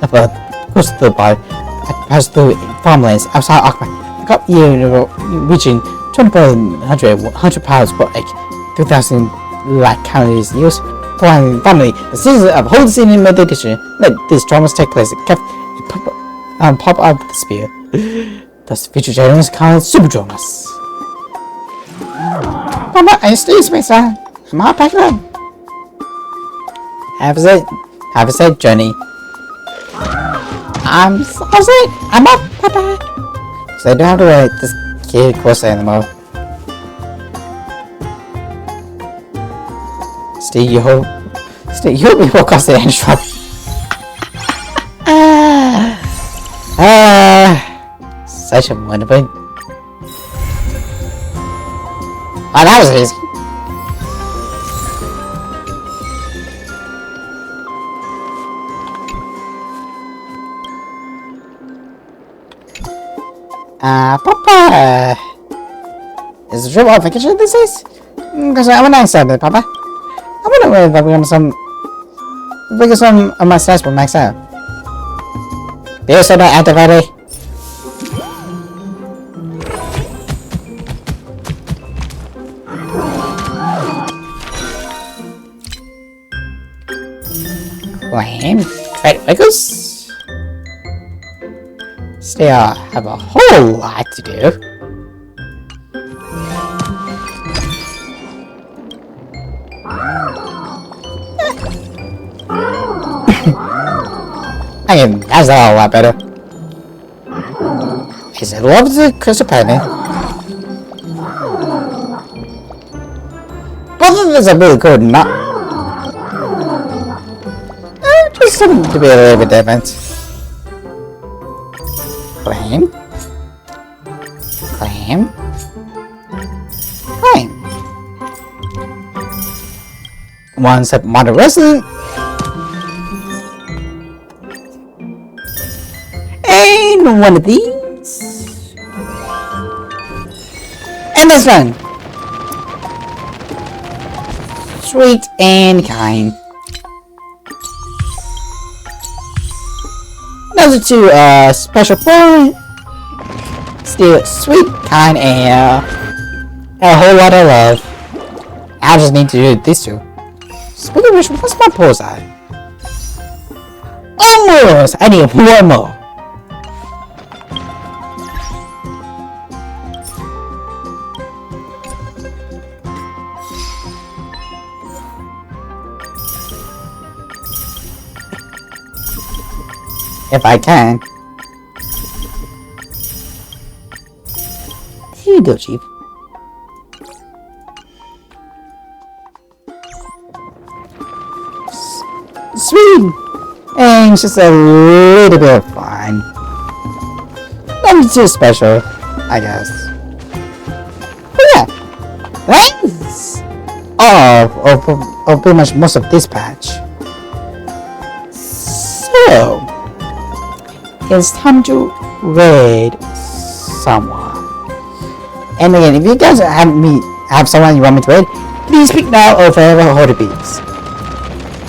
Speaker 1: of a course the body. Pass through farmlands outside Aquaman. The cup year reaching 2,100 pounds per egg. 2,000 lakh calories used. Finally, the season of whole scene in meditation. Let these dramas take place. Kept pop up the spear. Thus, future generations call it super dramas. Mama, I still space I'm all packed up. Have a safe journey. I'm sorry. I'm up, Papa. So I don't have to wait this kid course anymore. Steve, you hope you walk off the end shot. Such a wonderful. Oh, that was easy. Papa. Is the trip on vacation this is? Because I'm an excited, Papa. I wonder if I'm gonna figure some of my stats will max out. There's so that activated. Claim trade wiggles. Still have a whole lot to do. That's a whole lot better. Is it love the crystal penny? Both of these are really cool, not. Just something to be a little bit different. Claim. Claim. Claim. One step modern resident. And one of these. And this one. Sweet and kind. Those are 2 special point. Still sweet, kind, and a whole lot of love. I just need to do these 2. Speaking of which, what's my bullseye? Almost! I need 1 more. If I can. Here you go, Chief. Sweet! And just a little bit of fun. Nothing too special, I guess. But yeah, that's all of pretty much most of this patch. So, it's time to raid someone. And again, if you guys have someone you want me to raid, please speak now or forever hold the beats.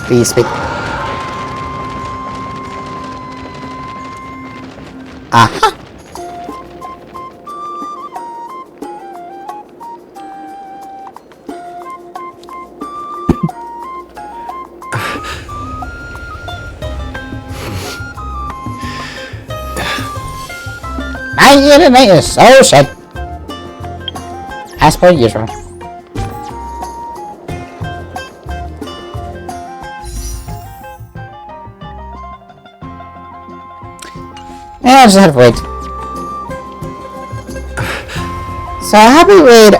Speaker 1: Please speak. Aha! My internet is so shit. As per usual. Yeah, I just have to wait. So happy with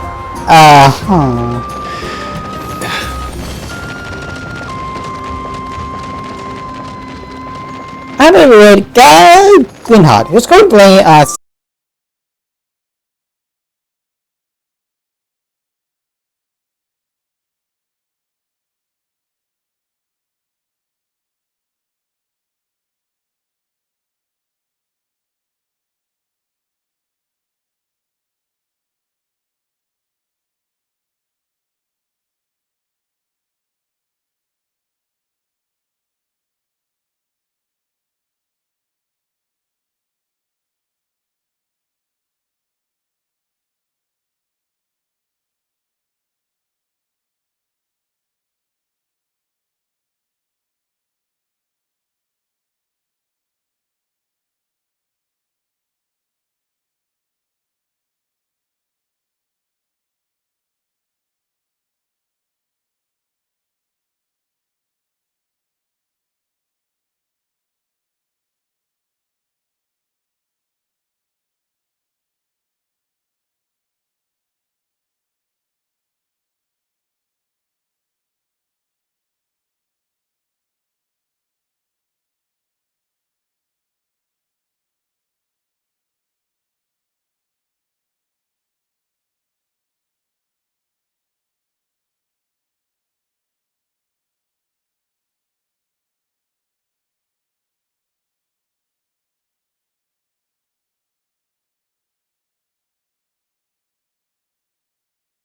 Speaker 1: happy with Guy Greenheart, who's going to play